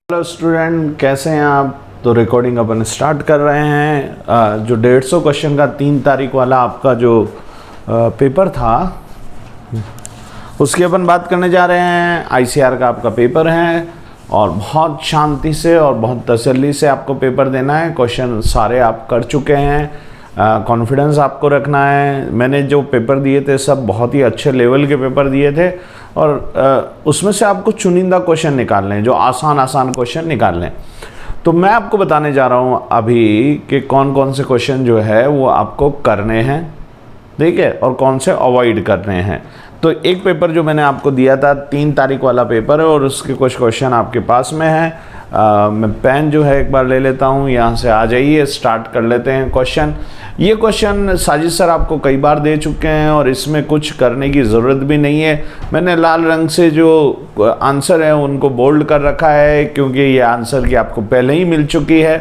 Hello student, कैसे हैं आप। तो रिकॉर्डिंग अपन स्टार्ट कर रहे हैं। जो 150 क्वेश्चन का 3 तारीख वाला आपका जो पेपर था उसकी अपन बात करने जा रहे हैं। आईसीआर का आपका पेपर है और बहुत शांति से और बहुत तसल्ली से आपको पेपर देना है। क्वेश्चन सारे आप कर चुके हैं, कॉन्फिडेंस आपको रखना है। मैंने जो पेपर दिए थे सब बहुत ही अच्छे लेवल के पेपर दिए थे और उसमें से आपको चुनिंदा क्वेश्चन निकालने हैं, जो आसान क्वेश्चन निकालने हैं। तो मैं आपको बताने जा रहा हूँ अभी कि कौन कौन से क्वेश्चन जो है वो आपको करने हैं, ठीक है, और कौन से अवॉइड करने हैं। तो एक पेपर जो मैंने आपको दिया था 3 तारीख वाला पेपर है और उसके कुछ क्वेश्चन आपके पास में है। मैं पेन जो है एक बार ले लेता हूँ, यहाँ से आ जाइए, स्टार्ट कर लेते हैं क्वेश्चन। ये क्वेश्चन साजिद सर आपको कई बार दे चुके हैं और इसमें कुछ करने की ज़रूरत भी नहीं है। मैंने लाल रंग से जो आंसर है उनको बोल्ड कर रखा है क्योंकि ये आंसर की आपको पहले ही मिल चुकी है।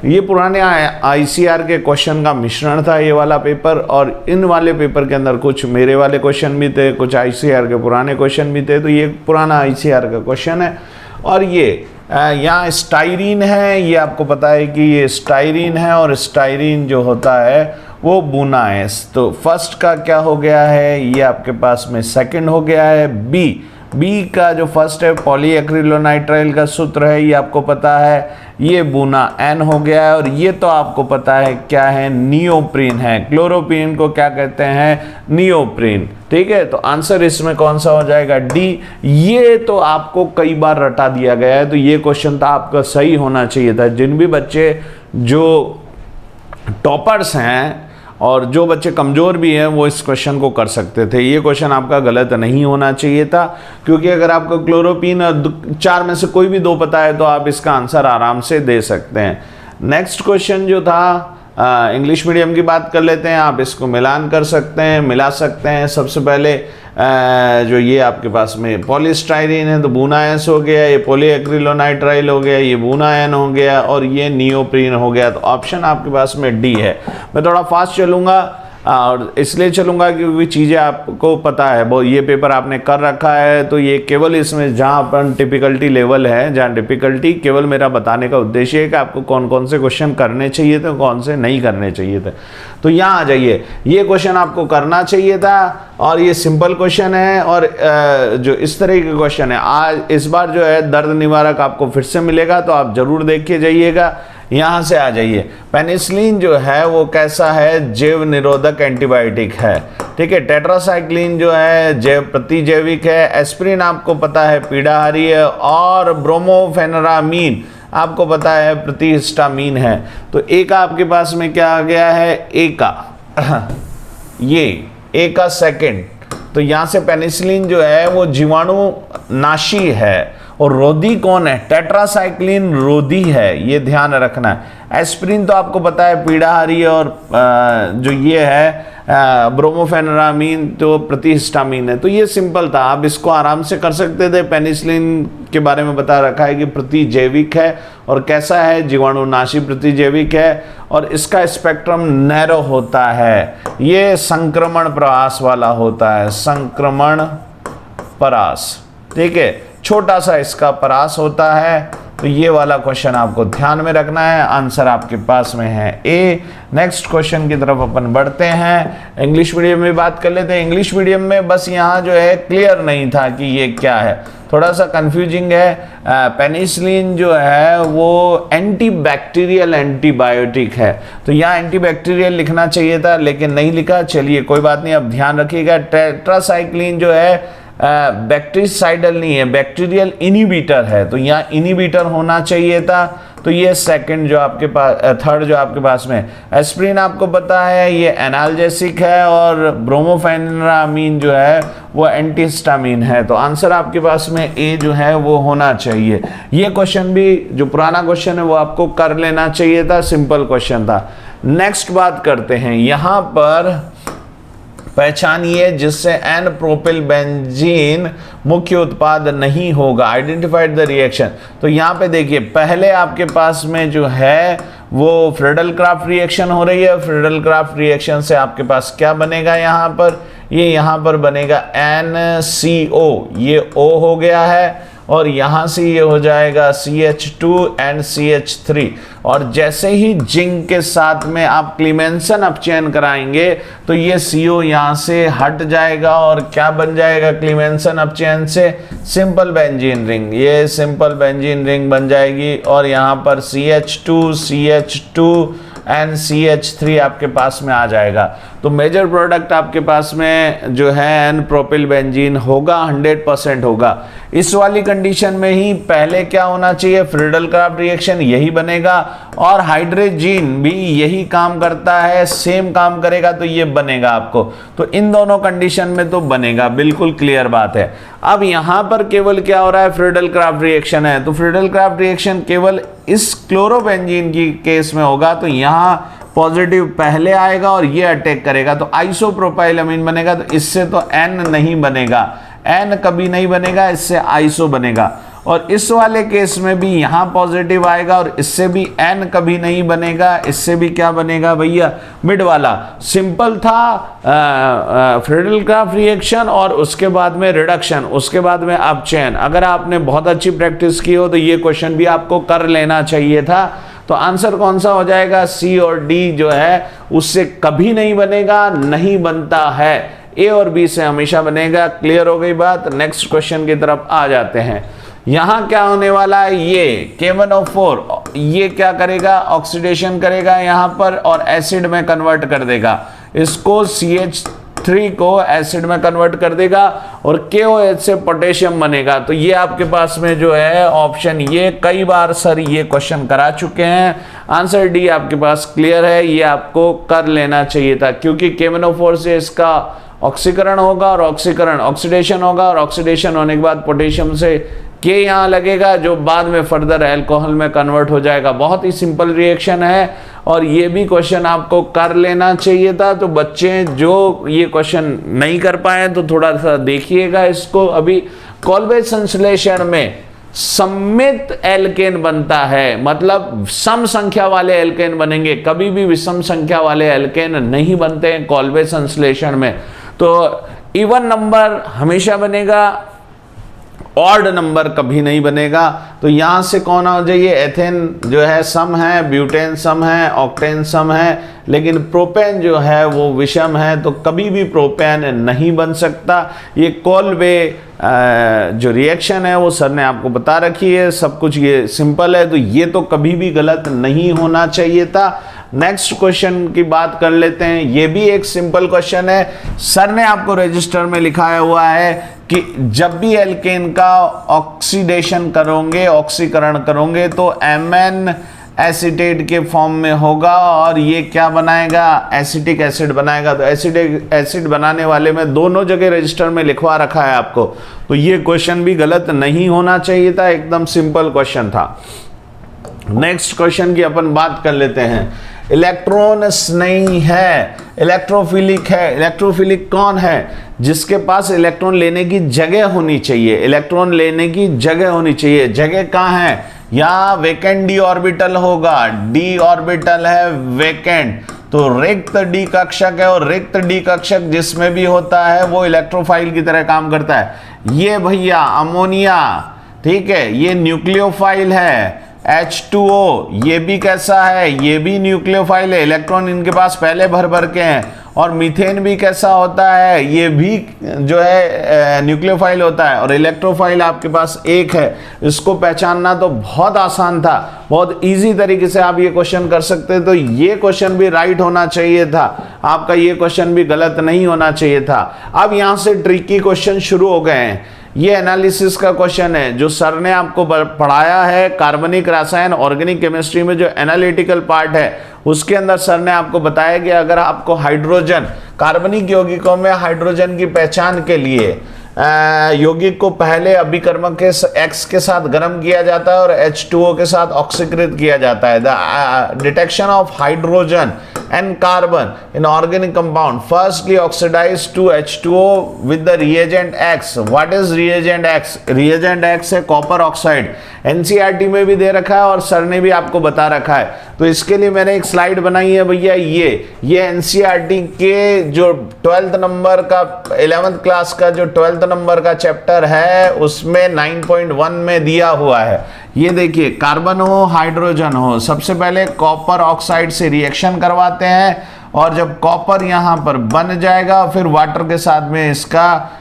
ये पुराने आईसीआर के क्वेश्चन का मिश्रण था ये वाला पेपर, और इन वाले पेपर के अंदर कुछ मेरे वाले क्वेश्चन भी थे, कुछ आईसीआर के पुराने क्वेश्चन भी थे। तो ये पुराना आईसीआर का क्वेश्चन है और ये यहाँ स्टाइरीन है। ये आपको पता है कि ये स्टाइरीन है और स्टाइरीन जो होता है वो बुना है। तो फर्स्ट का क्या हो गया है, ये आपके पास में सेकंड हो गया है। बी का जो फर्स्ट है पॉलीएक्रिलोनाइट्राइल का सूत्र है, ये आपको पता है, ये बुना एन हो गया है। और ये तो आपको पता है क्या है, नियोप्रीन है। क्लोरोप्रीन को क्या कहते हैं, नियोप्रीन, ठीक है। तो आंसर इसमें कौन सा हो जाएगा, डी। ये तो आपको कई बार रटा दिया गया है, तो ये क्वेश्चन तो आपका सही होना चाहिए था। जिन भी बच्चे जो टॉपर्स हैं और जो बच्चे कमज़ोर भी हैं वो इस क्वेश्चन को कर सकते थे। ये क्वेश्चन आपका गलत नहीं होना चाहिए था, क्योंकि अगर आपको क्लोरोप्रीन और 4 में से कोई भी 2 पता है तो आप इसका आंसर आराम से दे सकते हैं। नेक्स्ट क्वेश्चन जो था इंग्लिश मीडियम की बात कर लेते हैं। आप इसको मिलान कर सकते हैं, मिला सकते हैं। सबसे पहले जो ये आपके पास में पॉलीस्टाइरीन है तो बुना एस हो गया, ये पॉलीएक्रिलोनाइट्राइल हो गया, ये बुना एन हो गया और ये नियोप्रीन हो गया। तो ऑप्शन आपके पास में डी है। मैं थोड़ा फास्ट चलूँगा और इसलिए चलूँगा क्योंकि चीज़ें आपको पता है, वो ये पेपर आपने कर रखा है। तो ये केवल इसमें जहाँ अपन डिफ़िकल्टी लेवल है, जहाँ डिफ़िकल्टी, केवल मेरा बताने का उद्देश्य है कि आपको कौन कौन से क्वेश्चन करने चाहिए थे, कौन से नहीं करने चाहिए थे। तो यहाँ आ जाइए, ये क्वेश्चन आपको करना चाहिए था और ये सिंपल क्वेश्चन है। और जो इस तरह के क्वेश्चन है आज इस बार जो है दर्द निवारक आपको फिर से मिलेगा, तो आप ज़रूर देख के जाइएगा। यहाँ से आ जाइए, पेनिसिलिन जो है वो कैसा है, जैव निरोधक एंटीबायोटिक है, ठीक है। टेट्रासाइक्लिन जो है जैव प्रतिजैविक है। एस्पिरिन आपको पता है पीड़ाहारी है और ब्रोमोफेनरामीन आपको पता है प्रतिहिस्टामीन है। तो ए का आपके पास में क्या आ गया है, ए का ये ए का सेकंड। तो यहाँ से पेनिसिलिन जो है वो जीवाणु नाशी है और रोधी कौन है, टेट्रासाइक्लिन रोधी है, ये ध्यान रखना है। एस्पिरिन तो आपको पता है पीड़ाहारी और जो ये है ब्रोमोफेनरामीन तो प्रतिहिस्टामीन है। तो ये सिंपल था, आप इसको आराम से कर सकते थे। पेनिसिलिन के बारे में बता रखा है कि प्रतिजैविक है और कैसा है, जीवाणुनाशी प्रतिजैविक है और इसका स्पेक्ट्रम नैरो होता है। ये संक्रमण प्रवास वाला होता है, संक्रमण परास, ठीक है, छोटा सा इसका परास होता है। तो ये वाला क्वेश्चन आपको ध्यान में रखना है। आंसर आपके पास में है ए। नेक्स्ट क्वेश्चन की तरफ अपन बढ़ते हैं। इंग्लिश मीडियम में बात कर लेते हैं। इंग्लिश मीडियम में बस यहाँ जो है क्लियर नहीं था कि ये क्या है, थोड़ा सा कंफ्यूजिंग है। पेनिसिलिन जो है वो एंटीबैक्टीरियल एंटीबायोटिक है, तो यहाँ एंटीबैक्टीरियल लिखना चाहिए था लेकिन नहीं लिखा। चलिए कोई बात नहीं, अब ध्यान रखिएगा। टेट्रासाइक्लिन जो है बैक्टीरिसाइडल नहीं है, बैक्टीरियल इनिबिटर है, तो यहाँ इनिबिटर होना चाहिए था। तो ये सेकंड जो आपके पास, थर्ड जो आपके पास में। एस्पिरिन आपको पता है ये एनाल्जेसिक है और ब्रोमोफेनरामीन जो है वो एंटीहिस्टामीन है। तो आंसर आपके पास में ए जो है वो होना चाहिए। ये क्वेश्चन भी जो पुराना क्वेश्चन है वो आपको कर लेना चाहिए था, सिंपल क्वेश्चन था। नेक्स्ट बात करते हैं, यहाँ पर पहचानिए जिससे एन प्रोपिल बेंजीन मुख्य उत्पाद नहीं होगा, आइडेंटिफाइड द रिएक्शन। तो यहाँ पे देखिए, पहले आपके पास में जो है वो फ्रीडल क्राफ्ट रिएक्शन हो रही है। फ्रीडल क्राफ्ट रिएक्शन से आपके पास क्या बनेगा, यहाँ पर ये यहाँ पर बनेगा NCO, ये O हो गया है और यहाँ से ये हो जाएगा CH2 एंड CH3। और जैसे ही जिंक के साथ में आप क्लीमेंसन अपचयन कराएंगे तो ये CO यहाँ से हट जाएगा और क्या बन जाएगा क्लीमेंसन अपचयन से, सिंपल बेंजीन रिंग। ये सिंपल बेंजीन रिंग बन जाएगी और यहाँ पर CH2 CH2 एंड CH3 आपके पास में आ जाएगा। तो मेजर प्रोडक्ट आपके पास में जो है एन प्रोपिल बेंजीन होगा, 100% होगा। इस वाली कंडीशन में ही पहले क्या होना चाहिए, फ्रीडल क्राफ्ट रिएक्शन यही बनेगा और हाइड्रोजीन भी यही काम करता है, सेम काम करेगा तो ये बनेगा आपको। तो इन दोनों कंडीशन में तो बनेगा, बिल्कुल क्लियर बात है। अब यहां पर केवल क्या हो रहा है, फ्रीडल क्राफ्ट रिएक्शन है, तो फ्रीडल क्राफ्ट रिएक्शन केवल इस क्लोरोबेंजीन की केस में होगा। तो यहां पॉजिटिव पहले आएगा और ये अटैक करेगा तो आइसोप्रोपाइलअमीन बनेगा। तो इससे तो एन नहीं बनेगा, एन कभी नहीं बनेगा, इससे आइसो बनेगा। और इस वाले केस में भी यहां पॉजिटिव आएगा और इससे भी एन कभी नहीं बनेगा, इससे भी क्या बनेगा भैया, मिड वाला। सिंपल था फ्रीडल क्राफ्ट रिएक्शन और उसके बाद में रिडक्शन, उसके बाद में अपचयन। अगर आपने बहुत अच्छी प्रैक्टिस की हो तो ये क्वेश्चन भी आपको कर लेना चाहिए था। तो आंसर कौन सा हो जाएगा, सी और डी जो है उससे कभी नहीं बनेगा, नहीं बनता है, ए और बी से हमेशा बनेगा। क्लियर हो गई बात। नेक्स्ट क्वेश्चन की तरफ आ जाते हैं। यहां क्या होने वाला है, ये K1O4 ये क्या करेगा, ऑक्सीडेशन करेगा यहां पर और एसिड में कन्वर्ट कर देगा। इसको CH3 को एसिड में कन्वर्ट कर देगा और KOH से पोटेशियम बनेगा। तो ये आपके पास में जो है ऑप्शन, ये कई बार सर ये क्वेश्चन करा चुके हैं। आंसर डी आपके पास क्लियर है, ये आपको कर लेना चाहिए था क्योंकि K1O4 से इसका ऑक्सीकरण होगा और ऑक्सीडेशन होगा और ऑक्सीडेशन होने के बाद पोटेशियम से के यहाँ लगेगा जो बाद में फर्दर अल्कोहल में कन्वर्ट हो जाएगा। बहुत ही सिंपल रिएक्शन है और ये भी क्वेश्चन आपको कर लेना चाहिए था। तो बच्चे जो ये क्वेश्चन नहीं कर पाए तो थोड़ा सा देखिएगा इसको। अभी कॉल्वे संश्लेषण में सममित एल्केन बनता है, मतलब सम संख्या वाले एल्केन बनेंगे, कभी भी विषम संख्या वाले एल्केन नहीं बनते हैं कॉल्वे संश्लेषण में। तो इवन नंबर हमेशा बनेगा, ऑड नंबर कभी नहीं बनेगा। तो यहां से कौन हो जाइए, एथेन जो है सम है, ब्यूटेन सम है, ऑक्टेन सम है, लेकिन प्रोपेन जो है वो विषम है। तो कभी भी प्रोपेन नहीं बन सकता। ये कॉल्वे जो रिएक्शन है वो सर ने आपको बता रखी है, सब कुछ ये सिंपल है। तो ये तो कभी भी गलत नहीं होना चाहिए था। नेक्स्ट क्वेश्चन की बात कर लेते हैं। ये भी एक सिंपल क्वेश्चन है, सर ने आपको रजिस्टर में लिखाया हुआ है कि जब भी एल्केन का ऑक्सीडेशन करोगे, ऑक्सीकरण करोगे तो Mn एसिटेट के फॉर्म में होगा और ये क्या बनाएगा, एसिटिक एसिड बनाएगा। तो एसिटिक एसिड बनाने वाले में दोनों जगह रजिस्टर में लिखवा रखा है आपको। तो ये क्वेश्चन भी गलत नहीं होना चाहिए था, एकदम सिंपल क्वेश्चन था। नेक्स्ट क्वेश्चन की अपन बात कर लेते हैं। इलेक्ट्रॉन्स नहीं है, इलेक्ट्रोफिलिक है। इलेक्ट्रोफिलिक कौन है, जिसके पास इलेक्ट्रॉन लेने की जगह होनी चाहिए, इलेक्ट्रॉन लेने की जगह होनी चाहिए। जगह कहाँ है, या वेकेंट डी ऑर्बिटल होगा, डी ऑर्बिटल है वेकेंट, तो रिक्त डी कक्षक है और रिक्त डी कक्षक जिसमें भी होता है वो इलेक्ट्रोफाइल की तरह काम करता है। ये भैया अमोनिया, ठीक है, ये न्यूक्लियोफाइल है। H2O ये भी कैसा है, ये भी न्यूक्लियोफाइल है, इलेक्ट्रॉन इनके पास पहले भर भर के हैं। और मीथेन भी कैसा होता है, ये भी जो है न्यूक्लियोफाइल होता है और इलेक्ट्रोफाइल आपके पास एक है। इसको पहचानना तो बहुत आसान था, बहुत इजी तरीके से आप ये क्वेश्चन कर सकते हैं। तो ये क्वेश्चन भी राइट होना चाहिए था आपका, ये क्वेश्चन भी गलत नहीं होना चाहिए था। अब यहां से ट्रिकी क्वेश्चन शुरू हो गए हैं। ये एनालिसिस का क्वेश्चन है जो सर ने आपको पढ़ाया है कार्बनिक रसायन ऑर्गेनिक केमिस्ट्री में, जो एनालिटिकल पार्ट है उसके अंदर सर ने आपको बताया कि अगर आपको हाइड्रोजन, कार्बनिक यौगिकों में हाइड्रोजन की पहचान के लिए यौगिक को पहले अभिकर्मक के X के साथ गर्म किया जाता है और H2O के साथ ऑक्सीकृत किया जाता है। The detection of hydrogen and carbon in organic compound firstly oxidise to H2O with the reagent X। What is reagent X? Reagent X है कॉपर ऑक्साइड। NCERT में भी दे रखा है और सर ने भी आपको बता रखा है। तो इसके लिए मैंने एक स्लाइड बनाई है भैया, ये NCERT के जो 12th नंबर का 11th क्लास का जो 12th नंबर का चैप्टर है उसमें 9.1 में दिया हुआ है। ये देखिए, कार्बन हो हाइड्रोजन हो, सबसे पहले कॉपर ऑक्साइड से रिएक्शन करवाते हैं और जब कॉपर यहाँ पर बन जाएगा फिर वाटर के साथ में इसका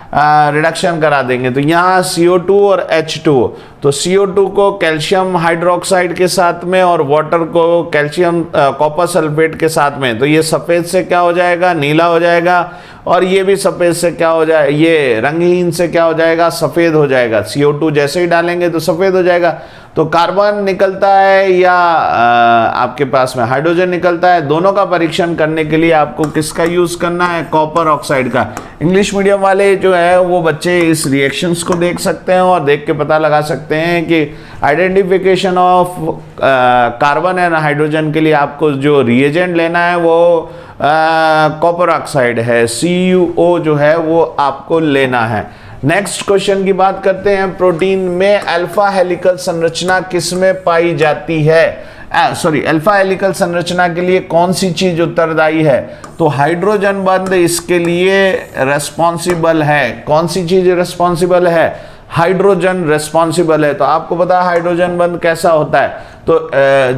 रिडक्शन करा देंगे। तो यहाँ CO2 और H2, तो CO2 को कैल्शियम हाइड्रोक्साइड के साथ में और वाटर को कैल्शियम कॉपर सल्फेट के साथ में, तो ये सफ़ेद से क्या हो जाएगा, नीला हो जाएगा, और ये भी सफ़ेद से क्या हो जाए, ये रंगहीन से क्या हो जाएगा, सफ़ेद हो जाएगा। CO2 जैसे ही डालेंगे तो सफ़ेद हो जाएगा। तो कार्बन निकलता है या आपके पास में हाइड्रोजन निकलता है, दोनों का परीक्षण करने के लिए आपको किसका यूज़ करना है, कॉपर ऑक्साइड का। इंग्लिश मीडियम वाले जो है वो बच्चे इस रिएक्शंस को देख सकते हैं और देख के पता लगा सकते हैं कि identification of carbon and hydrogen के लिए आपको जो रिएजेंट लेना है वो कॉपर ऑक्साइड है, CuO जो है वो आपको लेना है। नेक्स्ट क्वेश्चन की बात करते हैं। प्रोटीन में अल्फा हेलिकल संरचना किस में पाई जाती है, अल्फा हेलिकल संरचना के लिए कौन सी चीज उत्तरदायी है? तो हाइड्रोजन बंध इसके लिए रेस्पॉन्सिबल है। कौन सी चीज रेस्पॉन्सिबल है? हाइड्रोजन रेस्पॉन्सिबल है। तो आपको पता है हाइड्रोजन बंध कैसा होता है। तो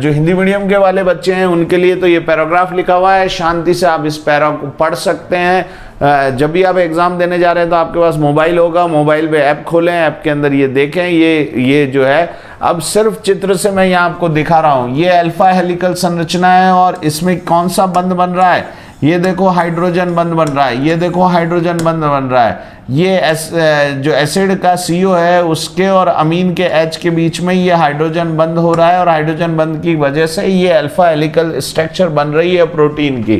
जो हिंदी मीडियम के वाले बच्चे हैं उनके लिए तो ये पैराग्राफ लिखा हुआ है, शांति से आप इस पैरा को पढ़ सकते हैं। जब भी आप एग्जाम देने जा रहे हैं तो आपके पास मोबाइल होगा, मोबाइल पे ऐप खोलें, ऐप के अंदर ये देखें, ये जो है अब सिर्फ चित्र से मैं यहाँ आपको दिखा रहा हूँ। ये अल्फा हेलिकल संरचना है और इसमें कौन सा बंध बन रहा है, ये देखो हाइड्रोजन बंध बन रहा है, ये देखो हाइड्रोजन बंध बन रहा है। ये जो एसिड का CO है उसके और अमीन के H के बीच में ये हाइड्रोजन बंध हो रहा है और हाइड्रोजन बंध की वजह से ये अल्फा हेलिकल स्ट्रक्चर बन रही है प्रोटीन की।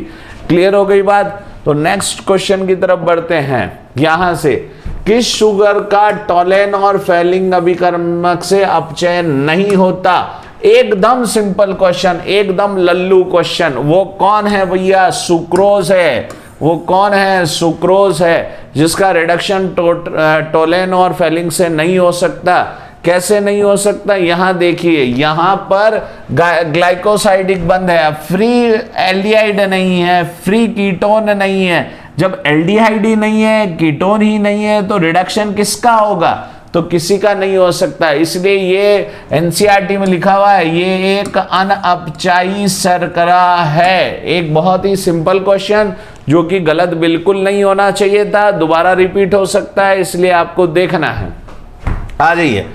क्लियर हो गई बात? तो नेक्स्ट क्वेश्चन की तरफ बढ़ते हैं। यहां से, किस शुगर का टॉलेन और फेलिंग अभिकर्मक से अपचय नहीं होता? एकदम सिंपल क्वेश्चन, एकदम लल्लू क्वेश्चन। वो कौन है भैया? सुक्रोज है। वो कौन है? सुक्रोज है, जिसका रिडक्शन टोलेन और फेलिंग से नहीं हो सकता। कैसे नहीं हो सकता? यहां देखिए, यहां पर ग्लाइकोसाइडिक बंध है, फ्री एल्डिहाइड नहीं है, फ्री कीटोन नहीं है। जब एल्डिहाइड ही नहीं है, कीटोन ही नहीं है, तो रिडक्शन किसका होगा? तो किसी का नहीं हो सकता। इसलिए ये NCERT में लिखा हुआ है, ये एक अनअपचायी शर्करा है। एक बहुत ही सिंपल क्वेश्चन जो कि गलत बिल्कुल नहीं होना चाहिए था, दोबारा रिपीट हो सकता है, इसलिए आपको देखना है। आ जाइए,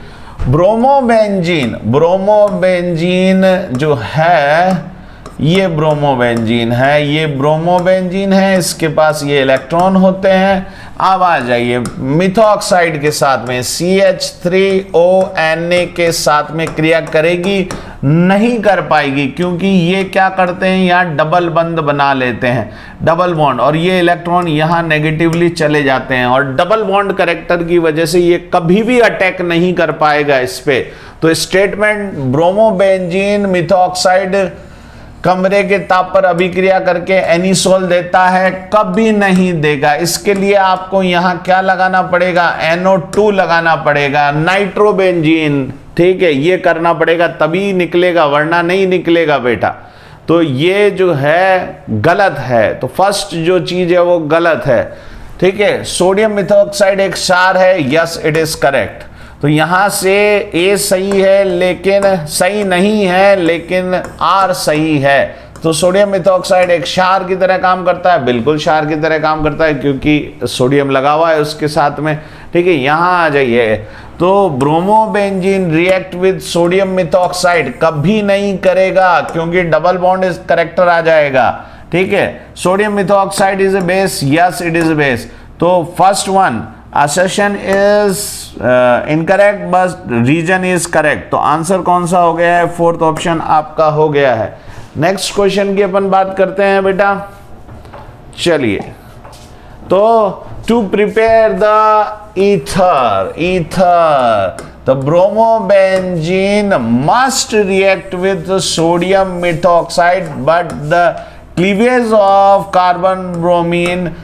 ब्रोमोबेंजीन। ब्रोमोबेंजीन जो है ये ब्रोमोबेंजीन है, ये ब्रोमोबेंजीन है, इसके पास ये इलेक्ट्रॉन होते हैं। अब आ जाइए, मिथॉक्साइड के साथ में CH3ONA के साथ में क्रिया करेगी? नहीं कर पाएगी, क्योंकि ये क्या करते हैं, यहाँ डबल बंध बना लेते हैं, डबल बॉन्ड, और ये इलेक्ट्रॉन यहाँ नेगेटिवली चले जाते हैं और डबल बॉन्ड कैरेक्टर की वजह से ये कभी भी अटैक नहीं कर पाएगा इस पे। तो स्टेटमेंट, ब्रोमोबेंजीन मिथॉक्साइड कमरे के ताप पर अभिक्रिया करके एनिसोल देता है? कभी नहीं देगा। इसके लिए आपको यहां क्या लगाना पड़ेगा? NO2 लगाना पड़ेगा, नाइट्रोबेंजीन। ठीक है, ये करना पड़ेगा तभी निकलेगा, वरना नहीं निकलेगा बेटा। तो ये जो है गलत है। तो फर्स्ट जो चीज है वो गलत है। ठीक है, सोडियम मिथॉक्साइड एक क्षार है, यस इट इज करेक्ट। तो यहां से A सही है लेकिन सही नहीं है, लेकिन R सही है। तो सोडियम मिथॉक्साइड एक क्षार की तरह काम करता है, बिल्कुल क्षार की तरह काम करता है, क्योंकि सोडियम लगा हुआ है उसके साथ में। ठीक है, यहां आ जाइए, तो bromobenzene react with sodium methoxide कभी नहीं करेगा, क्योंकि डबल बॉन्ड इस करेक्टर आ जाएगा। ठीक है, sodium methoxide is a base, yes it is a base. तो first one assertion is incorrect but reason is correct। तो आंसर कौन सा हो गया है? फोर्थ ऑप्शन आपका हो गया है। नेक्स्ट क्वेश्चन की अपन बात करते हैं बेटा। चलिए, तो to prepare the ether the bromobenzene must react with sodium methoxide, but the cleavage of carbon bromine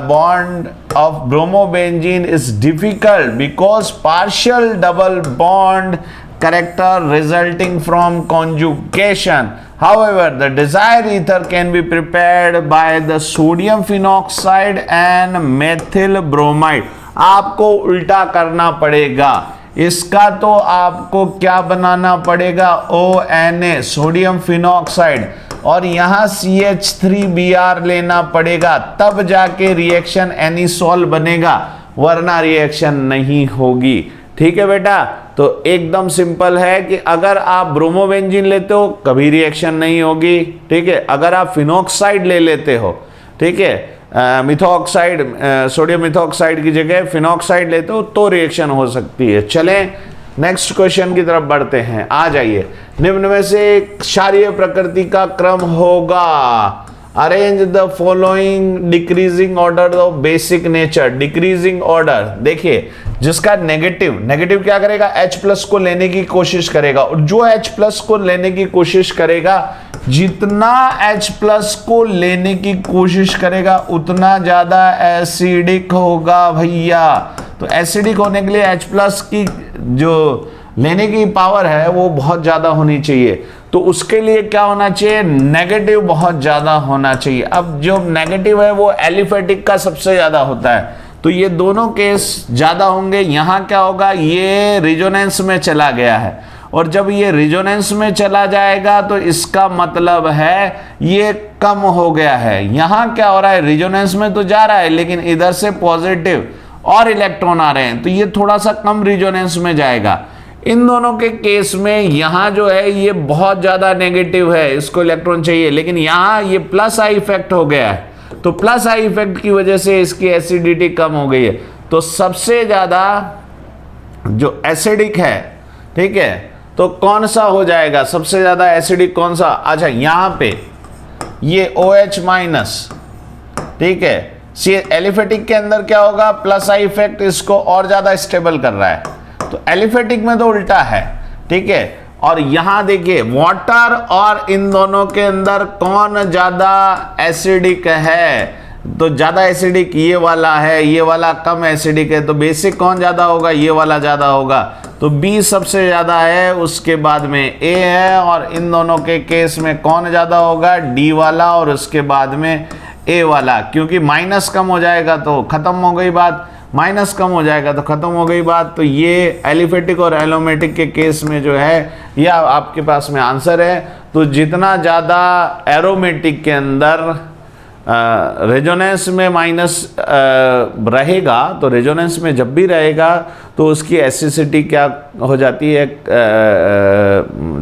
bond of bromobenzene is difficult because partial double bond character resulting from conjugation. However, the desired ether can be prepared by the sodium phenoxide and methyl bromide. आपको उल्टा करना पड़ेगा। इसका तो आपको क्या बनाना पड़ेगा, ONA sodium phenoxide, और यहां CH3Br लेना पड़ेगा, तब जाके रिएक्शन एनिसोल बनेगा, वरना रिएक्शन नहीं होगी। ठीक है बेटा, तो एकदम सिंपल है कि अगर आप ब्रोमोबेंजीन लेते हो कभी रिएक्शन नहीं होगी। ठीक है, अगर आप फिनॉक्साइड ले लेते हो, ठीक है, मिथॉक्साइड, सोडियम मिथॉक्साइड की जगह फिनॉक्साइड लेते हो तो रिएक्शन हो सकती है। चलें नेक्स्ट क्वेश्चन की तरफ बढ़ते हैं, आ जाइए। निम्न में से क्षारीय प्रकृति का क्रम होगा, arrange the following decreasing order of basic nature. Decreasing order, देखिए जिसका नेगेटिव क्या करेगा, H+ को लेने की कोशिश करेगा, और जो H+ को लेने की कोशिश करेगा, जितना H+ को लेने की कोशिश करेगा उतना ज्यादा एसिडिक होगा भैया। तो एसिडिक होने के लिए H+ की जो लेने की पावर है वो बहुत ज्यादा होनी चाहिए। तो उसके लिए क्या होना चाहिए, नेगेटिव बहुत ज्यादा होना चाहिए। अब जो नेगेटिव है वो एलिफेटिक का सबसे ज्यादा होता है, तो ये दोनों केस ज्यादा होंगे। यहां क्या होगा, ये रिजोनेंस में चला गया है, और जब ये रिजोनेंस में चला जाएगा तो इसका मतलब है ये कम हो गया है। यहां क्या हो रहा है, रिजोनेंस में तो जा रहा है लेकिन इधर से पॉजिटिव और इलेक्ट्रॉन आ रहे हैं, तो ये थोड़ा सा कम रिजोनेंस में जाएगा। इन दोनों के केस में यहां जो है ये बहुत ज्यादा नेगेटिव है, इसको इलेक्ट्रॉन चाहिए, लेकिन यहां ये प्लस आई इफेक्ट हो गया है, तो प्लस आई इफेक्ट की वजह से इसकी एसिडिटी कम हो गई है। तो सबसे ज्यादा जो एसिडिक है, ठीक है, तो कौन सा हो जाएगा, सबसे ज्यादा एसिडिक कौन सा, अच्छा यहां पे ये OH-, ठीक है, एलिफेटिक के अंदर क्या होगा, प्लस आई इफेक्ट इसको और ज्यादा स्टेबल कर रहा है, तो एलिफेटिक में तो उल्टा है। ठीक है, और यहां देखिए वाटर और इन दोनों के अंदर कौन ज्यादा एसिडिक है, तो ज्यादा एसिडिक ये वाला है, ये वाला कम एसिडिक है, तो बेसिक कौन ज्यादा होगा, ये वाला ज्यादा होगा, तो B सबसे ज्यादा है, उसके बाद में A है, और इन दोनों के केस में कौन ज्यादा होगा, D वाला, और उसके बाद में A वाला, क्योंकि माइनस कम हो जाएगा तो खत्म हो गई बात, माइनस कम हो जाएगा तो खत्म हो गई बात। तो ये एलिफेटिक और एलोमेटिक के केस में जो है यह आपके पास में आंसर है। तो जितना ज़्यादा एरोमेटिक के अंदर रेजोनेंस में माइनस रहेगा, तो रेजोनेंस में जब भी रहेगा तो उसकी एसिडिटी क्या हो जाती है,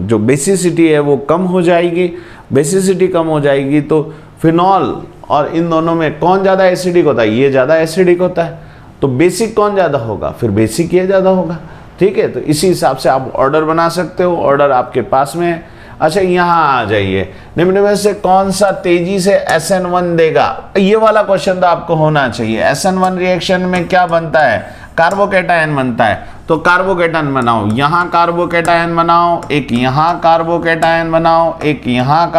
जो बेसिसिटी है वो कम हो जाएगी। बेसिसिटी कम हो जाएगी तो फिनॉल और इन दोनों में कौन ज़्यादा एसिडिक होता है, ये ज़्यादा एसिडिक होता है, तो बेसिक कौन ज़्यादा होगा, फिर बेसिक ये ज़्यादा होगा। ठीक है, तो इसी हिसाब से आप ऑर्डर बना सकते हो, ऑर्डर आपके पास में है। अच्छा यहाँ आ जाइए, निम्न में से कौन सा तेजी से SN1 देगा, ये वाला क्वेश्चन तो आपको होना चाहिए। SN1 रिएक्शन में क्या बनता है, कार्बोकैटायन बनता है, तो कार्बोकैटायन बनाओ, यहाँ कार्बोकैटायन बनाओ, एक यहाँ कार्बोकैटायन बनाओ, एक यहाँ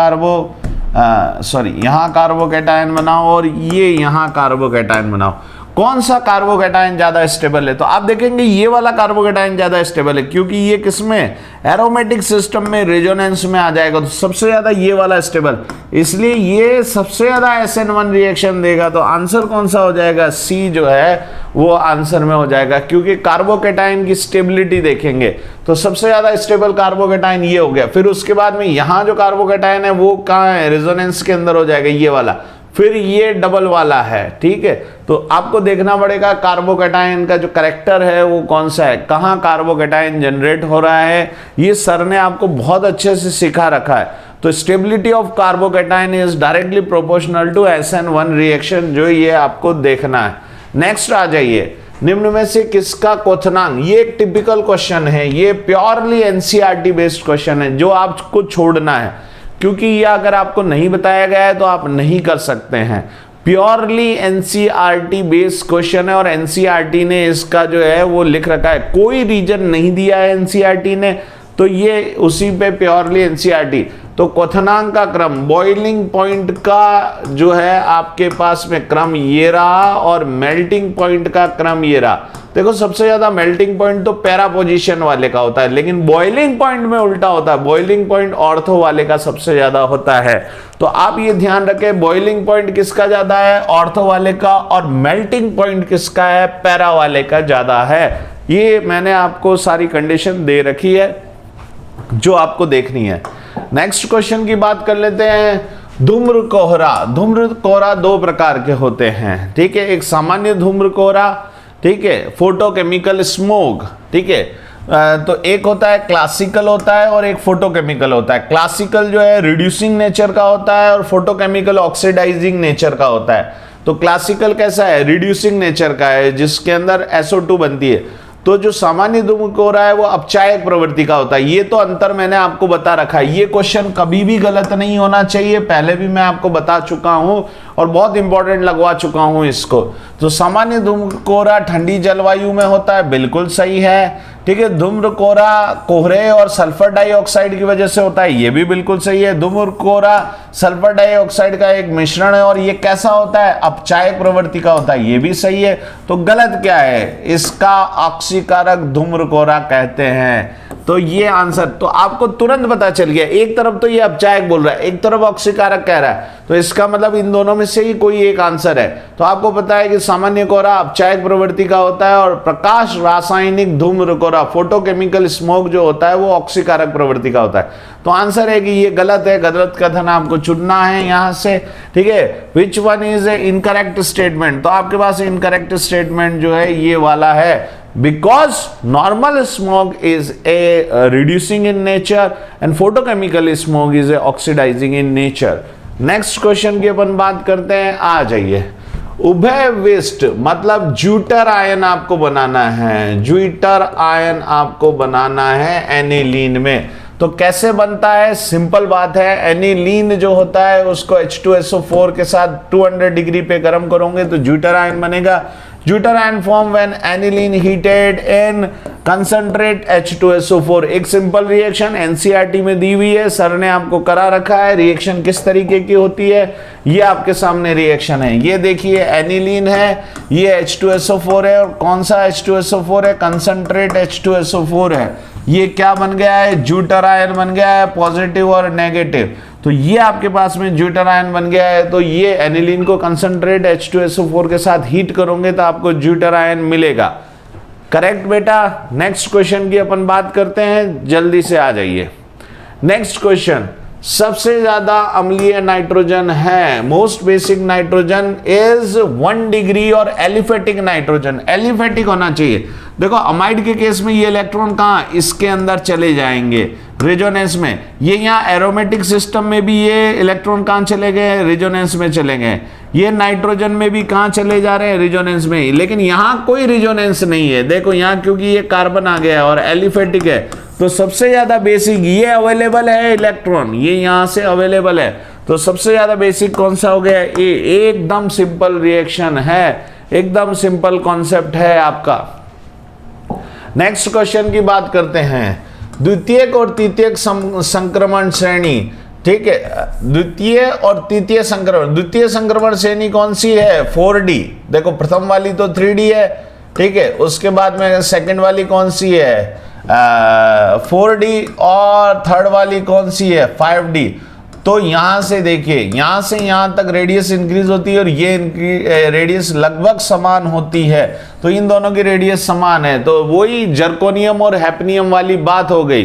यहाँ कार्बोकैटायन बनाओ, और ये यहाँ कार्बोकैटायन बनाओ। कौन सा कार्बोकैटायन ज्यादा स्टेबल है, तो आप देखेंगे ये वाला कार्बोकैटायन ज्यादा स्टेबल है, क्योंकि ये किसमें, एरोमेटिक सिस्टम में रेजोनेंस में आ जाएगा, तो सबसे ज्यादा ये वाला स्टेबल, इसलिए ये सबसे ज्यादा SN1 रिएक्शन देगा। तो आंसर कौन सा हो जाएगा, C जो है वो आंसर में हो जाएगा, क्योंकि कार्बोकैटायन की स्टेबिलिटी देखेंगे तो सबसे ज्यादा स्टेबल कार्बोकैटायन ये हो गया। फिर उसके बाद में यहाँ जो कार्बोकैटायन है वो कहाँ है, रेजोनेंस के अंदर हो जाएगा ये वाला, फिर ये डबल वाला है। ठीक है, तो आपको देखना पड़ेगा कार्बोकैटायन का जो कैरेक्टर है वो कौन सा है, कहाँ कार्बोकैटायन जनरेट हो रहा है, ये सर ने आपको बहुत अच्छे से सिखा रखा है। तो stability of carbocation is directly proportional to SN1 reaction, जो ये आपको देखना है। नेक्स्ट आ जाइए, निम्न में से किसका क्वथनांक, ये एक टिपिकल क्वेश्चन है, ये प्योरली NCERT बेस्ड क्वेश्चन है जो आपको छोड़ना है, क्योंकि ये अगर आपको नहीं बताया गया है तो आप नहीं कर सकते हैं। प्योरली NCERT बेस्ड क्वेश्चन है, और NCERT ने इसका जो है वो लिख रखा है, कोई रीजन नहीं दिया है NCERT ने, तो ये उसी पे प्योरली NCERT। तो क्वथनांक का क्रम, बॉइलिंग पॉइंट का जो है आपके पास में क्रम ये रहा और मेल्टिंग पॉइंट का क्रम ये रहा। देखो सबसे ज्यादा मेल्टिंग पॉइंट तो पैरा पोजीशन वाले का होता है, लेकिन बॉइलिंग पॉइंट में उल्टा होता है, बॉइलिंग पॉइंट ऑर्थो वाले का सबसे ज्यादा होता है। तो आप ये ध्यान रखें, बॉइलिंग पॉइंट किसका ज्यादा है, ऑर्थो वाले का, और मेल्टिंग पॉइंट किसका है, पैरा वाले का ज्यादा है। ये मैंने आपको सारी कंडीशन दे रखी है जो आपको देखनी है। नेक्स्ट क्वेश्चन की बात कर लेते हैं। धूम्र कोहरा, धूम्र कोहरा दो प्रकार के होते हैं, ठीक है। एक सामान्य धूम्र कोहरा, ठीक है, फोटोकेमिकल स्मोक, ठीक है। तो एक होता है क्लासिकल होता है और एक फोटोकेमिकल होता है। क्लासिकल जो है रिड्यूसिंग नेचर का होता है और फोटोकेमिकल ऑक्सीडाइजिंग नेचर का होता है। तो क्लासिकल कैसा है, रिड्यूसिंग नेचर का है, जिसके अंदर SO2 बनती है। तो जो सामान्य धूम्र कोहरा है वो अपचायक प्रवृत्ति का होता है। ये तो अंतर मैंने आपको बता रखा है, ये क्वेश्चन कभी भी गलत नहीं होना चाहिए, पहले भी मैं आपको बता चुका हूं और बहुत इंपॉर्टेंट लगवा चुका हूं इसको। तो सामान्य धूम्र कोहरा ठंडी जलवायु में होता है, बिल्कुल सही है, ठीक है। धूम्र कोहरा कोहरे और सल्फर डाइऑक्साइड की वजह से होता है, ये भी बिल्कुल सही है। धूम्र कोहरा सल्फर डाइऑक्साइड का एक मिश्रण है और ये कैसा होता है, अपचायक प्रवृत्ति का होता है, ये भी सही है। तो गलत क्या है, इसका ऑक्सीकारक धूम्र कोहरा कहते हैं। तो ये आंसर तो आपको तुरंत पता चल गया, एक तरफ तो ये अपचायक बोल रहा है, एक तरफ ऑक्सीकारक कह रहा है, तो इसका मतलब इन दोनों में से ही कोई एक आंसर है। तो आपको पता है कि सामान्य कोहरा अपचायक प्रवृत्ति का होता है और प्रकाश रासायनिक धूम्र कोहरा फोटोकेमिकल स्मोक जो होता है वो ऑक्सीकारक प्रवृत्ति का होता है। तो आंसर है कि ये गलत है, गलत कथन आपको चुनना है यहां से, ठीक है। विच one is a incorrect statement, तो आपके पास इनकरेक्ट स्टेटमेंट जो है ये वाला है, because normal smoke is a reducing in nature and photochemical smoke is a oxidizing in nature। Next question की अपन बात करते हैं, आ जाइए। उभय विष्ट मतलब ज्यूटर आयन आपको बनाना है, ज्यूटर आयन आपको बनाना है एनिलीन में। तो कैसे बनता है, सिंपल बात है, एनिलीन जो होता है उसको H2SO4 के साथ 200 डिग्री पे गर्म करोगे तो ज्यूटर आयन बनेगा। Zwitter ion form when aniline heated in concentrate H2SO4। एक सिंपल रिएक्शन NCERT में दी हुई है, सर ने आपको करा रखा है। रिएक्शन किस तरीके की होती है, ये आपके सामने रिएक्शन है। ये देखिए एनिलीन है, ये H2SO4 है, और कौन सा H2SO4 है, कंसंट्रेट H2SO4 है। ये क्या बन गया है, ज्यूटर आयन बन गया है, पॉजिटिव और नेगेटिव। तो ये आपके पास में ज्यूटर आयन बन गया है। तो ये एनिलीन को कंसंट्रेट H2SO4 के साथ हीट करोगे तो आपको ज्यूटर आयन मिलेगा। करेक्ट बेटा। नेक्स्ट क्वेश्चन की अपन बात करते हैं, जल्दी से आ जाइए। नेक्स्ट क्वेश्चन, सबसे ज्यादा अम्लीय नाइट्रोजन है, most basic nitrogen is 1 degree और एलिफेटिक नाइट्रोजन, एलिफेटिक होना चाहिए। देखो अमाइड के केस में ये इलेक्ट्रॉन कहाँ, इसके अंदर चले जाएंगे रेजोनेंस में। ये यहाँ एरोमेटिक सिस्टम में भी ये इलेक्ट्रॉन कहाँ चले गए, रेजोनेंस में चले गए। ये नाइट्रोजन में भी कहाँ चले जा रहे हैं, रेजोनेंस में ही। लेकिन यहाँ कोई रेजोनेंस नहीं है, देखो यहाँ क्योंकि ये कार्बन आ गया और एलिफेटिक है, तो सबसे ज्यादा बेसिक ये अवेलेबल है इलेक्ट्रॉन, ये यहाँ से अवेलेबल है। तो सबसे ज्यादा बेसिक कौन सा हो गया, ए। एकदम सिंपल रिएक्शन है, एकदम सिंपल कॉन्सेप्ट है आपका। नेक्स्ट क्वेश्चन की बात करते हैं, द्वितीयक और तृतीयक संक्रमण श्रेणी, ठीक है। द्वितीय और तृतीय संक्रमण, द्वितीय संक्रमण श्रेणी कौन सी है, 4D। देखो प्रथम वाली तो 3D है, ठीक है। उसके बाद में सेकंड वाली कौन सी है, 4D, और थर्ड वाली कौन सी है, 5D। तो यहां से देखिए, यहां से यहां तक रेडियस इंक्रीज होती है और ये रेडियस लगभग समान होती है। तो इन दोनों की रेडियस समान है, तो वही जर्कोनियम और हैपनियम वाली बात हो गई।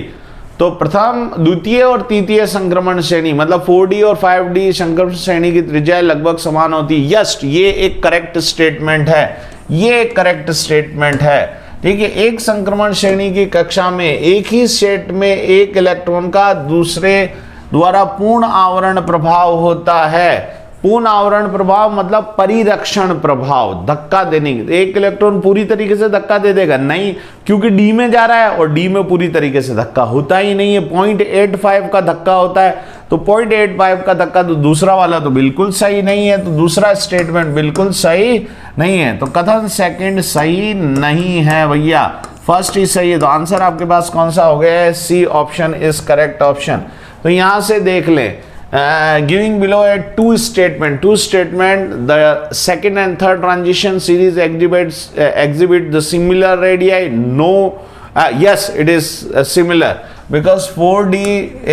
तो प्रथम, द्वितीय और तृतीय संक्रमण श्रेणी मतलब 4D और 5D संक्रमण श्रेणी की त्रिज्या लगभग समान होती है। यस, ये एक करेक्ट स्टेटमेंट है, ये एक करेक्ट स्टेटमेंट है, ठीक है। एक संक्रमण श्रेणी की कक्षा में एक ही सेट में एक इलेक्ट्रॉन का दूसरे द्वारा पूर्ण आवरण प्रभाव होता है। पूर्ण आवरण प्रभाव मतलब परिरक्षण प्रभाव, धक्का देने की। एक इलेक्ट्रॉन पूरी तरीके से धक्का दे देगा नहीं, क्योंकि डी में जा रहा है और डी में पूरी तरीके से धक्का होता ही नहीं है, 0.85 का धक्का होता है। तो 0.85 का धक्का, तो दूसरा वाला तो बिल्कुल सही नहीं है, तो दूसरा स्टेटमेंट बिल्कुल सही नहीं है। तो कथन सेकंड सही नहीं है भैया, फर्स्ट ही सही है। तो आंसर आपके पास कौन सा हो गया है, C option is correct option. तो यहाँ से देख लें, giving below a two statement, the second and third transition series exhibit the similar radii. No, yes, it is similar because 4D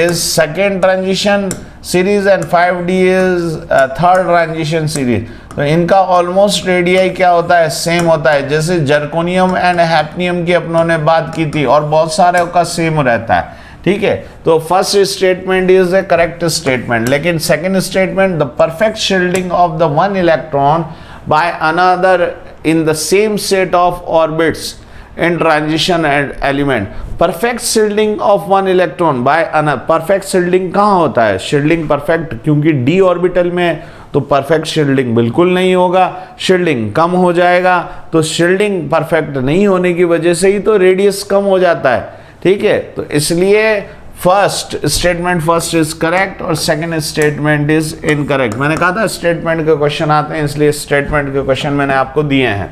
is second transition series and 5D is third transition series. तो इनका almost radii क्या होता है, same होता है, जैसे zirconium and हैप्नियम की अपनों ने बात की थी, और बहुत सारे का सेम रहता है, ठीक है। तो first statement is a correct statement, लेकिन second statement, the perfect shielding of the one electron by another in the same set of orbits in transition element, perfect shielding of one electron by another. Perfect shielding कहाँ होता है, shielding perfect, क्योंकि d orbital में तो perfect shielding बिल्कुल नहीं होगा, shielding कम हो जाएगा, तो शील्डिंग परफेक्ट नहीं होने की वजह से ही तो रेडियस कम हो जाता है, ठीक है। तो इसलिए first statement first is correct और सेकंड स्टेटमेंट इज इनकरेक्ट। मैंने कहा था स्टेटमेंट के क्वेश्चन आते हैं, इसलिए स्टेटमेंट के क्वेश्चन मैंने आपको दिए हैं।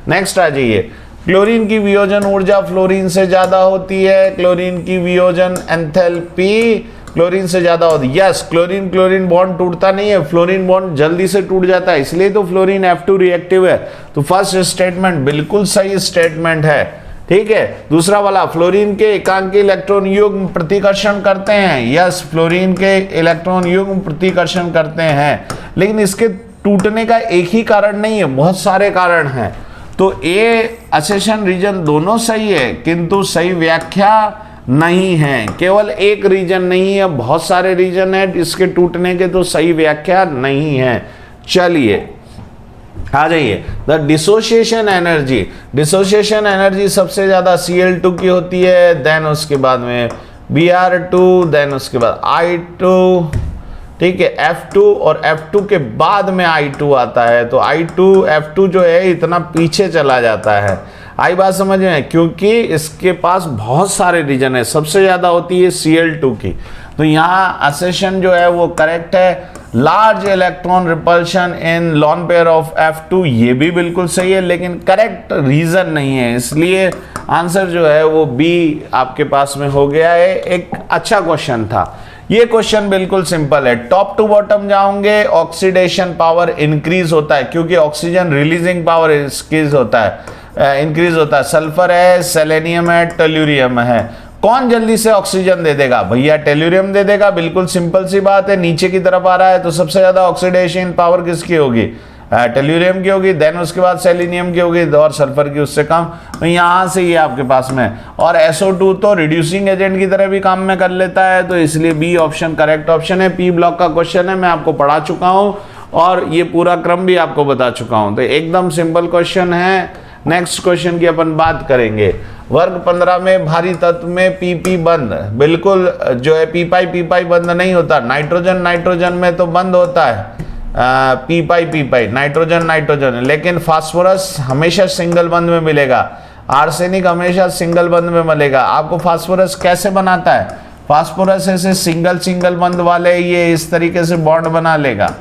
नेक्स्ट आ जाइए, क्लोरीन की वियोजन ऊर्जा फ्लोरीन से ज्यादा होती है, क्लोरीन की वियोजन एंथैल्पी क्लोरीन से ज्यादा होती है। यस, क्लोरीन बॉन्ड टूटता नहीं है, फ्लोरीन बॉन्ड जल्दी से टूट जाता है, इसलिए तो फ्लोरीन F2 रिएक्टिव है। तो फर्स्ट स्टेटमेंट बिल्कुल सही स्टेटमेंट है, ठीक है। दूसरा वाला, फ्लोरीन के एकांकी इलेक्ट्रॉन युग्म प्रतिकर्षण करते हैं। यस, फ्लोरीन के इलेक्ट्रॉन युग्म प्रतिकर्षण करते हैं, लेकिन इसके टूटने का एक ही कारण नहीं है, बहुत सारे कारण हैं। तो ए असेशन रीजन दोनों सही है, किंतु सही व्याख्या नहीं है। केवल एक रीजन नहीं है, बहुत सारे रीजन है इसके टूटने के, तो सही व्याख्या नहीं है। चलिए आ जाइए, द डिसोसिएशन एनर्जी सबसे ज्यादा Cl2 की होती है, देन उसके बाद में Br2, देन उसके बाद I2, ठीक है, F2, और F2 के बाद में I2 आता है। तो I2 F2 जो है इतना पीछे चला जाता है। आई बात समझ में, क्योंकि इसके पास बहुत सारे रीजन है, सबसे ज्यादा होती है Cl2 की। तो यहाँ असेशन जो है वो करेक्ट है। Large electron repulsion in lone pair of F2, ये भी बिल्कुल सही है, लेकिन करेक्ट रीजन नहीं है, इसलिए आंसर जो है वो बी आपके पास में हो गया है। एक अच्छा क्वेश्चन था ये, क्वेश्चन बिल्कुल सिंपल है। टॉप टू बॉटम जाओगे, ऑक्सीडेशन पावर इंक्रीज होता है, क्योंकि ऑक्सीजन रिलीजिंग पावर इंक्रीज होता है। सल्फर है, सेलेनियम है, टेल्यूरियम है, कौन जल्दी से ऑक्सीजन दे देगा? भैया टेल्यूरियम दे देगा, बिल्कुल सिंपल सी बात है। नीचे की तरफ आ रहा है तो सबसे ज्यादा ऑक्सीडेशन पावर किसकी होगी? टेल्यूरियम की होगी, देन उसके बाद सेलेनियम की होगी, और सल्फर की उससे कम। तो यहाँ से ये आपके पास में, और SO2 तो रिड्यूसिंग एजेंट की तरह भी काम में कर लेता है, तो इसलिए बी ऑप्शन करेक्ट ऑप्शन है। पी ब्लॉक का क्वेश्चन है, मैं आपको पढ़ा चुका हूँ और ये पूरा क्रम भी आपको बता चुका हूँ, तो एकदम सिंपल क्वेश्चन है। नेक्स्ट क्वेश्चन की अपन बात करेंगे। वर्ग 15 में भारी तत्व में PP बंद, बिल्कुल जो है पी पाई बंद नहीं होता। नाइट्रोजन में तो बंद होता है पी पाई नाइट्रोजन, लेकिन फास्फोरस हमेशा सिंगल बंद में मिलेगा, आर्सेनिक हमेशा सिंगल बंद में मिलेगा। आपको फास्फोरस कैसे बनाता है? फास्फोरस ऐसे सिंगल बंद वाले ये इस तरीके से बॉन्ड बना लेगा,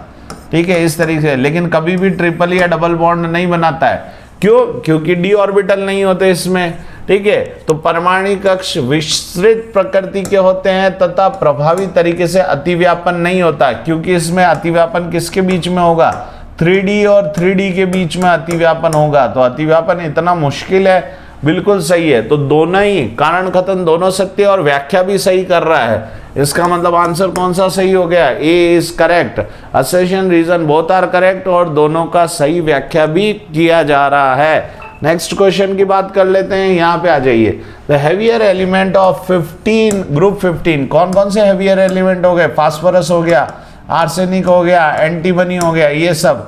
ठीक है, इस तरीके से, लेकिन कभी भी ट्रिपल या डबल बॉन्ड नहीं बनाता है। क्यों? क्योंकि डी ऑर्बिटल नहीं होते इसमें, ठीक है। तो परमाणु कक्ष विस्तृत प्रकृति के होते हैं तथा प्रभावी तरीके से अतिव्यापन नहीं होता, क्योंकि इसमें अतिव्यापन किसके बीच में होगा? 3D और 3D के बीच में अतिव्यापन होगा। तो अतिव्यापन इतना मुश्किल है, बिल्कुल सही है। तो दोनों ही कारण कथन दोनों सत्य और व्याख्या भी सही कर रहा है, इसका मतलब आंसर कौन सा सही हो गया? A is correct, assertion reason both are correct, और दोनों का सही व्याख्या भी किया जा रहा है। नेक्स्ट क्वेश्चन की बात कर लेते हैं, यहाँ पे आ जाइए। The heavier element of 15 group 15, कौन कौन से हैवियर एलिमेंट हो गए? फास्फोरस हो गया, आर्सेनिक हो गया, एंटीमनी हो गया, ये सब।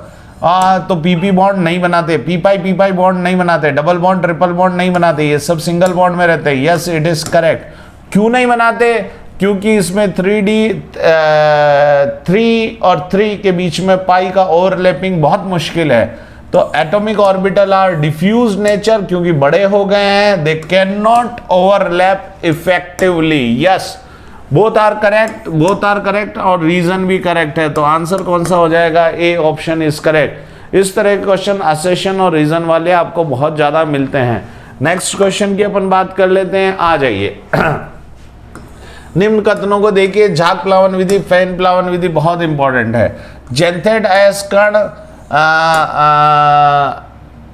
तो PP बॉन्ड नहीं बनाते, पी पाई बॉन्ड नहीं बनाते, डबल बॉन्ड ट्रिपल बॉन्ड नहीं बनाते, ये सब सिंगल बॉन्ड में रहते हैं। Yes, it is correct. क्यों नहीं बनाते? क्योंकि इसमें 3 और 3 के बीच में पाई का ओवरलैपिंग बहुत मुश्किल है। तो atomic orbital are diffuse nature, क्योंकि बड़े हो गए हैं, they can not overlap effectively. Yes, both are correct और रीजन भी करेक्ट है। तो आंसर कौन सा हो जाएगा? A option is correct. इस तरह के क्वेश्चन असेशन और रीजन वाले आपको बहुत ज्यादा मिलते हैं। नेक्स्ट क्वेश्चन की अपन बात कर लेते हैं, आ जाइए। निम्न कथनों को देखिए, झाग प्लावन विधि, फैन प्लावन विधि बहुत इंपॉर्टेंट है। जेंथेट अयस्क कण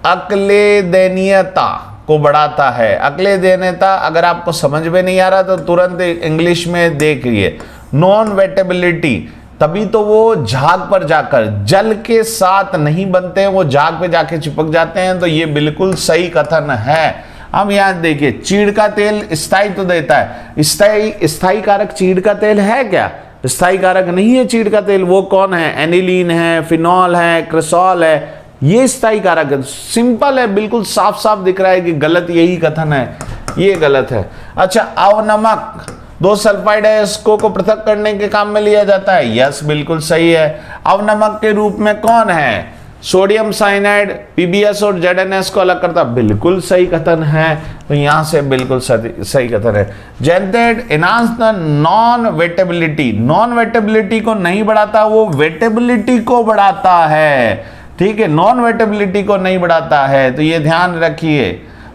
अक्लेदनीयता को बढ़ाता है। अक्लेदनीयता अगर आपको समझ में नहीं आ रहा तो तुरंत इंग्लिश में देखिए, नॉन वेटेबिलिटी, तभी तो वो झाग पर जाकर जल के साथ नहीं बनते हैं, वो झाग पे जाके चिपक जाते हैं, तो ये बिल्कुल सही कथन है। अब यहां देखिए, चीड़ का तेल स्थायित्व देता है। स्थायी कारक चीड़ का तेल है क्या? स्थायी कारक नहीं है चीड़ का तेल। वो कौन है? एनिलीन है, फिनॉल है, क्रिसॉल है, ये स्थायी कारक है। सिंपल है, बिल्कुल साफ साफ दिख रहा है कि गलत यही कथन है, ये गलत है। अच्छा, अवनमक, दो सल्फाइड अयस्कों को पृथक करने के काम में लिया जाता है। यस, बिल्कुल सही है। अवनमक के रूप में कौन है? सोडियम साइनाइड पीबीएस और जेडएनएस को अलग करता, बिल्कुल सही कथन है। तो यहां से बिल्कुल सही कथन है। Xanthate enhance the non wettability, non wettability को नहीं बढ़ाता, वो वेटेबिलिटी को बढ़ाता है। ठीक है, नॉन वेटेबिलिटी को नहीं बढ़ाता है, तो ये ध्यान रखिए।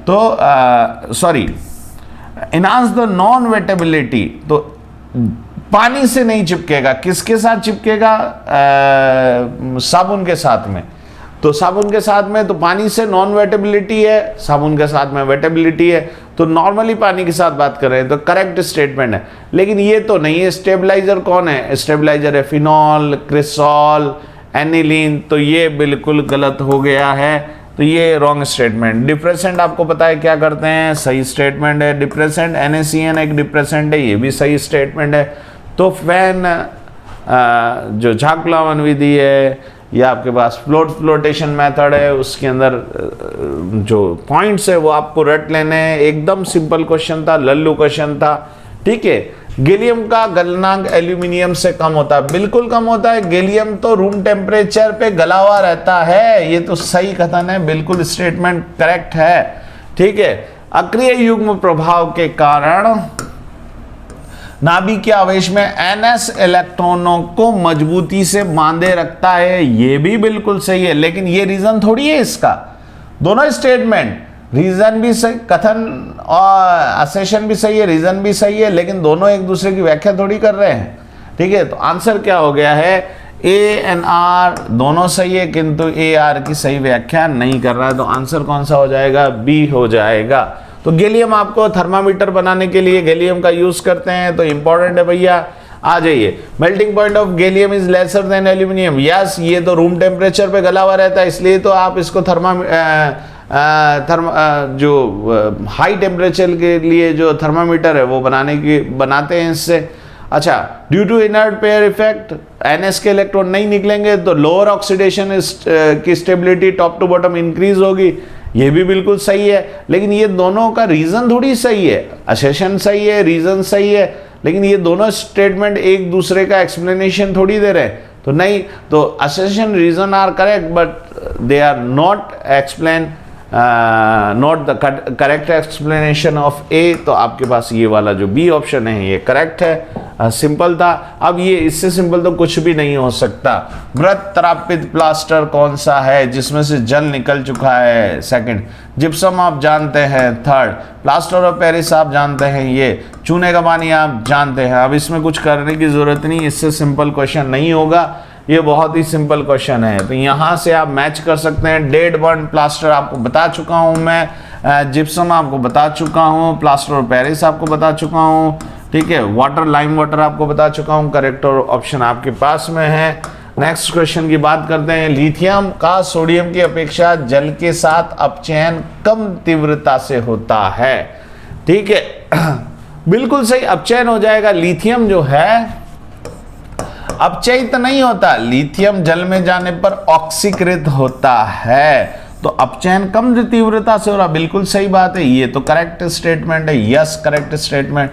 तो sorry, enhance the non wettability, तो पानी से नहीं चिपकेगा। किसके साथ चिपकेगा? साबुन के साथ में। तो साबुन के साथ में, तो पानी से नॉन वेटेबिलिटी है, साबुन के साथ में वेटेबिलिटी है, तो नॉर्मली पानी के साथ बात कर रहे हैं, तो करेक्ट स्टेटमेंट है। लेकिन ये तो नहीं है। स्टेबलाइजर कौन है? स्टेबलाइजर है फिनॉल, क्रिसॉल, एनिलीन, तो ये बिल्कुल गलत हो गया है, तो ये रॉन्ग स्टेटमेंट। डिप्रेसेंट आपको पता है क्या करते हैं? सही स्टेटमेंट है। डिप्रेसेंट NaCN एक डिप्रेसेंट है, ये भी सही स्टेटमेंट है। तो फैन जो झाग प्लावन विधि है, या आपके पास फ्लोटेशन मेथड है, उसके अंदर जो पॉइंट्स है वो आपको रट लेने हैं। एकदम सिंपल क्वेश्चन था, लल्लू क्वेश्चन था। ठीक है, गैलियम का गलनांक एल्यूमिनियम से कम होता है, बिल्कुल कम होता है। गैलियम तो रूम टेम्परेचर पे गला हुआ रहता है, ये तो सही कथन है, बिल्कुल स्टेटमेंट करेक्ट है। ठीक है, अक्रिय युग्म प्रभाव के कारण नाभिक के आवेश में NS इलेक्ट्रॉनों को मजबूती से बांधे रखता है, ये भी बिल्कुल सही है। लेकिन ये रीजन थोड़ी है इसका, दोनों स्टेटमेंट, रीजन भी सही, कथन और असेशन भी सही है, रीजन भी सही है, लेकिन दोनों एक दूसरे की व्याख्या थोड़ी कर रहे हैं। ठीक है, तो आंसर क्या हो गया है? A and R दोनों सही है, किंतु AR की सही व्याख्या नहीं कर रहा है, तो आंसर कौन सा हो जाएगा? B हो जाएगा। तो गैलियम आपको थर्मामीटर बनाने के लिए गैलियम का यूज करते हैं, तो इंपॉर्टेंट है भैया। आ जाइए, melting point of gallium is lesser than aluminium. Yes, ये तो रूम टेम्परेचर पे गला हुआ रहता है, इसलिए तो आप इसको जो हाई टेम्परेचर के लिए जो थर्मामीटर है वो बनाते हैं इससे। अच्छा, due to inert pair effect NS के इलेक्ट्रॉन नहीं निकलेंगे, तो लोअर ऑक्सीडेशन की stability top to bottom increase होगी, ये भी बिल्कुल सही है। लेकिन ये दोनों का रीजन थोड़ी सही है, असेशन सही है, रीजन सही है, लेकिन ये दोनों स्टेटमेंट एक दूसरे का एक्सप्लेनेशन थोड़ी दे रहे हैं, तो नहीं। तो assertion reason are correct, but they are not explain, not the correct explanation of A. तो आपके पास ये वाला जो बी ऑप्शन है ये करेक्ट है। सिंपल था। अब ये इससे सिंपल तो कुछ भी नहीं हो सकता। मृत तरापित प्लास्टर कौन सा है जिसमें से जल निकल चुका है? सेकंड। जिप्सम आप जानते हैं। थर्ड, प्लास्टर ऑफ पेरिस आप जानते हैं। ये चूने का पानी आप जानते हैं। अब इसमें कुछ करने की जरूरत नहीं, इससे सिंपल क्वेश्चन नहीं होगा, ये बहुत ही सिंपल क्वेश्चन है। तो यहाँ से आप मैच कर सकते हैं। डेड बर्न प्लास्टर आपको बता चुका हूँ मैं, जिप्सम आपको बता चुका हूँ, प्लास्टर ऑफ पेरिस आपको बता चुका हूँ, ठीक है, वाटर लाइम वाटर आपको बता चुका हूँ। करेक्ट ऑप्शन आपके पास में है। नेक्स्ट क्वेश्चन की बात करते हैं। लिथियम का सोडियम की अपेक्षा जल के साथ अपचयन कम तीव्रता से होता है। ठीक है, बिल्कुल सही, अपचयन हो जाएगा। लिथियम जो है अपचयित नहीं होता, लिथियम जल में जाने पर ऑक्सीकृत होता है, तो अपचयन कम तीव्रता से हो रहा, बिल्कुल सही बात है, ये तो करेक्ट स्टेटमेंट है। Yes, correct statement.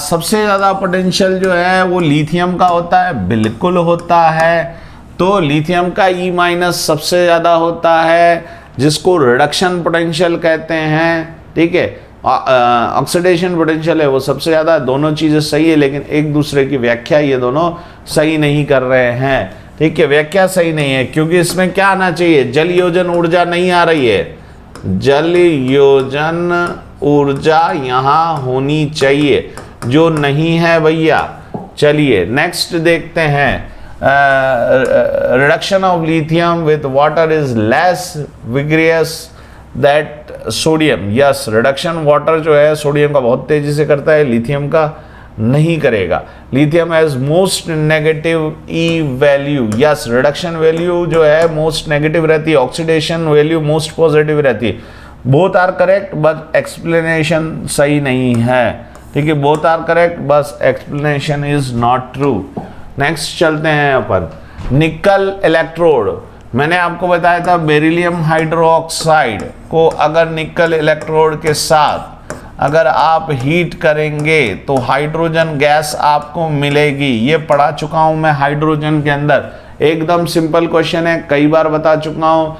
सबसे ज्यादा पोटेंशियल जो है वो लिथियम का होता है, बिल्कुल होता है। तो लिथियम का E- सबसे ज्यादा होता है, जिसको रिडक्शन पोटेंशियल कहते हैं। ठीक है, ऑक्सीडेशन पोटेंशियल है वो सबसे ज्यादा। दोनों चीजें सही है, लेकिन एक दूसरे की व्याख्या ये दोनों सही नहीं कर रहे हैं। ठीक है, व्याख्या सही नहीं है, क्योंकि इसमें क्या आना चाहिए? जल योजन ऊर्जा नहीं आ रही है, जल योजन ऊर्जा यहाँ होनी चाहिए। जो नहीं है भैया। चलिए नेक्स्ट देखते हैं, reduction of lithium with water is less vigorous that sodium. Yes, reduction water जो है सोडियम का बहुत तेजी से करता है, लिथियम का नहीं करेगा। Lithium has most negative E value. Yes, reduction value जो है मोस्ट नेगेटिव रहती है, ऑक्सीडेशन वैल्यू मोस्ट पॉजिटिव रहती है। Both are correct but explanation सही नहीं है, ठीक है। बोथ आर करेक्ट बस explanation is not true. Next चलते हैं अपन, निकल इलेक्ट्रोड। मैंने आपको बताया था बेरिलियम हाइड्रोक्साइड को अगर निकल इलेक्ट्रोड के साथ अगर आप हीट करेंगे तो हाइड्रोजन गैस आपको मिलेगी। ये पढ़ा चुका हूं मैं हाइड्रोजन के अंदर, एकदम सिंपल क्वेश्चन है, कई बार बता चुका हूं,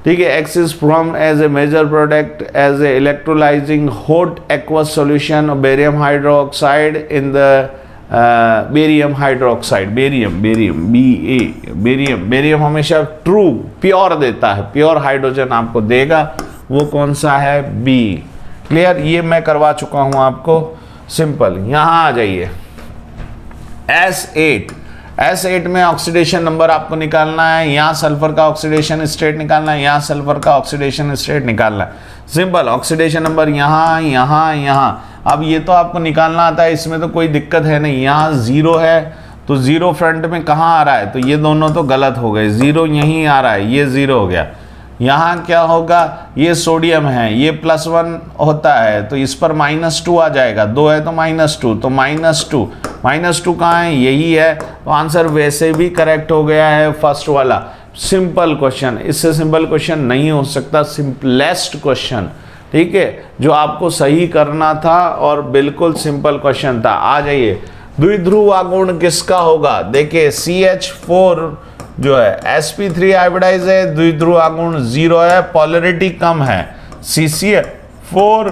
ठीक है। X is from as a major product as a electrolysing hot aqueous solution of barium hydroxide in the barium hydroxide. Barium हमेशा ट्रू प्योर देता है, प्योर हाइड्रोजन आपको देगा, वो कौन सा है? बी। क्लियर, ये मैं करवा चुका हूं आपको, सिंपल। यहां आ जाइए, S8 में ऑक्सीडेशन नंबर आपको निकालना है, यहाँ सल्फर का ऑक्सीडेशन स्टेट निकालना है, यहाँ सल्फर का ऑक्सीडेशन स्टेट निकालना है। सिंपल, ऑक्सीडेशन नंबर यहाँ। अब ये तो आपको निकालना आता है, इसमें तो कोई दिक्कत है नहीं। यहाँ 0 है तो 0 फ्रंट में कहाँ आ रहा है? तो ये दोनों तो गलत हो गए, 0 यहीं आ रहा है, ये 0 हो गया। यहाँ क्या होगा? ये सोडियम है, ये +1 होता है तो इस पर -2 आ जाएगा, 2 है तो -2, तो -2 कहाँ है? यही है, तो आंसर वैसे भी करेक्ट हो गया है फर्स्ट वाला। सिंपल क्वेश्चन, इससे सिंपल क्वेश्चन नहीं हो सकता, सिंपलेस्ट क्वेश्चन, ठीक है, जो आपको सही करना था और बिल्कुल सिंपल क्वेश्चन था। आ जाइए, द्विध्रुव आगुण किसका होगा? देखिए CH4 जो है sp3 आयोडाइज है, द्विध्रुव आगुण 0 है, पॉलरिटी कम है। CCl4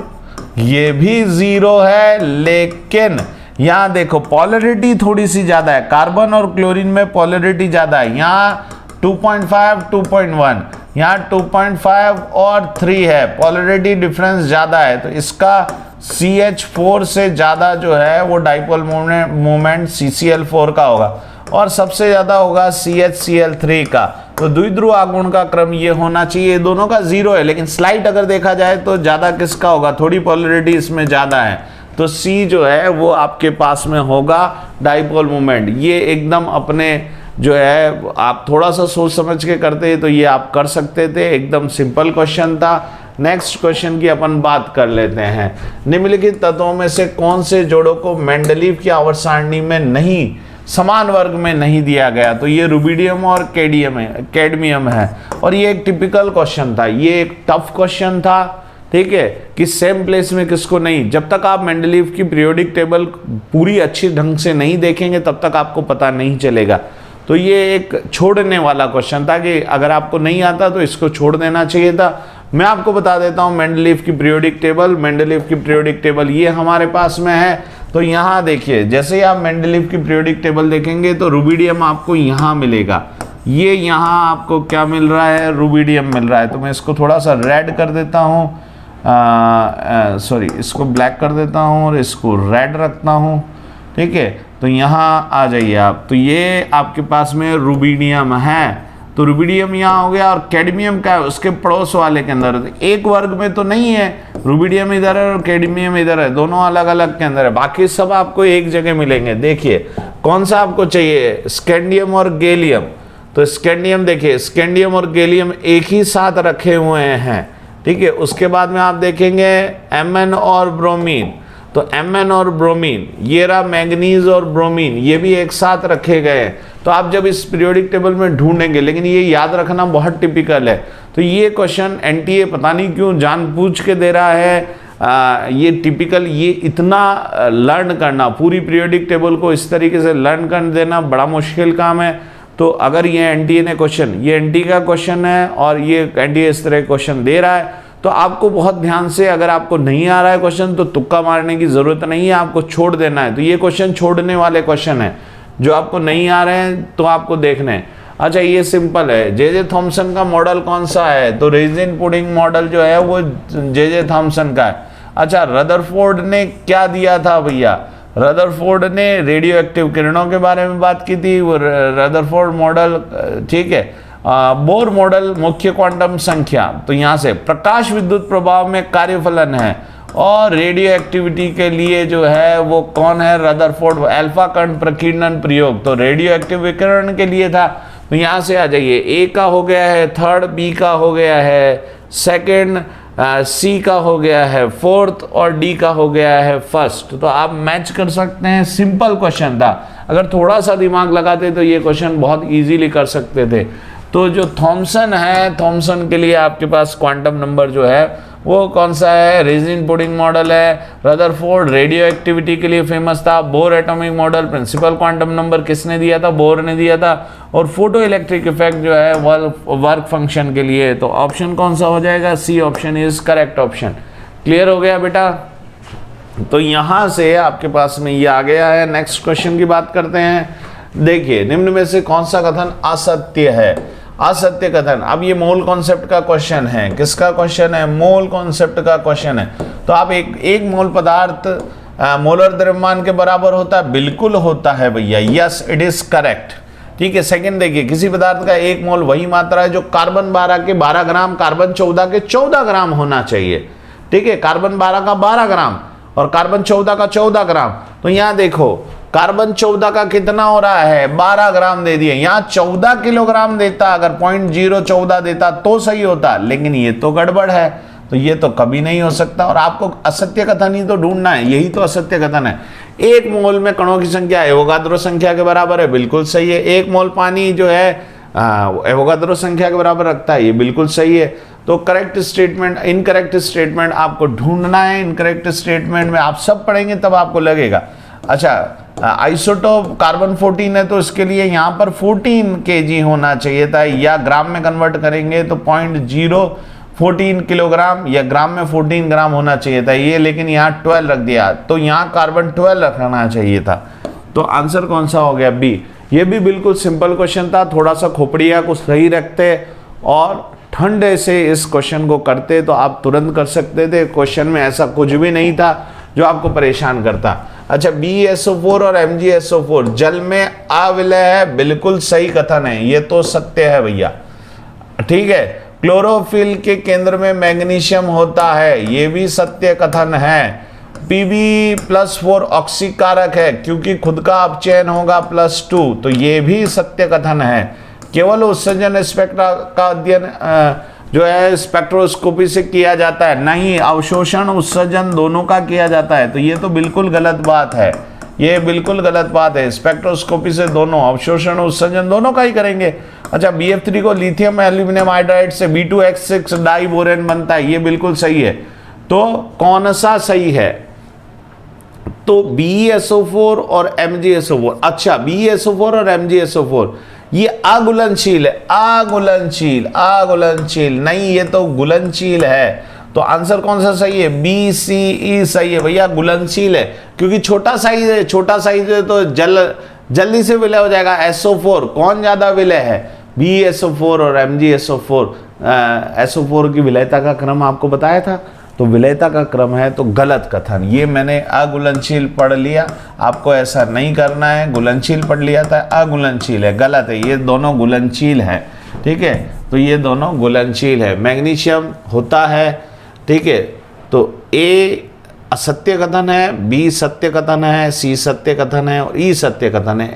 ये भी 0 है, लेकिन यहां देखो पॉलरिटी थोड़ी सी ज्यादा है, कार्बन और क्लोरीन में पॉलरिटी ज्यादा है। यहाँ 2.5 2.1, यहाँ 2.5 और 3 है, पॉलरिटी डिफरेंस ज्यादा है, तो इसका CH4 से ज्यादा जो है वो डाइपोल मोमेंट CCl4 का होगा, और सबसे ज्यादा होगा CHCl3 का। तो द्विध्रुव आगुण का क्रम ये होना चाहिए, दोनों का 0 है, लेकिन स्लाइड अगर देखा जाए तो ज्यादा किसका होगा? थोड़ी पॉलरिटी इसमें ज्यादा है, तो C जो है वो आपके पास में होगा डाइपोल मोमेंट। ये एकदम अपने जो है आप थोड़ा सा सोच समझ के करते तो ये आप कर सकते थे, एकदम सिंपल क्वेश्चन था। नेक्स्ट क्वेश्चन की अपन बात कर लेते हैं, निम्नलिखित तत्वों में से कौन से जोड़ों को मेंडलीव की आवर्त सारणी में नहीं, समान वर्ग में नहीं दिया गया? तो ये रुबिडियम और कैडमियम है, और ये एक टिपिकल क्वेश्चन था, ये एक टफ क्वेश्चन था, ठीक है, कि सेम प्लेस में किसको नहीं। जब तक आप मेंडलीव की पीरियोडिक टेबल पूरी अच्छी ढंग से नहीं देखेंगे तब तक आपको पता नहीं चलेगा। तो ये एक छोड़ने वाला क्वेश्चन था कि अगर आपको नहीं आता तो इसको छोड़ देना चाहिए था। मैं आपको बता देता हूं मेंडलीव की पीरियोडिक टेबल ये हमारे पास में है। तो यहाँ देखिए, जैसे ही आप मेंडलीव की पीरियोडिक टेबल देखेंगे तो रुबिडियम आपको यहाँ मिलेगा, ये यहाँ आपको क्या मिल रहा है? रुबिडियम मिल रहा है। तो मैं इसको थोड़ा सा रेड कर देता हूँ, सॉरी इसको ब्लैक कर देता हूँ और इसको रेड रखता हूँ, ठीक है। तो यहाँ आ जाइए आप, तो ये आपके पास में रुबिडियम है, तो रुबिडियम यहाँ हो गया, और कैडमियम का है उसके पड़ोस वाले के अंदर, एक वर्ग में तो नहीं है, रुबिडियम इधर है और कैडमियम इधर है, दोनों अलग अलग के अंदर है, बाकी सब आपको एक जगह मिलेंगे। देखिए कौन सा आपको चाहिए? स्कैंडियम और गैलियम। तो स्कैंडियम देखिए, स्कैंडियम और गैलियम एक ही साथ रखे हुए हैं, ठीक है। उसके बाद में आप देखेंगे Mn और ब्रोमीन, तो Mn और ब्रोमीन, ये रहा मैंगनीज और ब्रोमीन, ये भी एक साथ रखे गए। तो आप जब इस पीरियोडिक टेबल में ढूंढेंगे, लेकिन ये याद रखना बहुत टिपिकल है, तो ये क्वेश्चन एनटीए पता नहीं क्यों जानबूझ के दे रहा है, ये टिपिकल, ये इतना लर्न करना, पूरी पीरियोडिक टेबल को इस तरीके से लर्न कर देना बड़ा मुश्किल काम है। तो अगर ये एनटीए ने क्वेश्चन, ये एनटीए का क्वेश्चन है और ये एनटीए इस तरह क्वेश्चन दे रहा है, तो आपको बहुत ध्यान से, अगर आपको नहीं आ रहा है क्वेश्चन तो तुक्का मारने की जरूरत नहीं है, आपको छोड़ देना है। तो ये क्वेश्चन छोड़ने वाले क्वेश्चन है, जो आपको नहीं आ रहे हैं तो आपको देखने हैं। अच्छा ये सिंपल है, जे थॉमसन का मॉडल कौन सा है? तो रेजिन पुडिंग मॉडल जो है वो जे थॉमसन का है। अच्छा रदरफोर्ड ने क्या दिया था भैया? रदरफोर्ड ने रेडियो एक्टिव किरणों के बारे में बात की थी, वो रदरफोर्ड मॉडल, ठीक है। बोर मॉडल मुख्य क्वांटम संख्या, तो यहाँ से प्रकाश विद्युत प्रभाव में कार्यफलन है, और रेडियो एक्टिविटी के लिए जो है वो कौन है, रदरफोर्ड, अल्फा कण प्रकीर्णन प्रयोग, तो रेडियो एक्टिव विकिरण के लिए था। तो यहाँ से आ जाइए, ए का हो गया है थर्ड, बी का हो गया है सेकंड, सी का हो गया है फोर्थ, और डी का हो गया है फर्स्ट। तो आप मैच कर सकते हैं, सिंपल क्वेश्चन था, अगर थोड़ा सा दिमाग लगाते तो ये क्वेश्चन बहुत इजीली कर सकते थे। तो जो थॉमसन है, थॉमसन के लिए आपके पास क्वांटम नंबर जो है वो कौन सा है, रेजिन पुडिंग मॉडल है। रदरफोर्ड रेडियो एक्टिविटी के लिए फेमस था। Bohr atomic model principal quantum number किसने दिया था, बोर ने दिया था। और फोटो इलेक्ट्रिक इफेक्ट जो है वर्क फंक्शन के लिए, तो ऑप्शन कौन सा हो जाएगा, C option is correct option. Clear हो गया बेटा। तो यहां से आपके पास में ये आ गया है। नेक्स्ट क्वेश्चन की बात करते हैं। देखिए, निम्न में से कौन सा कथन असत्य है, असत्य कथन। अब ये मोल कॉन्सेप्ट का क्वेश्चन है, किसका क्वेश्चन है, मोल कॉन्सेप्ट का क्वेश्चन है। तो आप एक मोल पदार्थ मोलर द्रव्यमान के बराबर होता है, बिल्कुल होता है भैया, यस इट इज करेक्ट, ठीक है। सेकंड देखिए, किसी पदार्थ का एक मोल वही मात्रा है जो कार्बन 12 के 12 ग्राम, कार्बन 14 के 14 ग्राम होना चाहिए, ठीक है। कार्बन 12 का 12 ग्राम और कार्बन 14 का 14 ग्राम। तो यहाँ देखो, कार्बन 14 का कितना हो रहा है, 12 ग्राम दे दिए, यहाँ 14 किलोग्राम देता, अगर 0.014 देता तो सही होता, लेकिन ये तो गड़बड़ है, तो ये तो कभी नहीं हो सकता। और आपको असत्य कथन ही तो ढूंढना है, यही तो असत्य कथन है। एक मोल में कणों की संख्या एवोगाद्रो संख्या के बराबर है, बिल्कुल सही है। एक मोल पानी जो है एवोगाद्रो संख्या के बराबर रखता है, ये बिल्कुल सही है। तो करेक्ट स्टेटमेंट, इनकरेक्ट स्टेटमेंट आपको ढूंढना है। इनकरेक्ट स्टेटमेंट में आप सब पढ़ेंगे तब आपको लगेगा। अच्छा, आइसोटोप कार्बन 14 है, तो इसके लिए यहाँ पर 14 kg होना चाहिए था, या ग्राम में कन्वर्ट करेंगे तो 0.014 किलोग्राम, या ग्राम में 14 ग्राम होना चाहिए था ये, लेकिन यहाँ 12 रख दिया, तो यहाँ कार्बन 12 रखना चाहिए था। तो आंसर कौन सा हो गया, बी। ये भी बिल्कुल सिंपल क्वेश्चन था, थोड़ा सा खोपड़िया को सही रखते और ठंडे से इस क्वेश्चन को करते तो आप तुरंत कर सकते थे। क्वेश्चन में ऐसा कुछ भी नहीं था जो आपको परेशान करता। अच्छा, BeSO4 और MgSO4 जल में अविलय है, बिल्कुल सही कथन है, ये तो सत्य है भैया, ठीक है। क्लोरोफिल के केंद्र में मैग्नीशियम होता है, ये भी सत्य कथन है। Pb+4 ऑक्सीकारक है क्योंकि खुद का अपचयन होगा +2, तो ये भी सत्य कथन है। केवल उत्सर्जन स्पेक्ट्रा का अध्ययन जो है स्पेक्ट्रोस्कोपी से किया जाता है, नहीं, अवशोषण उत्सर्जन दोनों का किया जाता है, तो ये तो बिल्कुल गलत बात है, ये बिल्कुल गलत बात है। स्पेक्ट्रोस्कोपी से दोनों अवशोषण उत्सर्जन दोनों का ही करेंगे। अच्छा, BF3 को लिथियम एल्यूमिनियम हाइड्राइड से B2H6 डाइबोरेन बनता है, ये बिल्कुल सही है। तो कौन सा सही है, तो BeSO4 और MgSO4। अच्छा, BeSO4 और MgSO4 ये अघुलनशील है, अघुलनशील, अघुलनशील नहीं, ये तो घुलनशील है। तो आंसर कौन सा सही है, BCE सही है भैया, घुलनशील है, क्योंकि छोटा साइज है, छोटा साइज है तो जल्दी से विलय हो जाएगा। SO4 कौन ज्यादा विलय है, BeSO4 और MgSO4। SO4 की विलयता का क्रम आपको बताया था, तो विलयता का क्रम है, तो गलत कथन। ये मैंने अघुलनशील पढ़ लिया, आपको ऐसा नहीं करना है। घुलनशील पढ़ लिया था, अघुलनशील है, गलत है, ये दोनों घुलनशील है, ठीक है। तो ये दोनों घुलनशील है। मैग्नीशियम होता है, ठीक है। तो ए असत्य कथन है, बी सत्य कथन है, सी सत्य कथन है और ई सत्य कथन है।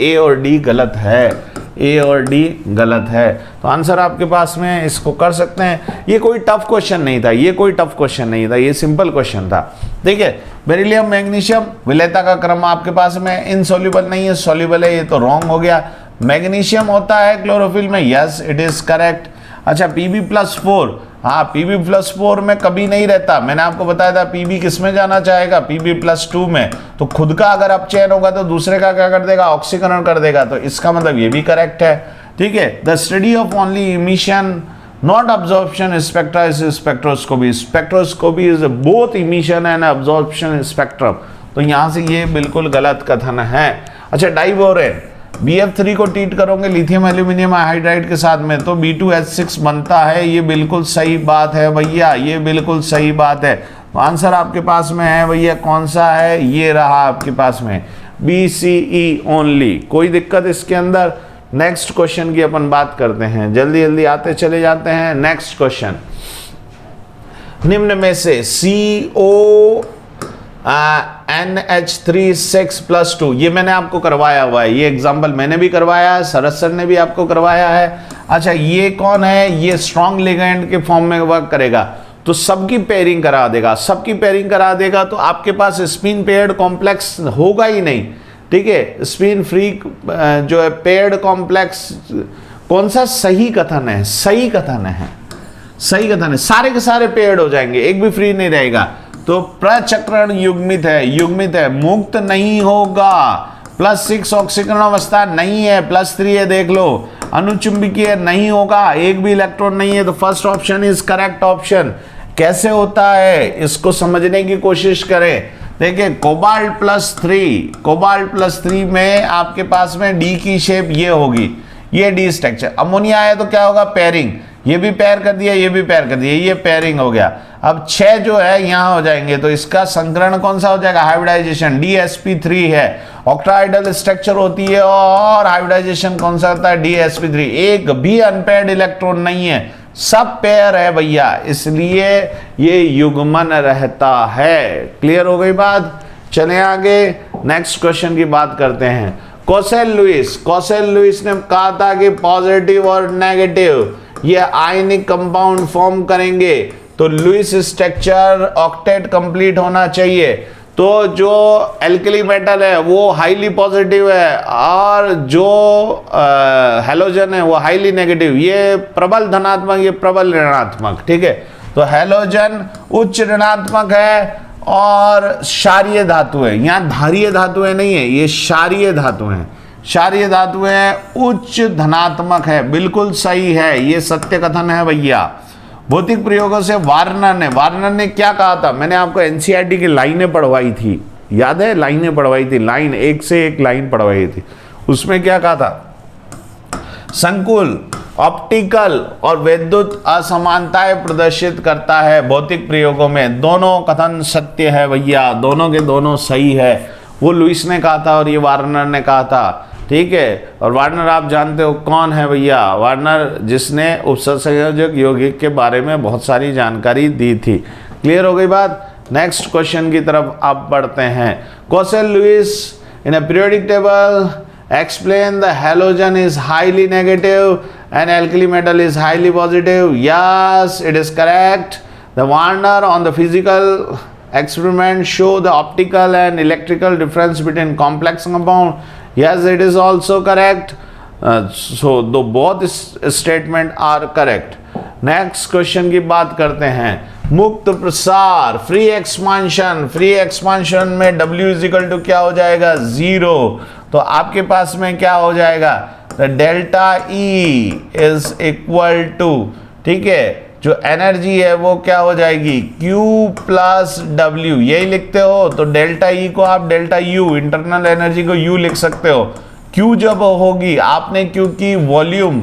ए और डी गलत है, ए और डी गलत है। तो आंसर आपके पास में इसको कर सकते हैं। ये कोई टफ क्वेश्चन नहीं था, ये कोई टफ क्वेश्चन नहीं था, ये सिंपल क्वेश्चन था। देखिए, बेरिलियम मैग्नीशियम विलयता का क्रम आपके पास में इनसॉल्युबल नहीं है, सॉल्युबल है, ये तो रॉन्ग हो गया। मैग्नीशियम होता है क्लोरोफिल में, यस इट इज करेक्ट। अच्छा, Pb+4, हाँ Pb+4 में कभी नहीं रहता, मैंने आपको बताया था Pb किस में जाना चाहेगा, Pb+2 में। तो खुद का अगर अपचयन होगा तो दूसरे का क्या कर देगा, ऑक्सीकरण कर देगा, तो इसका मतलब ये भी करेक्ट है, ठीक है। The study of only emission not absorption spectra is spectroscopy. Spectroscopy is both emission and absorption spectrum, तो यहाँ से ये बिल्कुल गलत कथन है। अच्छा, डाइबोरेन BF3 को ट्रीट करोगे लिथियम एल्यूमिनियम हाइड्राइड के साथ में तो B2H6 बनता है, ये बिल्कुल सही बात है भैया, ये बिल्कुल सही बात है। तो आंसर आपके पास में है भैया कौन सा है, ये रहा आपके पास में BCE ओनली। कोई दिक्कत इसके अंदर? नेक्स्ट क्वेश्चन की अपन बात करते हैं, जल्दी जल्दी आते चले जाते हैं। नेक्स्ट क्वेश्चन, निम्न में से CONH3 6+2, ये मैंने आपको करवाया हुआ है, ये एग्जाम्पल मैंने भी करवाया है, शरद सर ने भी आपको करवाया है। अच्छा, ये कौन है? ये स्ट्रॉन्ग लिगेंड के फॉर्म में वर्क करेगा, तो सबकी पेयरिंग करा देगा, सबकी पेयरिंग करा देगा, तो आपके पास स्पिन पेयर्ड कॉम्प्लेक्स होगा ही नहीं, ठीक है। स्पिन फ्री जो है पेयर्ड कॉम्प्लेक्स, कौन सा सही कथन है? सही कथन है, सही कथन है, सारे के सारे पेयर्ड हो जाएंगे, एक भी फ्री नहीं रहेगा। तो प्रचक्रण युग्मित है, युग्मित है, मुक्त नहीं होगा। +6 ऑक्सीकरण अवस्था नहीं है, +3 है, देख लो। अनुचुंबकीय नहीं होगा, एक भी इलेक्ट्रॉन नहीं है, तो first option is correct option. कैसे होता है इसको समझने की कोशिश करें। देखिए कोबाल्ट +3 में आपके पास में डी की शेप ये होगी, ये डी स्ट्रक्चर। अमोनिया आया तो क्या होगा? पेयरिंग, ये भी पेयर कर दिया, ये भी पेयर कर दिया, ये पेयरिंग हो गया। अब 6 जो है यहां हो जाएंगे, तो इसका संकरण कौन सा हो जाएगा? हाइब्रिडाइजेशन, DsP3 है। ऑक्टाइडल स्ट्रक्चर होती है और हाइब्रिडाइजेशन कौन सा होता है? DsP3। एक भी अनपेयर्ड इलेक्ट्रॉन नहीं है, सब पेयर है भैया, इसलिए ये युग्मन रहता है। क्लियर हो गई बात? चले आगे, नेक्स्ट क्वेश्चन की बात करते हैं। कोसेल लुइस ने कहा था कि पॉजिटिव और नेगेटिव ये आयनिक कंपाउंड फॉर्म करेंगे, तो लुइस स्ट्रक्चर ऑक्टेट कंप्लीट होना चाहिए। तो जो एल्कली मेटल है वो हाईली पॉजिटिव है और जो हैलोजन है वो हाईली नेगेटिव, ये प्रबल धनात्मक, ये प्रबल ऋणात्मक, ठीक है। तो हैलोजन उच्च ऋणात्मक है और क्षारीय धातु है, यहाँ धारीय धातुएं नहीं है, ये क्षारीय धातु है, क्षारीय धातुएं उच्च धनात्मक है, बिल्कुल सही है, ये सत्य कथन है भैया। भौतिक प्रयोगों से वार्नर ने क्या कहा था? मैंने आपको एनसीईआरटी की लाइनें पढ़वाई थी, याद है? लाइनें पढ़वाई थी, लाइन एक से एक लाइन पढ़वाई थी। उसमें क्या कहा था? संकुल ऑप्टिकल और विद्युत असमानताएं प्रदर्शित करता है भौतिक प्रयोगों में। दोनों कथन सत्य है भैया, दोनों के दोनों सही है। वो लुइस ने कहा था और ये वार्नर ने कहा था, ठीक है। और वार्नर आप जानते हो कौन है भैया? वार्नर जिसने उपसंयोजक यौगिक के बारे में बहुत सारी जानकारी दी थी। क्लियर हो गई बात? नेक्स्ट क्वेश्चन की तरफ आप बढ़ते हैं। Kossel Lewis in a periodic table explain the halogen is highly negative and alkali metal is highly positive. Yes, it is correct. The Warner on the physical experiment show the optical and electrical difference between complex compound. Yes, it is also correct. So the both statement are correct. Next question की बात करते हैं। मुक्त प्रसार, free expansion में W is equal to क्या हो जाएगा? 0। तो आपके पास में क्या हो जाएगा? Delta E is equal to, ठीक है, जो एनर्जी है वो क्या हो जाएगी? Q प्लस W, यही लिखते हो। तो डेल्टा E को आप डेल्टा U, इंटरनल एनर्जी को U लिख सकते हो। Q जब होगी आपने, क्योंकि वॉल्यूम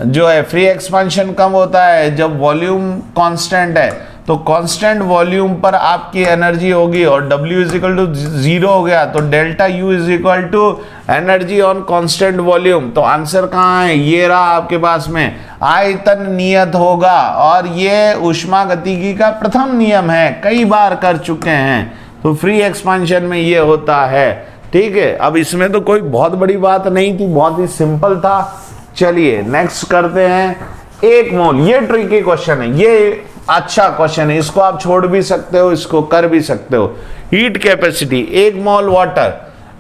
जो है फ्री एक्सपांशन कम होता है जब वॉल्यूम कांस्टेंट है, तो कांस्टेंट वॉल्यूम पर आपकी एनर्जी होगी और W इज इक्वल टू 0 हो गया, तो delta U is equal to energy on constant volume. तो आंसर कहाँ है? ये रहा आपके पास में, आयतन नियत होगा। और ये ऊष्मागतिकी का प्रथम नियम है, कई बार कर चुके हैं। तो फ्री एक्सपांशन में ये होता है, ठीक है। अब इसमें तो कोई बहुत बड़ी बात नहीं थी, बहुत ही सिंपल था। चलिए नेक्स्ट करते हैं। 1 मोल, ये ट्रिकी क्वेश्चन है, ये अच्छा क्वेश्चन है, इसको आप छोड़ भी सकते हो, इसको कर भी सकते हो। हीट कैपेसिटी 1 मोल वाटर।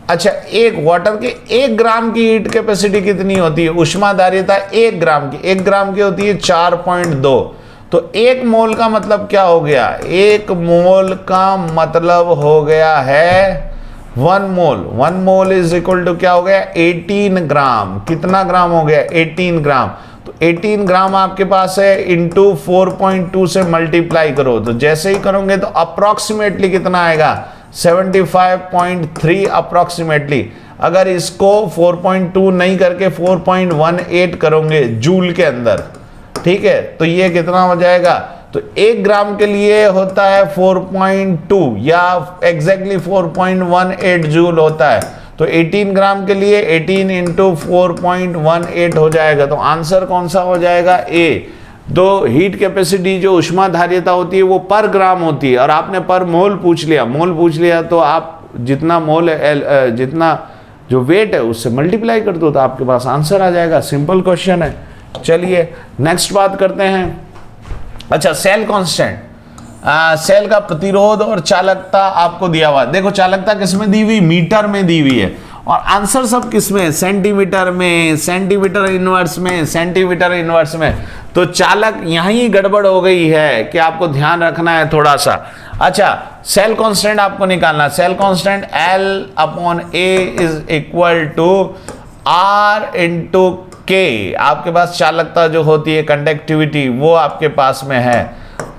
अच्छा, एक वाटर के 1 ग्राम की हीट कैपेसिटी कितनी होती है? ऊष्माधारिता 1 ग्राम की, 1 ग्राम की होती है 4.2। तो 1 मोल का मतलब क्या हो गया? 1 मोल का मतलब हो गया है 1 मोल इज इक्वल टू क्या हो गया? 18 ग्राम। कितना ग्राम हो गया? 18 ग्राम। तो 18 ग्राम आपके पास है, इंटू 4.2 से मल्टीप्लाई करो, तो जैसे ही करोगे तो अप्रोक्सीमेटली कितना आएगा? 75.3 अप्रोक्सीमेटली। अगर इसको 4.2 नहीं करके 4.18 करोगे जूल के अंदर, ठीक है, तो ये कितना हो जाएगा? तो 1 ग्राम के लिए होता है 4.2 या एग्जैक्टली 4.18 जूल होता है। तो 18 ग्राम के लिए 18 इंटू 4.18 हो जाएगा। तो आंसर कौन सा हो जाएगा? ए। तो हीट कैपेसिटी जो ऊष्मा धारियता होती है वो पर ग्राम होती है, और आपने पर मोल पूछ लिया तो आप जितना मोल जितना जो वेट है उससे मल्टीप्लाई कर दो तो आपके पास आंसर आ जाएगा। सिंपल क्वेश्चन है। चलिए नेक्स्ट बात करते हैं। अच्छा, सेल कांस्टेंट, सेल का प्रतिरोध और चालकता आपको दिया हुआ। देखो चालकता किसमें दी हुई? मीटर में दी हुई है, और आंसर सब किसमें? सेंटीमीटर में, सेंटीमीटर इनवर्स में, सेंटीमीटर इनवर्स में। तो चालक यहीं गड़बड़ हो गई है कि आपको ध्यान रखना है थोड़ा सा। अच्छा, सेल कांस्टेंट आपको निकालना। Cell constant L/A is equal to R into K. आपके पास चालकता जो होती है, कंडक्टिविटी, वो आपके पास में है।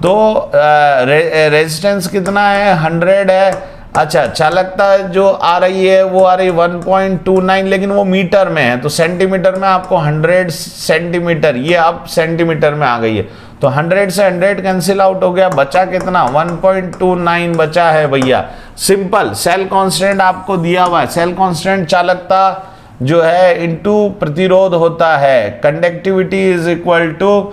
तो रेजिस्टेंस कितना है? 100 है। अच्छा, चालकता जो आ रही है वो आ रही 1.29, लेकिन वो मीटर में है। तो सेंटीमीटर में आपको 100 सेंटीमीटर, ये अब सेंटीमीटर में आ गई है। तो 100 से 100 कैंसिल आउट हो गया, बचा कितना? 1.29 बचा है भैया। सिंपल। सेल कांस्टेंट आपको दिया हुआ है। सेल कांस्टेंट चालकता जो है इनटू प्रतिरोध होता है। Conductivity is equal to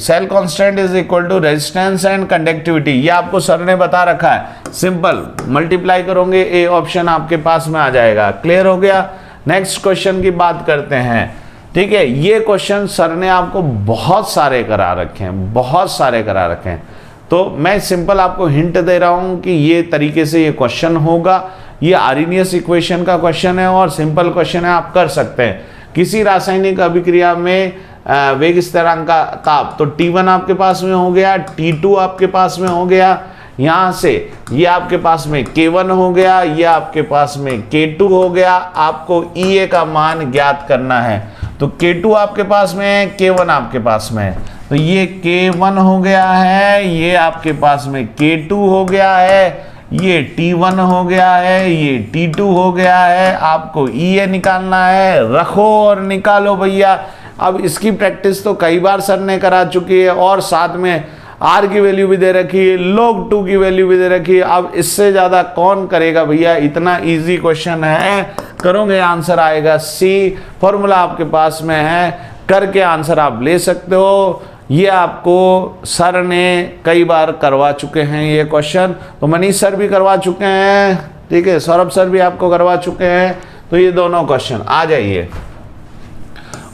cell constant is equal to resistance and conductivity. ये आपको सर ने बता रखा है। सिंपल मल्टीप्लाई करोगे, ए ऑप्शन आपके पास में आ जाएगा। क्लियर हो गया? नेक्स्ट क्वेश्चन की बात करते हैं। ठीक है, ये क्वेश्चन सर ने आपको बहुत सारे करा रखे हैं, तो मैं सिंपल आपको हिंट दे रहा हूं कि ये तरीके से ये क्वेश्चन होगा। ये आर्रीनियस इक्वेशन का क्वेश्चन है और सिंपल क्वेश्चन है, आप कर सकते हैं। किसी रासायनिक अभिक्रिया में वेग स्थिरांक का ताप, तो T1 आपके पास में हो गया, T2 आपके पास में हो गया, यहां से ये आपके पास में K1 हो गया, ये आपके पास में K2 हो गया। आपको EA का मान ज्ञात करना है। तो K2 आपके पास में है, K1 आपके पास में है। तो ये K1 हो गया है, ये आपके पास में K2 हो गया है, ये T1 हो गया है, ये T2 हो गया है। आपको EA निकालना है, रखो और निकालो भैया। अब इसकी प्रैक्टिस तो कई बार सर ने करा चुकी है, और साथ में R की वैल्यू भी दे रखी है, log 2 की वैल्यू भी दे रखी है। अब इससे ज्यादा कौन करेगा भैया? इतना इजी क्वेश्चन है, करोगे आंसर आएगा C। फॉर्मूला आपके पास में है, करके आंसर आप ले सकते हो। ये आपको सर ने कई बार करवा चुके हैं ये क्वेश्चन। तो मनीष सर भी करवा चुके हैं, ठीक है, सौरभ सर भी आपको करवा चुके हैं। तो ये दोनों क्वेश्चन आ जाइए।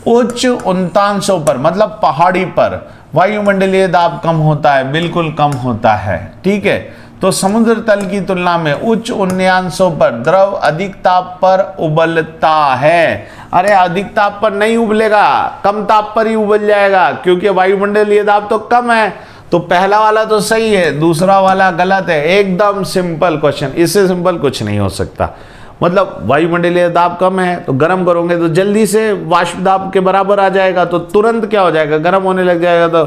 उच्च उन्तांशों पर, मतलब पहाड़ी पर, वायुमंडलीय दाब कम होता है, बिल्कुल कम होता है। ठीक है, तो समुद्र तल की तुलना में उच्च उन्यांशों पर द्रव अधिक ताप पर उबलता है। अरे अधिक ताप पर नहीं उबलेगा, कम ताप पर ही उबल जाएगा, क्योंकि वायुमंडलीय दाब तो कम है। तो पहला वाला तो सही है, दूसरा वाला गलत है। एकदम सिंपल क्वेश्चन, इससे सिंपल कुछ नहीं हो सकता। मतलब वायुमंडलीय दाब कम है तो गर्म करोगे तो जल्दी से वाष्प दाब के बराबर आ जाएगा, तो तुरंत क्या हो जाएगा? गर्म होने लग जाएगा। तो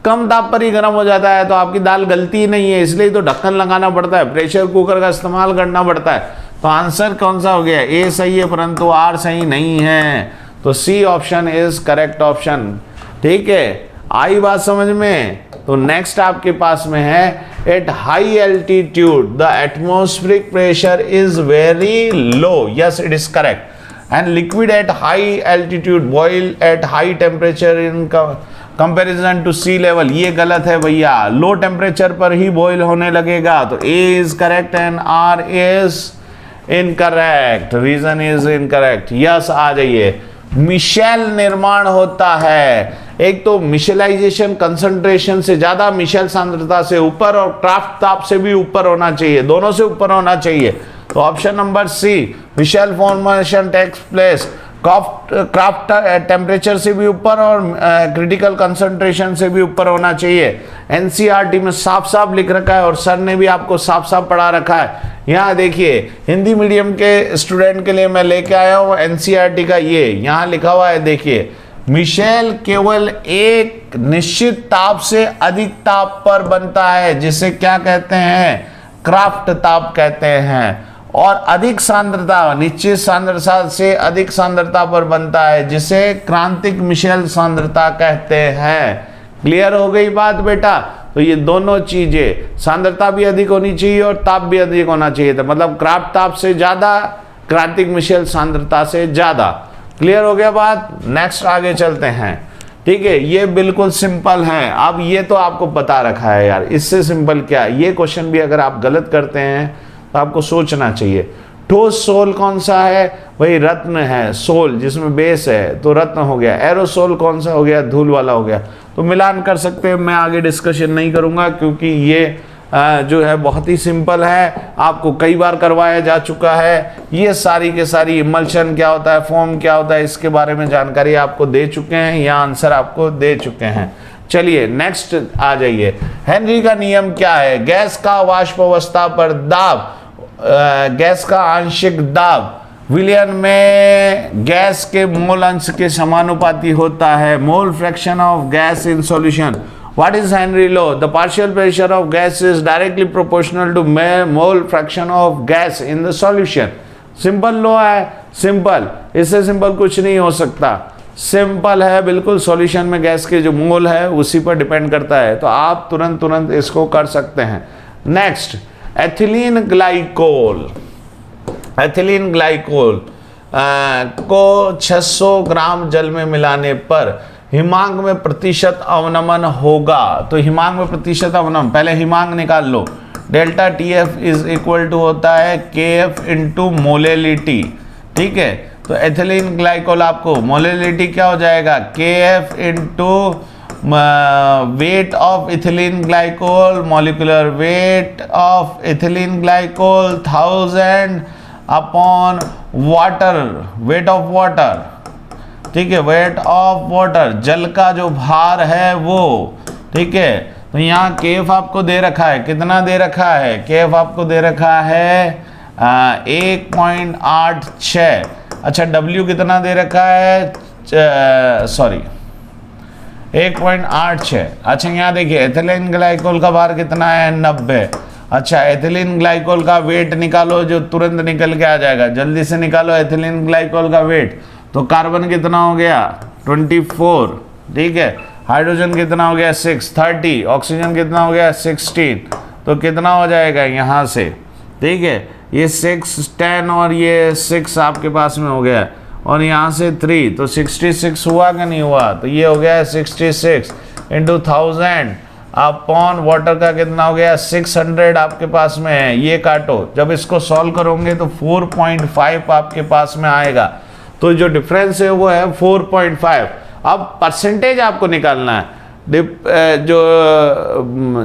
कम ताप पर ही गर्म हो जाता है, तो आपकी दाल गलती ही नहीं है, इसलिए तो ढक्कन लगाना पड़ता है, प्रेशर कुकर का इस्तेमाल करना पड़ता है। तो आंसर कौन सा हो गया? ए सही है, परंतु आर सही नहीं है। तो C option is correct option. ठीक है, आई बात समझ में? तो नेक्स्ट आपके पास में है, at high altitude the atmospheric pressure is very low. Yes, it is correct. And liquid at high altitude boil at high temperature in comparison to sea level. ये गलत है भैया, लो टेम्परेचर पर ही बॉयल होने लगेगा। तो A is correct and R is incorrect, reason is incorrect. Yes, आ जाइए। मिशेल निर्माण होता है, एक तो मिशेलाइजेशन कंसंट्रेशन से ज्यादा, मिशेल सांद्रता से ऊपर, और क्राफ्ट ताप से भी ऊपर होना चाहिए, दोनों से ऊपर होना चाहिए। तो option number C, micelle formation takes place Kraft temperature से भी ऊपर और क्रिटिकल कंसंट्रेशन से भी ऊपर होना चाहिए। एनसीईआरटी में साफ साफ लिख रखा है, और सर ने भी आपको साफ साफ पढ़ा रखा है। यहाँ देखिए, हिंदी मीडियम के स्टूडेंट के लिए मैं लेके आया हूँ एनसीईआरटी का, ये यहाँ लिखा हुआ है, देखिए। मिशेल केवल एक निश्चित ताप से अधिक ताप पर बनता है, जिसे क्या कहते हैं? क्राफ्ट ताप कहते हैं। और अधिक सांद्रता, निश्चित सांद्रता से अधिक सांद्रता पर बनता है, जिसे क्रांतिक मिशेल सांद्रता कहते हैं। क्लियर हो गई बात बेटा? तो ये दोनों चीजें, सांद्रता भी अधिक होनी चाहिए और ताप भी अधिक होना चाहिए था, मतलब क्राफ्ट ताप से ज्यादा, क्रांतिक मिशेल सांद्रता से ज्यादा। क्लियर हो गया बात? नेक्स्ट आगे चलते हैं। ठीक है, ये बिल्कुल सिंपल है। अब ये तो आपको बता रखा है यार, इससे सिंपल क्या? ये क्वेश्चन भी अगर आप गलत करते हैं तो आपको सोचना चाहिए। ठोस सोल कौन सा है? वही रत्न है, सोल जिसमें बेस है तो रत्न हो गया। एरोसोल कौन सा हो गया? धूल वाला हो गया। तो मिलान कर सकते हैं, मैं आगे डिस्कशन नहीं करूंगा क्योंकि ये जो है बहुत ही सिंपल है, आपको कई बार करवाया जा चुका है। ये सारी के सारी इमल्शन क्या होता है, फोम क्या होता है, इसके बारे में जानकारी आपको दे चुके हैं, या आंसर आपको दे चुके हैं। चलिए नेक्स्ट आ जाइए। हेनरी का नियम क्या है? गैस का वाष्प अवस्था पर दाब, गैस का आंशिक दाब विलयन में गैस के मोल अंश के समानुपाती होता है। Mole fraction of gas in solution. What is Henry law? The partial pressure of gas is directly proportional to mole fraction of gas in the solution. Simple law है, सिंपल, इससे सिंपल कुछ नहीं हो सकता। सिंपल है बिल्कुल, solution में gas के जो मोल है उसी पर डिपेंड करता है, तो आप तुरंत इसको कर सकते हैं। Next, ethylene glycol. Ethylene glycol को 600 ग्राम जल में मिलाने पर हिमांक में प्रतिशत अवनमन होगा। तो हिमांक में प्रतिशत अवनमन, पहले हिमांक निकाल लो। Delta TF is equal to होता है KF इंटू मोलेलिटी। ठीक है, तो एथिलीन ग्लाइकोल आपको मोलेलिटी क्या हो जाएगा? KF into weight of ethylene glycol, molecular weight of ethylene glycol 1000 upon water, weight of water. ठीक है, वेट ऑफ वाटर, जल का जो भार है वो। ठीक है, तो यहाँ KF आपको दे रखा है, कितना दे रखा है? KF आपको दे रखा है 1.86। अच्छा, W कितना दे रखा है? सॉरी 1.86। अच्छा, यहाँ देखिए एथिलीन ग्लाइकोल का भार कितना है? 90। अच्छा, एथिलीन ग्लाइकोल का वेट निकालो जो तुरंत निकल के आ जाएगा, जल्दी से निकालो एथिलीन ग्लाइकोल का वेट। तो कार्बन कितना हो गया? 24। ठीक है, हाइड्रोजन कितना हो गया? 6। 30। ऑक्सीजन कितना हो गया? 16। तो कितना हो जाएगा यहाँ से? ठीक है, ये 6 10 और ये 6 आपके पास में हो गया, और यहाँ से 3, तो 66 हुआ कि नहीं हुआ? तो ये हो गया 66 इंटू 1000 अपॉन वाटर का कितना हो गया? 600 आपके पास में है। ये काटो, जब इसको सॉल्व करोगे तो 4.5 आपके पास में आएगा। तो जो डिफरेंस है वो है 4.5। अब परसेंटेज आपको निकालना है,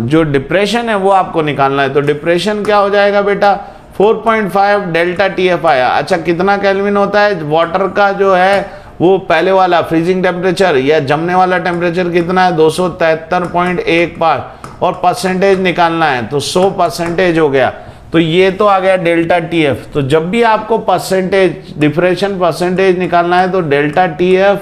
जो डिप्रेशन है वो आपको निकालना है। तो डिप्रेशन क्या हो जाएगा बेटा? 4.5 डेल्टा TF आया। अच्छा, कितना केल्विन होता है? वाटर का जो है वो पहले वाला फ्रीजिंग टेम्परेचर या जमने वाला टेम्परेचर कितना है? 273.15, और परसेंटेज निकालना है तो 100% हो गया। तो ये तो आ गया डेल्टा TF। तो जब भी आपको परसेंटेज, डिप्रेशन परसेंटेज निकालना है तो डेल्टा TF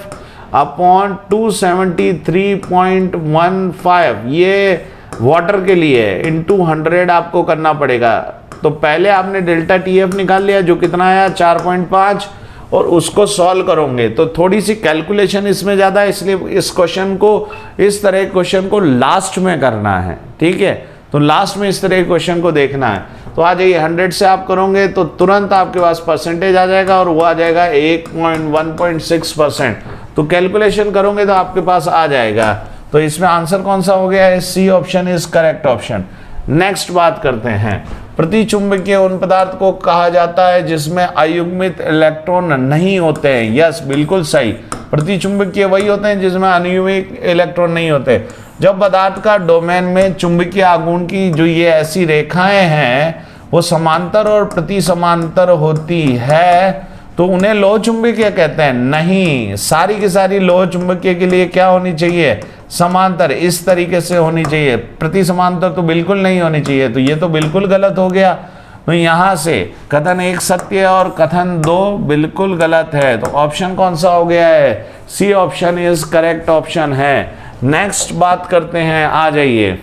अपॉन 273.15, ये वाटर के लिए है, इंटू 100 आपको करना पड़ेगा। तो पहले आपने डेल्टा TF निकाल लिया जो कितना आया? 4.5, और उसको सॉल्व करोगे तो थोड़ी सी कैलकुलेशन इसमें ज़्यादा है, इसलिए इस क्वेश्चन को, इस तरह के क्वेश्चन को लास्ट में करना है। ठीक है, तो लास्ट में इस तरह के क्वेश्चन को देखना है। तो आ जाइए, 100 से आप करोगे तो तुरंत आपके पास परसेंटेज आ जाएगा, और वो आ जाएगा 1.6%। तो कैलकुलेशन करोगे तो आपके पास आ जाएगा। तो इसमें आंसर कौन सा हो गया है? C option is correct option. Next बात करते हैं, प्रतिचुंबकीय उन पदार्थ को कहा जाता है जिसमें अयुग्मित इलेक्ट्रॉन नहीं होते हैं। यस, बिल्कुल सही, प्रतिचुंबकीय वही होते हैं जिसमें अनियमित इलेक्ट्रॉन नहीं होते। जब पदार्थ का डोमेन में चुंबकीय आघूर्ण की जो ये ऐसी रेखाएं हैं वो समांतर और प्रति समांतर होती है तो उन्हें लोह चुंबकीय कहते हैं। नहीं, सारी की सारी लोह चुंबकीय के लिए क्या होनी चाहिए? समांतर, इस तरीके से होनी चाहिए। प्रति समांतर तो बिल्कुल नहीं होनी चाहिए। तो ये तो बिल्कुल गलत हो गया। तो यहाँ से कथन 1 सत्य है और कथन 2 बिल्कुल गलत है। तो ऑप्शन कौन सा हो गया है? C option is correct option है। नेक्स्ट बात करते हैं, आ जाइए।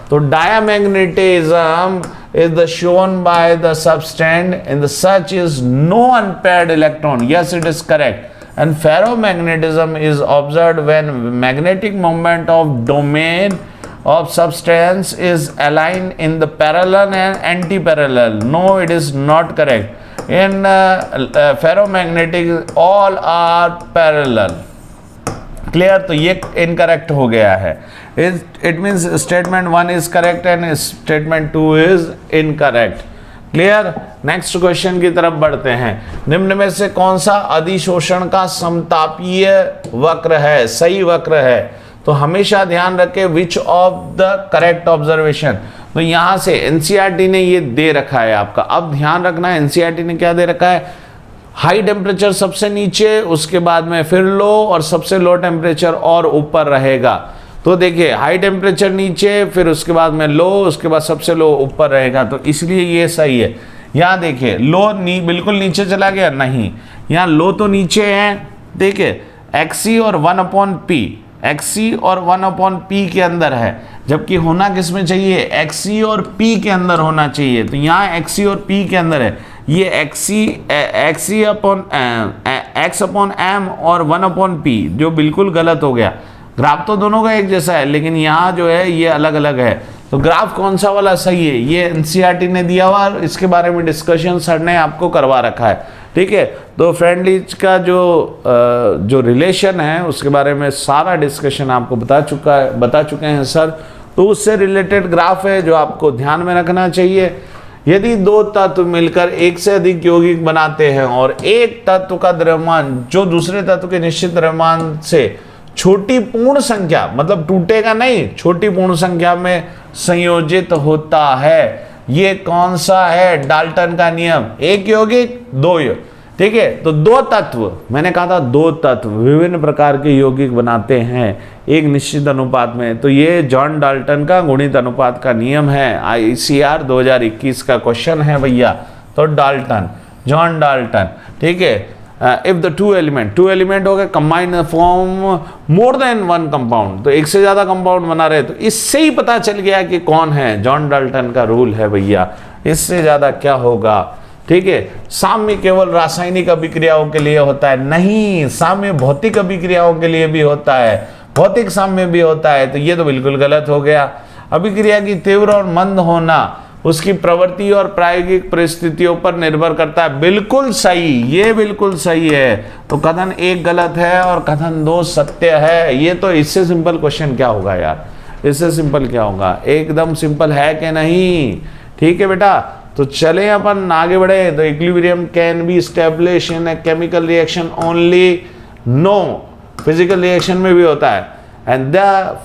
तो diamagnetism is the shown by the substance in the such is no unpaired electron. Yes, it is correct. and ferromagnetism is observed when magnetic moment of domain of substance is aligned in the parallel and anti-parallel. No, it is not correct. In ferromagnetic all are parallel. Clear? तो ये incorrect हो गया है. It means statement 1 is correct and statement 2 is incorrect. Clear? Next question की तरफ बढ़ते हैं. निम्न में से कौन सा अधिशोषण का समतापीय वक्र है, सही वक्र है? तो हमेशा ध्यान रखें विच ऑफ द करेक्ट ऑब्जर्वेशन. तो यहां से एनसीईआरटी ने ये दे रखा है आपका. अब ध्यान रखना है एनसीईआरटी ने क्या दे रखा है. हाई टेम्परेचर सबसे नीचे, उसके बाद में फिर लो, और सबसे लो टेम्परेचर और ऊपर रहेगा. तो देखिए हाई टेम्परेचर नीचे, फिर उसके बाद में लो, उसके बाद सबसे लो ऊपर रहेगा. तो इसलिए ये सही है. यहाँ देखिए लो बिल्कुल नीचे चला गया, नहीं. यहाँ लो तो नीचे है, देखिए एक्सी और 1/p, एक्सी और 1/p के अंदर है, जबकि होना किस में चाहिए, एक्सी और p के अंदर होना चाहिए. तो यहाँ एक्सी और p के अंदर है. ये X upon X upon M और 1/p जो बिल्कुल गलत हो गया. ग्राफ तो दोनों का एक जैसा है, लेकिन यहाँ जो है ये अलग अलग है. तो ग्राफ कौन सा वाला सही है, ये एनसीईआरटी ने दिया हुआ, इसके बारे में डिस्कशन सर ने आपको करवा रखा है. ठीक है? तो फ्रेंडलीज का जो रिलेशन है उसके बारे में सारा डिस्कशन आपको बता चुके हैं सर. तो उससे रिलेटेड ग्राफ है जो आपको ध्यान में रखना चाहिए. यदि दो तत्व मिलकर एक से अधिक यौगिक बनाते हैं और एक तत्व का द्रव्यमान जो दूसरे तत्व के निश्चित द्रव्यमान से छोटी पूर्ण संख्या, मतलब टूटेगा नहीं, छोटी पूर्ण संख्या में संयोजित होता है, ये कौन सा है, डाल्टन का नियम. एक यौगिक दो यौगिक. ठीक है? तो दो तत्व, मैंने कहा था दो तत्व विभिन्न प्रकार के यौगिक बनाते हैं एक निश्चित अनुपात में. तो ये जॉन डाल्टन का गुणित अनुपात का नियम है. ICR 2021 का क्वेश्चन है भैया. तो डाल्टन, जॉन डाल्टन. ठीक है? इफ द टू एलिमेंट हो गए combine form more than one compound, तो एक से ज्यादा कंपाउंड बना रहे. तो इससे ही पता चल गया कि कौन है. जॉन डाल्टन का रूल है भैया, इससे ज्यादा क्या होगा. ठीक है? साम्य केवल रासायनिक अभिक्रियाओं के लिए होता है, नहीं, साम्य भौतिक अभिक्रियाओं के लिए भी होता है, भौतिक साम्य भी होता है. तो ये तो बिल्कुल गलत हो गया. अभिक्रिया की तीव्र और मंद होना उसकी प्रवृत्ति और प्रायोगिक परिस्थितियों पर निर्भर करता है. बिल्कुल सही, ये बिल्कुल सही है. तो कथन 1 गलत है और कथन 2 सत्य है. ये तो इससे सिंपल क्वेश्चन क्या होगा यार, इससे सिंपल क्या होगा, एकदम सिंपल है कि नहीं. ठीक है बेटा? तो चले अपन आगे बढ़े. तो equilibrium can be establish in a chemical reaction only, no, physical reaction में भी होता है. And the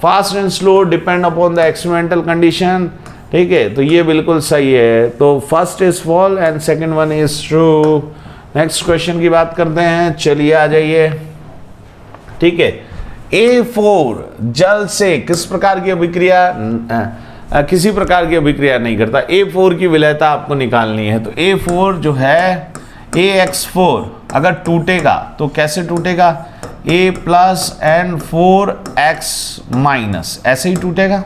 fast and slow depend upon the experimental condition. ठीक है? तो ये बिल्कुल सही है. तो first is false and second one is true. Next question की बात करते हैं. चलिए आ जाइए. ठीक है? A4 जल से किस प्रकार की अभिक्रिया, किसी प्रकार की अभिक्रिया नहीं करता. A4 की विलयता आपको निकालनी है. तो A4 जो है AX4 अगर टूटेगा तो कैसे टूटेगा, A+N4X-, ऐसे ही टूटेगा.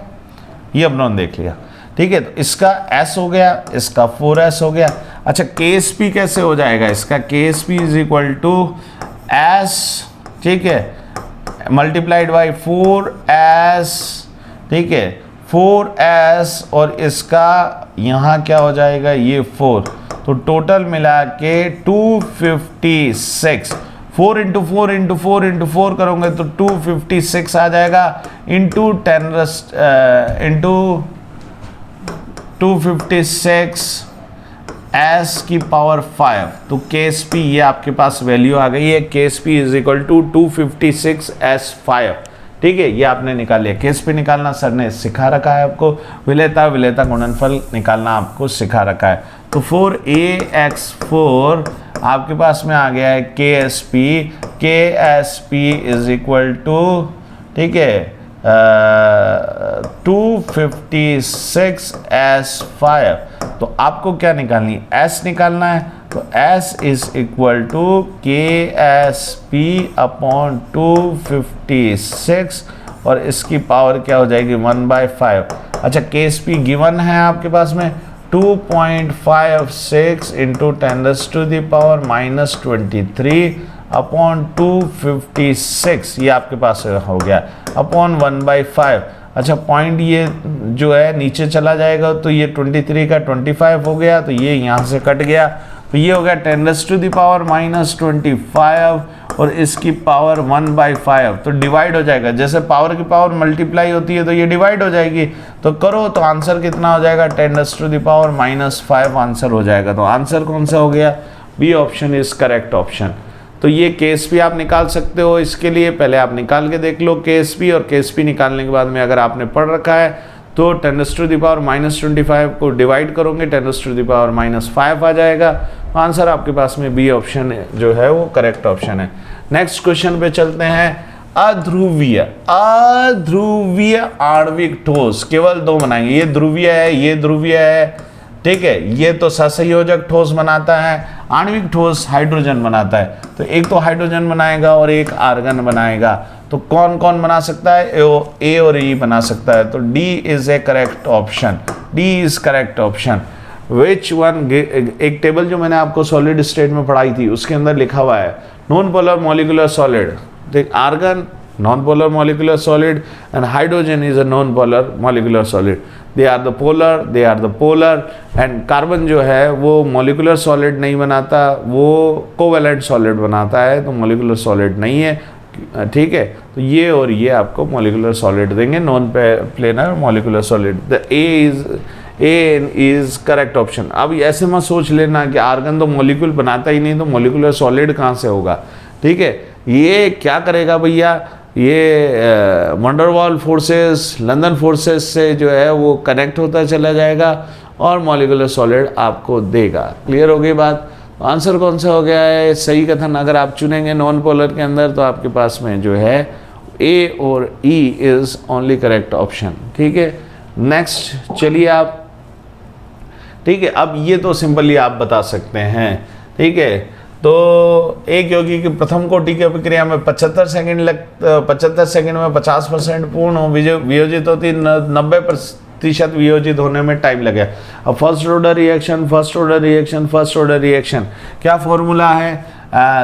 ये अपना देख लिया. ठीक है? तो इसका S हो गया, इसका 4S हो गया. अच्छा KSP कैसे हो जाएगा, इसका KSP is equal to S, ठीक है, मल्टीप्लाइड बाई 4S. ठीक है? 4S और इसका यहाँ क्या हो जाएगा, ये 4. तो टोटल मिला के 256. 4 इंटू 4 इंटू 4 इंटू 4 करोगे तो 256 आ जाएगा. इंटू 256 S की पावर 5. तो KSP ये आपके पास वैल्यू आ गई है. KSP is equal to 256S5. ठीक है? ये आपने निकाल लिया. KSP निकालना सर ने सिखा रखा है आपको. विलेयता गुणनफल निकालना आपको सिखा रखा है. तो 4AX4 आपके पास में आ गया है KSP. KSP is equal to, ठीक है, 256S5. तो आपको क्या निकालनी है, S निकालना है. तो S is equal to KSP upon 256 और इसकी पावर क्या हो जाएगी 1/5. अच्छा KSP गिवन है आपके पास में 2.56 इंटू 10⁻³ अपॉन 256, ये आपके पास हो गया, अपॉन 1/5। अच्छा पॉइंट ये जो है नीचे चला जाएगा तो ये 23 का 25 हो गया, तो ये यहाँ से कट गया, तो ये हो गया 10⁻⁻25 और इसकी पावर 1/5, तो डिवाइड हो जाएगा। जैसे पावर की पावर मल्टीप्लाई होती है तो ये डिवाइड हो जाएगी, तो करो तो आंसर कितना हो जाएगा, 10⁻⁻5 आंसर हो जाएगा। तो आंसर कौन सा हो गया, B option is correct option. तो ये केस भी आप निकाल सकते हो, इसके लिए पहले आप निकाल के देख लो केस भी, और केस भी निकालने के बाद में अगर आपने पढ़ रखा है तो 10⁻⁻25 को डिवाइड करोगे 10⁻⁻5 आ जाएगा। तो आंसर आपके पास में बी ऑप्शन जो है वो करेक्ट ऑप्शन है। नेक्स्ट क्वेश्चन पे चलते हैं। अध्रुवीय आणविक ठोस केवल 2 बनाएंगे, ये ध्रुवीय है, ये ध्रुवीय है, ठीक है, ये तो सहसंयोजक ठोस बनाता है, आणविक ठोस हाइड्रोजन बनाता है, तो एक तो हाइड्रोजन बनाएगा और एक आर्गन बनाएगा। तो कौन कौन बना सकता है, ए और ई बना सकता है, तो D is a correct option, D is correct option. Which one, एक टेबल जो मैंने आपको सॉलिड स्टेट में पढ़ाई थी उसके अंदर लिखा हुआ है नॉन पोलर मॉलिक्यूलर सॉलिड, देख argon non polar molecular solid and hydrogen is a non polar molecular solid, they are the polar and carbon जो है वो मॉलिक्यूलर सॉलिड नहीं बनाता, वो कोवेलेंट सॉलिड बनाता है, तो मॉलिक्यूलर सॉलिड नहीं है, ठीक है। तो ये और ये आपको मॉलिक्यूलर सॉलिड देंगे, non planar molecular solid, the A is correct option. अब ऐसे मत सोच लेना कि आर्गन तो मॉलिक्यूल बनाता ही नहीं तो मॉलिक्यूलर सॉलिड कहाँ से होगा, ठीक है। ये क्या करेगा भैया, ये वंडरवॉल फोर्सेस, लंदन फोर्सेस से जो है वो कनेक्ट होता चला जाएगा और मॉलिक्यूलर सॉलिड आपको देगा। क्लियर हो गई बात। आंसर कौन सा हो गया है, सही कथन अगर आप चुनेंगे नॉन पोलर के अंदर तो आपके पास में जो है ए और E is only correct option, ठीक है। नेक्स्ट चलिए आप, ठीक है, अब ये तो सिंपली आप बता सकते हैं, ठीक है। तो एक यौगिक की प्रथम कोटि की अभिक्रिया में 75 सेकंड में 50% पूर्ण वियोजित होती, 90% वियोजित होने में टाइम लगे। अब फर्स्ट ऑर्डर रिएक्शन क्या फॉर्मूला है,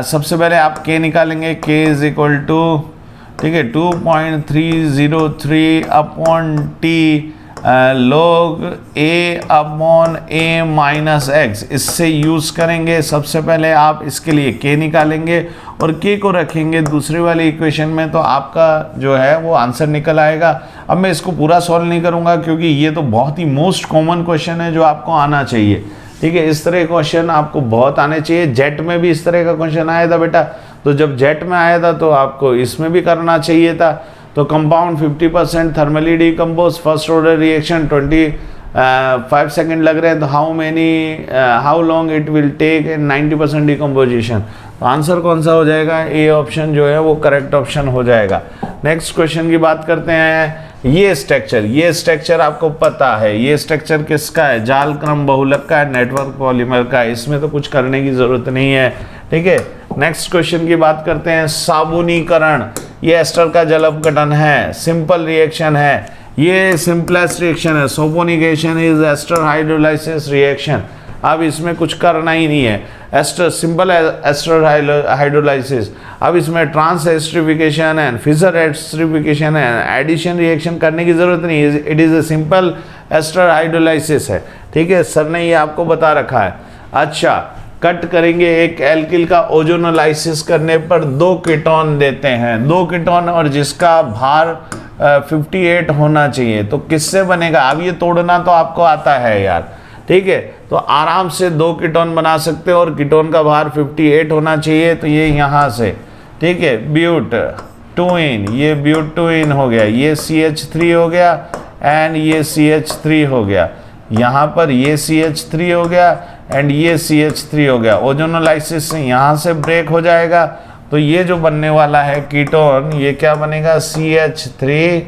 सबसे पहले आप के निकालेंगे, के इज इक्वल टू, ठीक है, 2.303 upon T log a upon a minus x, इससे यूज़ करेंगे। सबसे पहले आप इसके लिए k निकालेंगे और k को रखेंगे दूसरी वाली इक्वेशन में, तो आपका जो है वो आंसर निकल आएगा। अब मैं इसको पूरा सॉल्व नहीं करूँगा क्योंकि ये तो बहुत ही मोस्ट कॉमन क्वेश्चन है जो आपको आना चाहिए, ठीक है। इस तरह क्वेश्चन आपको बहुत आने चाहिए। जेट में भी इस तरह का क्वेश्चन आया था बेटा, तो जब जेट में आया था तो आपको इसमें भी करना चाहिए था। तो compound 50% thermally decompose, first order reaction 25 second लग रहे हैं, तो how long it will take 90% decomposition. तो आंसर कौन सा हो जाएगा, ए ऑप्शन जो है वो करेक्ट ऑप्शन हो जाएगा। नेक्स्ट क्वेश्चन की बात करते हैं। ये स्ट्रक्चर आपको पता है, ये स्ट्रक्चर किसका है, जाल क्रम बहुलक का है, नेटवर्क पॉलीमर का है, इसमें तो कुछ करने की जरूरत नहीं है, ठीक है। नेक्स्ट क्वेश्चन की बात करते हैं। साबुनीकरण, ये एस्टर का जल अपघटन है, सिंपल रिएक्शन है, ये सिंपलेस्ट रिएक्शन है। सोपोनिकेशन इज एस्टर हाइड्रोलाइसिस रिएक्शन। अब इसमें कुछ करना ही नहीं है, एस्टर सिंपल एस्टर हाइड्रोलाइसिस। अब इसमें trans esterification and Fischer esterification है, एडिशन रिएक्शन करने की जरूरत नहीं है, it is a simple ester hydrolysis है, ठीक है। सर ने ये आपको बता रखा है। अच्छा, कट करेंगे, एक एल्किल का ओजोनोलाइसिस करने पर 2 कीटोन देते हैं, 2 कीटोन और जिसका भार 58 होना चाहिए, तो किससे बनेगा। अब ये तोड़ना तो आपको आता है यार, ठीक है, तो आराम से 2 कीटोन बना सकते हो और कीटोन का भार 58 होना चाहिए, तो ये यहाँ से, ठीक है, ब्यूटूइन, ये ब्यूटूइन हो गया, ये CH3 हो गया एंड ये CH3 हो गया, यहाँ पर ये CH3 हो गया एंड ये CH3 हो गया। ओजोनोलाइसिस से यहाँ से ब्रेक हो जाएगा, तो ये जो बनने वाला है कीटोन, ये क्या बनेगा, CH3,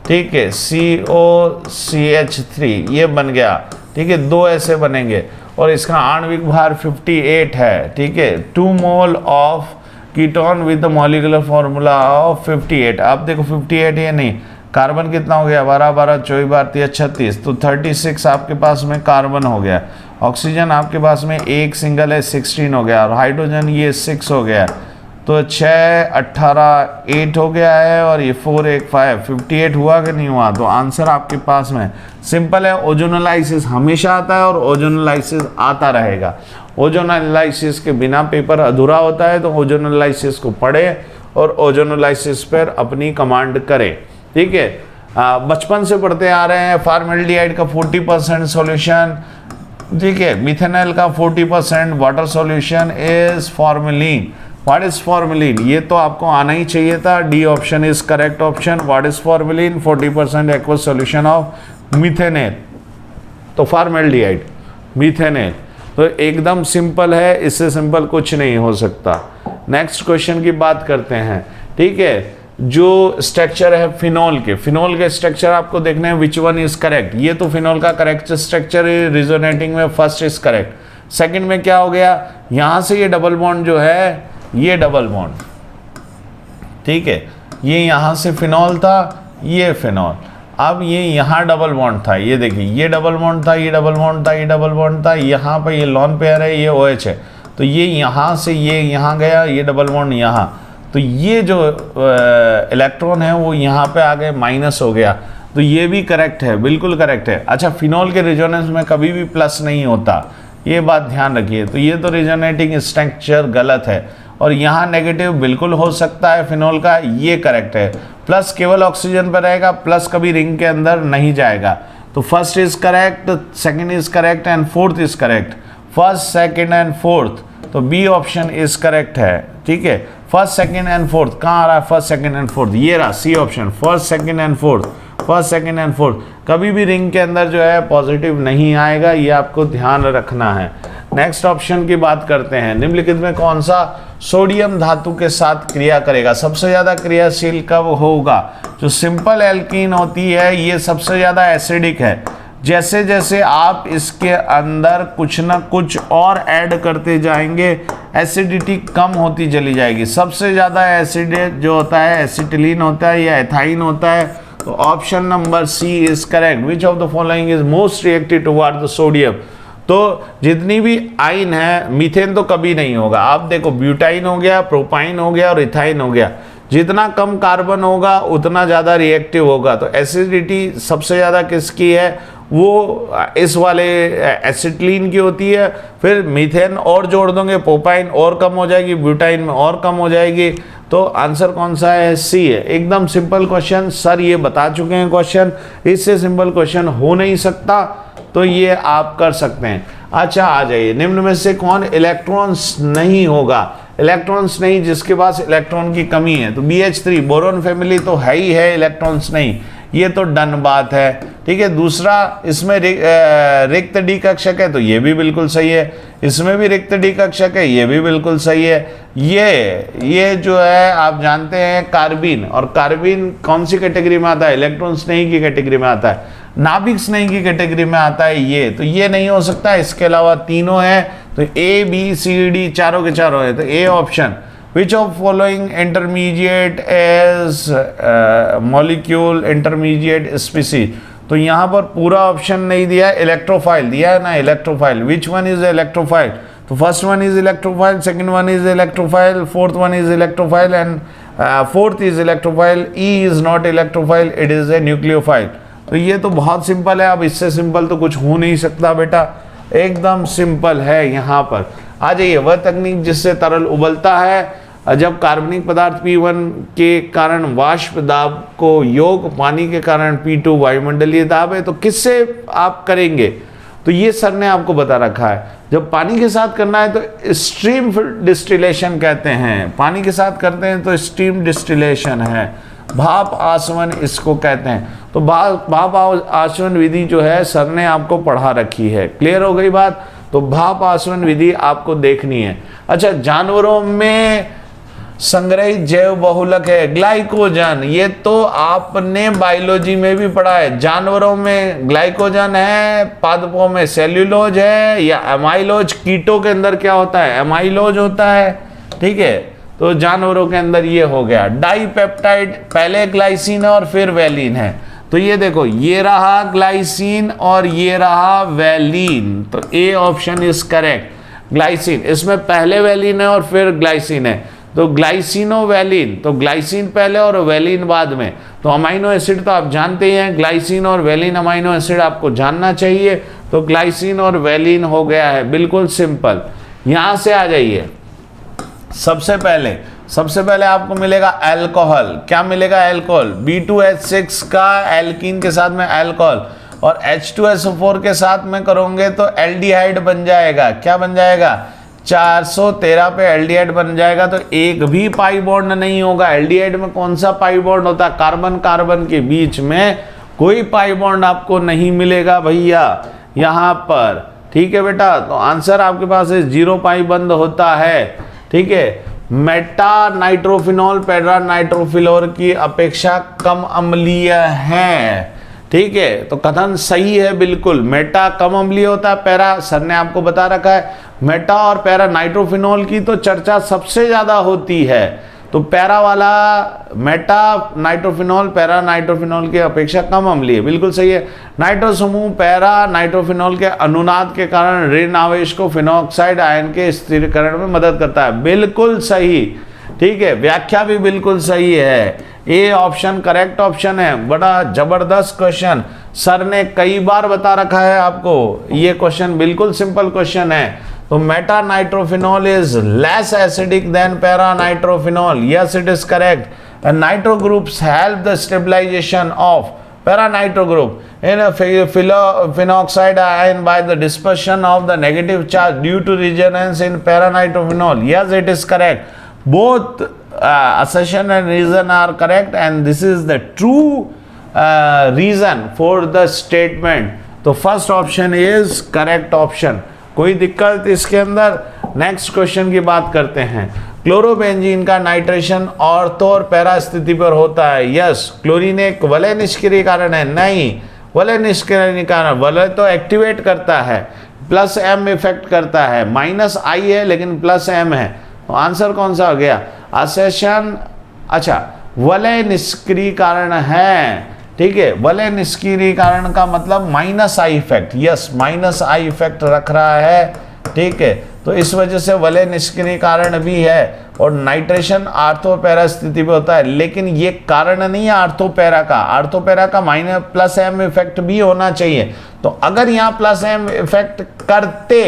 ठीक है, COCH3, ये बन गया, ठीक है। 2 ऐसे बनेंगे और इसका आणविक भार 58 है, ठीक है। 2 mole of ketone with the molecular formula of 58। अब देखो 58 ये नहीं, कार्बन कितना हो गया, 12 12 24 12 36, तो 36 आपके पास में कार्बन हो गया। ऑक्सीजन आपके पास में एक सिंगल है, 16 हो गया, और हाइड्रोजन ये 6 हो गया, तो 6 18 8 हो गया है, और ये 4 1 5 58 हुआ कि नहीं हुआ। तो आंसर आपके पास में सिंपल है, ओजोनोलाइसिस हमेशा आता है और ओजोनोलाइसिस आता रहेगा। ओजोनोलाइसिस के बिना पेपर अधूरा होता है, तो ओजोनोलाइसिस को पढ़े और ओजोनोलाइसिस पर अपनी कमांड करें, ठीक है। बचपन से पढ़ते आ रहे हैं, फॉर्मेल्डिहाइड का 40% सॉल्यूशन, ठीक है, मिथेनॉल का 40% water solution is formalin. What is formalin, ये तो आपको आना ही चाहिए था। D option is correct option. What is formalin, 40% aqueous solution of methanol, तो फॉर्मेल्डिहाइड मिथेनॉल, तो एकदम सिंपल है, इससे सिंपल कुछ नहीं हो सकता। नेक्स्ट क्वेश्चन की बात करते हैं, ठीक है। जो स्ट्रक्चर है फिनॉल के स्ट्रक्चर आपको देखने हैं, विच वन इज करेक्ट। ये तो फिनॉल का करेक्ट स्ट्रक्चर है, रिजोनेटिंग में फर्स्ट इज करेक्ट। सेकंड में क्या हो गया, यहां से ये डबल बॉन्ड जो है, ये डबल बॉन्ड, ठीक है, ये यहां से फिनॉल था, ये फिनॉल, अब ये यहां डबल बॉन्ड था, ये देखिए ये डबल बॉन्ड था, ये डबल बॉन्ड था, ये डबल बॉन्ड था, यहां पे ये लॉन पेयर है, ये OH है, तो ये यहां से ये यहां गया, ये डबल बॉन्ड यहां, तो ये जो इलेक्ट्रॉन है वो यहाँ पे आ गए, माइनस हो गया, तो ये भी करेक्ट है, बिल्कुल करेक्ट है। अच्छा, फिनॉल के रिजोनेंस में कभी भी प्लस नहीं होता, ये बात ध्यान रखिए। तो ये तो रिजोनेटिंग स्ट्रक्चर गलत है, और यहाँ नेगेटिव बिल्कुल हो सकता है फिनॉल का, ये करेक्ट है। प्लस केवल ऑक्सीजन पर रहेगा, प्लस कभी रिंग के अंदर नहीं जाएगा। तो first is correct, second is correct and fourth is correct. First, second and fourth, तो बी ऑप्शन इज करेक्ट है, ठीक है। फर्स्ट, सेकंड एंड फोर्थ कहाँ आ रहा है, फर्स्ट, सेकंड एंड फोर्थ, ये रहा C option, first, second and fourth, first, second and fourth. कभी भी रिंग के अंदर जो है पॉजिटिव नहीं आएगा, ये आपको ध्यान रखना है। नेक्स्ट ऑप्शन की बात करते हैं, निम्नलिखित में कौन सा सोडियम धातु के साथ क्रिया करेगा। सबसे ज्यादा क्रियाशील कब होगा, जो सिंपल एल्कीन होती है ये सबसे ज्यादा एसिडिक है। जैसे जैसे आप इसके अंदर कुछ ना कुछ और ऐड करते जाएंगे, एसिडिटी कम होती चली जाएगी। सबसे ज़्यादा एसिड जो होता है एसिटिलीन होता है या एथाइन होता है। तो option number C is correct. Which of the following is most reactive toward the sodium. तो जितनी भी आइन है, मीथेन तो कभी नहीं होगा। आप देखो, ब्यूटाइन हो गया, प्रोपाइन हो गया और इथाइन हो गया। जितना कम कार्बन होगा उतना ज़्यादा रिएक्टिव होगा। तो एसिडिटी सबसे ज़्यादा किसकी है, वो इस वाले एसिटिलीन की होती है। फिर मीथेन और जोड़ दोगे, प्रोपाइन और कम हो जाएगी, ब्यूटाइन में और कम हो जाएगी। तो आंसर कौन सा है, सी है। एकदम सिंपल क्वेश्चन, सर ये बता चुके हैं क्वेश्चन, इससे सिंपल क्वेश्चन हो नहीं सकता, तो ये आप कर सकते हैं। अच्छा, आ जाइए, निम्न में से कौन इलेक्ट्रॉन्स नहीं होगा। इलेक्ट्रॉन्स नहीं, जिसके पास इलेक्ट्रॉन की कमी है। तो BH3 बोरोन फैमिली तो है ही है, इलेक्ट्रॉन्स नहीं, ये तो डन बात है, ठीक है। दूसरा, इसमें रिक्त डी कक्षक है, तो ये भी बिल्कुल सही है। इसमें भी रिक्त डी कक्षक है, ये भी बिल्कुल सही है। ये जो है आप जानते हैं कार्बिन, और कार्बिन कौन सी कैटेगरी में आता है, इलेक्ट्रॉन्स नहीं की कैटेगरी में आता है, नाभिक नहीं की कैटेगरी में आता है ये, तो ये नहीं हो सकता। इसके अलावा तीनों है, तो A B C D चारों के चारों है, तो A option. Which of following intermediate as molecule intermediate species। तो यहाँ पर पूरा ऑप्शन नहीं दिया, इलेक्ट्रोफाइल दिया है ना, electrophile. Which one is electrophile, तो first one is electrophile, second one is electrophile, fourth one is electrophile and fourth is electrophile. E is not electrophile, it is a nucleophile. तो ये तो बहुत सिंपल है, अब इससे सिंपल तो कुछ हो नहीं सकता बेटा, एकदम सिंपल है। यहाँ पर आ जाइए, वह तकनीक जिससे तरल उबलता है जब कार्बनिक पदार्थ P1 के कारण वाष्प दाब को योग पानी के कारण P2 वायुमंडलीय दाब है, तो किससे आप करेंगे। तो ये सर ने आपको बता रखा है, जब पानी के साथ करना है तो स्ट्रीम डिस्टिलेशन कहते हैं, पानी के साथ करते हैं तो स्टीम डिस्टिलेशन है, भाप आसवन इसको कहते हैं। तो भाप आसवन विधि जो है सर ने आपको पढ़ा रखी है, क्लियर हो गई बात। तो भाप आसवन विधि आपको देखनी है। अच्छा, जानवरों में संग्रहित जैव बहुलक है ग्लाइकोजन, ये तो आपने बायोलॉजी में भी पढ़ा है। जानवरों में ग्लाइकोजन है, पादपों में सेल्यूलोज है या एमाइलोज। कीटों के अंदर क्या होता है, एमाइलोज होता है, ठीक है। तो जानवरों के अंदर ये हो गया। डाइपेप्टाइड पहले ग्लाइसिन और फिर वैलिन है, तो ये देखो ये रहा ग्लाइसिन और ये रहा वैलिन, तो A option is correct. Glycine, इसमें पहले वैलिन है और फिर ग्लाइसिन है, तो ग्लाइसिनोवैलिन, तो ग्लाइसिन पहले और वैलिन बाद में। तो अमाइनो एसिड तो आप जानते ही हैं, ग्लाइसिन और वैलिन अमाइनो एसिड आपको जानना चाहिए, तो ग्लाइसिन और वैलिन हो गया है, बिल्कुल सिंपल। यहां से आ जाइए, सबसे पहले आपको मिलेगा अल्कोहल। क्या मिलेगा? अल्कोहल। B2H6 का एल्कीन के साथ में अल्कोहल और H2SO4 के साथ में करोगे तो एल्डिहाइड बन जाएगा। क्या बन जाएगा? 413 पे एल्डिहाइड बन जाएगा, तो एक भी पाई बॉन्ड नहीं होगा। एल्डिहाइड में कौन सा पाई बॉन्ड होता है? कार्बन कार्बन के बीच में कोई पाई बॉन्ड आपको नहीं मिलेगा भैया यहां पर। ठीक है बेटा, तो आंसर आपके पास है 0 पाई बंद होता है। ठीक है, मेटा नाइट्रोफिनॉल पैरा नाइट्रोफिलोर की अपेक्षा कम अम्लीय है। ठीक है, तो कथन सही है बिल्कुल। मेटा कम अम्लीय होता है, पैरा सर ने आपको बता रखा है। मेटा और पैरा नाइट्रोफिनॉल की तो चर्चा सबसे ज्यादा होती है, तो पैरा वाला मेटा नाइट्रोफिनॉल पैरा नाइट्रोफिनॉल की अपेक्षा कम अम्लीय, बिल्कुल सही है। नाइट्रो समूह पैरा नाइट्रोफिनॉल के अनुनाद के कारण ऋण आवेश को फिनॉक्साइड आयन के स्थिरीकरण में मदद करता है, बिल्कुल सही। ठीक है, व्याख्या भी बिल्कुल सही है। ए ऑप्शन करेक्ट ऑप्शन है। बड़ा जबरदस्त क्वेश्चन, सर ने कई बार बता रखा है आपको, ये क्वेश्चन बिल्कुल सिंपल क्वेश्चन है। तो meta nitrophenol is less acidic than para nitrophenol, yes it is correct. And nitro groups help the stabilisation of para nitro group in phenoxide ion by the dispersion of the negative charge due to resonance in para nitrophenol, yes it is correct. Both assertion and reason are correct and this is the true reason for the statement, तो first option is correct option. कोई दिक्कत इसके अंदर? Next question की बात करते हैं। Chlorobenzene का नाइट्रेशन ऑर्थो और पैरा स्थिति पर होता है, यस। क्लोरीन एक वलय निष्क्रिय कारण है, नहीं। वलय निष्क्रिय कारण, वलय तो एक्टिवेट करता है, प्लस एम इफेक्ट करता है, माइनस आई है लेकिन प्लस एम है, तो आंसर कौन सा हो गया? असेशन, अच्छा वलय निष्क्रिय कारण है। ठीक है, वलय निष्क्रिय कारण का मतलब minus I effect, yes minus I effect रख रहा है। ठीक है, तो इस वजह से वलय निष्क्रिय कारण भी है। और नाइट्रेशन आर्थो पैरा स्थिति पे होता है, लेकिन ये कारण नहीं है आर्थो पैरा का। आर्थो पैरा का माइनस प्लस एम इफेक्ट भी होना चाहिए, तो अगर यहाँ प्लस एम इफेक्ट करते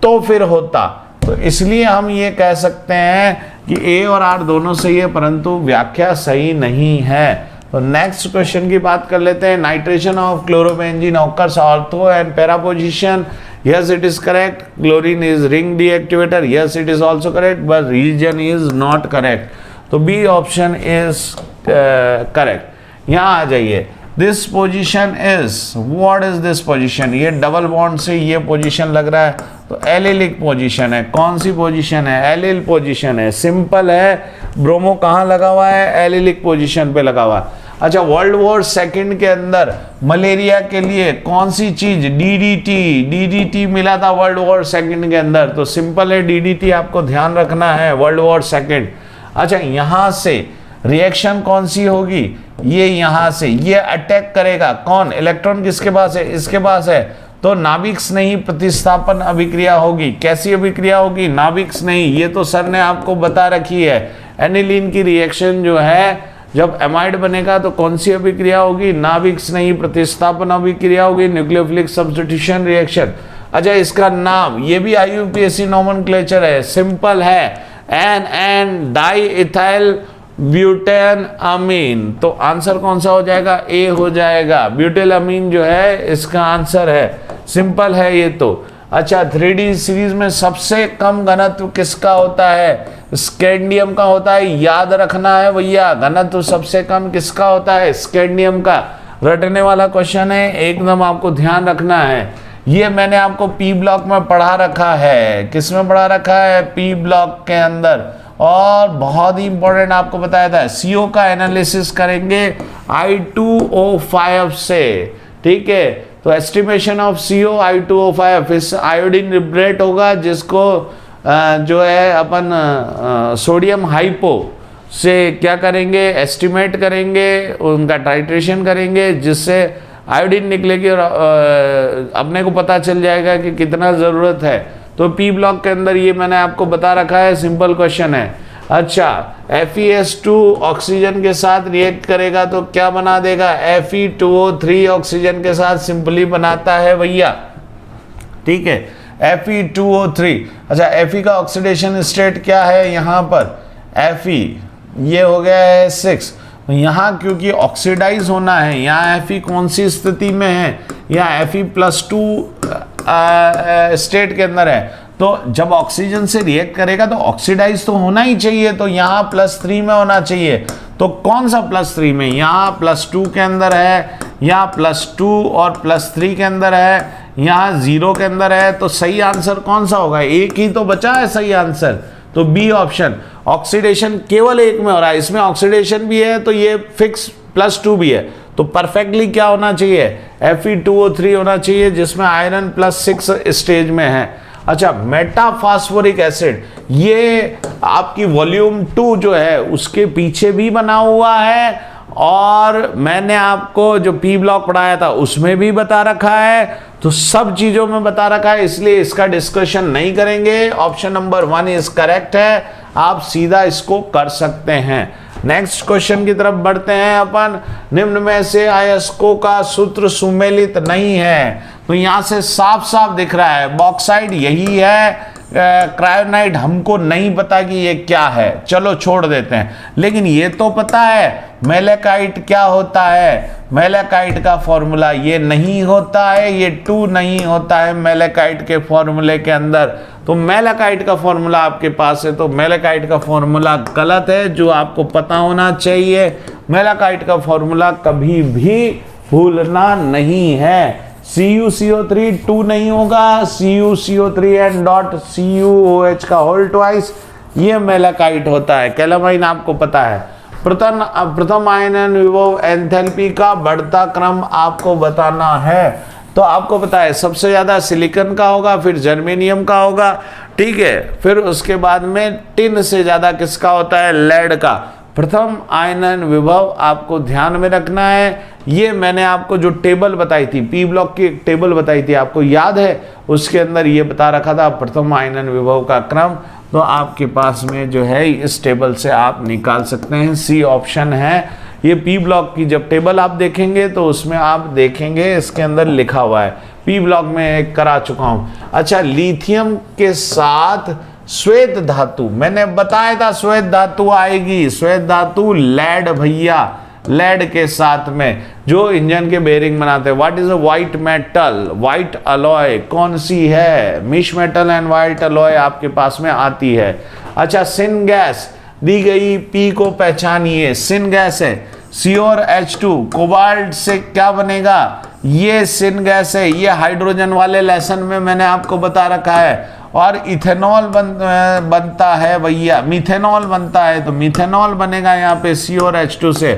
तो फिर होता, तो इसलिए हम ये कह सकते हैं कि ए और आर दोनों सही है, परंतु व्याख्या सही नहीं है। तो नेक्स्ट क्वेश्चन की बात कर लेते हैं। Nitration of chlorobenzene occurs ortho and para position, yes it is correct. Chlorine is ring deactivator, yes it is also correct, but region is not correct. तो B option is correct। यहाँ आ जाइए, this position is, what is this position? ये double bond से ये position लग रहा है, तो एलिलिक पोजीशन है। कौन सी पोजीशन है? एलिल पोजीशन है, सिंपल है। ब्रोमो कहाँ लगा हुआ है? एलिलिक पोजीशन पे लगा हुआ है। अच्छा, वर्ल्ड वॉर सेकंड के अंदर मलेरिया के लिए कौन सी चीज? डीडीटी मिला था वर्ल्ड वॉर सेकंड के अंदर, तो सिंपल है, डीडीटी आपको ध्यान रखना है वर्ल्ड वॉर सेकंड। अच्छा, यहां से रिएक्शन कौन सी होगी? ये यहां से ये अटैक करेगा, कौन? इलेक्ट्रॉन किसके पास है? इसके पास है, तो नाभिक्स नहीं प्रतिस्थापन अभिक्रिया होगी। कैसी अभिक्रिया होगी? नाभिक्स नहीं, ये तो सर ने आपको बता रखी है। एनिलीन की रिएक्शन जो है, जब एमाइड बनेगा तो कौन सी अभिक्रिया होगी? नाभिक्स नहीं प्रतिस्थापन अभिक्रिया होगी, न्यूक्लियोफिलिक सब्स्टिट्यूशन रिएक्शन। अच्छा, इसका नाम ये भी IUPAC नोमेनक्लेचर है, सिंपल है, एन डाई इथाइल ब्यूटेन अमीन। तो आंसर कौन सा हो जाएगा? ए हो जाएगा। ब्यूटेल अमीन जो है इसका आंसर है, सिंपल है ये तो। अच्छा, 3D सीरीज में सबसे कम घनत्व किसका होता है? स्कैंडियम का होता है, याद रखना है भैया। घनत्व सबसे कम किसका होता है? स्कैंडियम का। रटने वाला क्वेश्चन है, एकदम आपको ध्यान रखना है। ये मैंने आपको पी ब्लॉक में पढ़ा रखा है। किस में पढ़ा रखा है? पी ब्लॉक के अंदर। और बहुत ही इंपॉर्टेंट आपको बताया था, CO का एनालिसिस करेंगे I2O5 से। ठीक है, तो एस्टिमेशन ऑफ CO I2O5, इस आयोडीन लिबरेट होगा जिसको जो है अपन सोडियम हाइपो से क्या करेंगे, एस्टिमेट करेंगे, उनका टाइट्रेशन करेंगे, जिससे आयोडीन निकलेगी और अपने को पता चल जाएगा कि कितना ज़रूरत है। तो पी ब्लॉक के अंदर ये मैंने आपको बता रखा है, सिंपल क्वेश्चन है। अच्छा, FeS2 ऑक्सीजन के साथ रिएक्ट करेगा तो क्या बना देगा, Fe2O3 ऑक्सीजन के साथ सिंपली बनाता है भैया, ठीक है, Fe2O3। अच्छा, Fe का ऑक्सीडेशन स्टेट क्या है यहाँ पर, Fe ये हो गया है 6। यहाँ क्योंकि ऑक्सीडाइज होना है, यहाँ Fe कौन सी स्थिति में है, यहाँ Fe+2 स्टेट के अंदर है, तो जब ऑक्सीजन से रिएक्ट करेगा तो ऑक्सीडाइज तो होना ही चाहिए, तो यहाँ +3 में होना चाहिए। तो कौन सा +3 में, यहाँ +2 के अंदर है, यहाँ +2 और +3 के अंदर है, यहाँ 0 के अंदर है। तो सही आंसर कौन सा होगा, एक ही तो बचा है सही आंसर, तो बी ऑप्शन। ऑक्सीडेशन केवल एक में हो रहा है, इसमें ऑक्सीडेशन भी है तो ये फिक्स +2 भी है, तो परफेक्टली क्या होना चाहिए, Fe2O3 होना चाहिए, जिसमें आयरन +6 स्टेज में है। अच्छा, मेटाफॉस्फोरिक एसिड, ये आपकी वॉल्यूम 2 जो है उसके पीछे भी बना हुआ है, और मैंने आपको जो पी ब्लॉक पढ़ाया था उसमें भी बता रखा है, तो सब चीजों में बता रखा है, इसलिए इसका डिस्कशन नहीं करेंगे। ऑप्शन नंबर 1 इज करेक्ट है, आप सीधा इसको कर सकते हैं। नेक्स्ट क्वेश्चन की तरफ बढ़ते हैं अपन। निम्न में से अयस्कों का सूत्र सुमेलित नहीं है, तो यहां से साफ साफ दिख रहा है बॉक्साइड यही है, क्रायोनाइट हमको नहीं पता कि ये क्या है, चलो छोड़ देते हैं। लेकिन ये तो पता है मेलेकाइट क्या होता है, मेलेकाइट का फॉर्मूला ये नहीं होता है, ये 2 नहीं होता है मेलेकाइट के फॉर्मूले के अंदर। तो मेलेकाइट का फॉर्मूला आपके पास है, तो मेलेकाइट का फॉर्मूला गलत है, जो आपको पता होना चाहिए। मेलेकाइट का फॉर्मूला कभी भी भूलना नहीं है। CuCO3 2 नहीं होगा, CuCO3 एंड डॉट CuOH का होल ट्वाइस, ये मेलेकाइट होता है। कैलामाइन आपको पता है। प्रथम आयनन विभव एंथैल्पी का बढ़ता क्रम आपको बताना है, तो आपको पता है सबसे ज्यादा सिलिकॉन का होगा, फिर जर्मेनियम का होगा, ठीक है, फिर उसके बाद में टिन से ज्यादा किसका होता है, लेड का। प्रथम आयनन विभव आपको ध्यान में रखना है। ये मैंने आपको जो टेबल बताई थी, पी ब्लॉक की एक टेबल बताई थी, आपको याद है, उसके अंदर ये बता रखा था प्रथम आयनन विभव का क्रम, तो आपके पास में जो है इस टेबल से आप निकाल सकते हैं, सी ऑप्शन है। ये पी ब्लॉक की जब टेबल आप देखेंगे तो उसमें आप देखेंगे इसके अंदर लिखा हुआ है, पी ब्लॉक में एक करा चुका हूं। अच्छा, लिथियम के साथ श्वेत धातु, मैंने बताया था श्वेत धातु आएगी, श्वेत धातु लेड भैया, लेड के साथ में जो इंजन के बेरिंग बनाते हैं। What is a white metal, white alloy कौन सी है, मिश मेटल एंड व्हाइट अलॉय आपके पास में आती है। अच्छा, सिन गैस दी गई, पी को पहचानिए, सिन गैस है, सी और H2, कोबाल्ट से क्या बनेगा, ये सिन गैस है, ये हाइड्रोजन वाले लेसन में मैंने आपको बता रखा है। और इथेनॉल बनता है भैया, मिथेनॉल बनता है, तो मिथेनॉल बनेगा यहाँ पे सी और H2 से,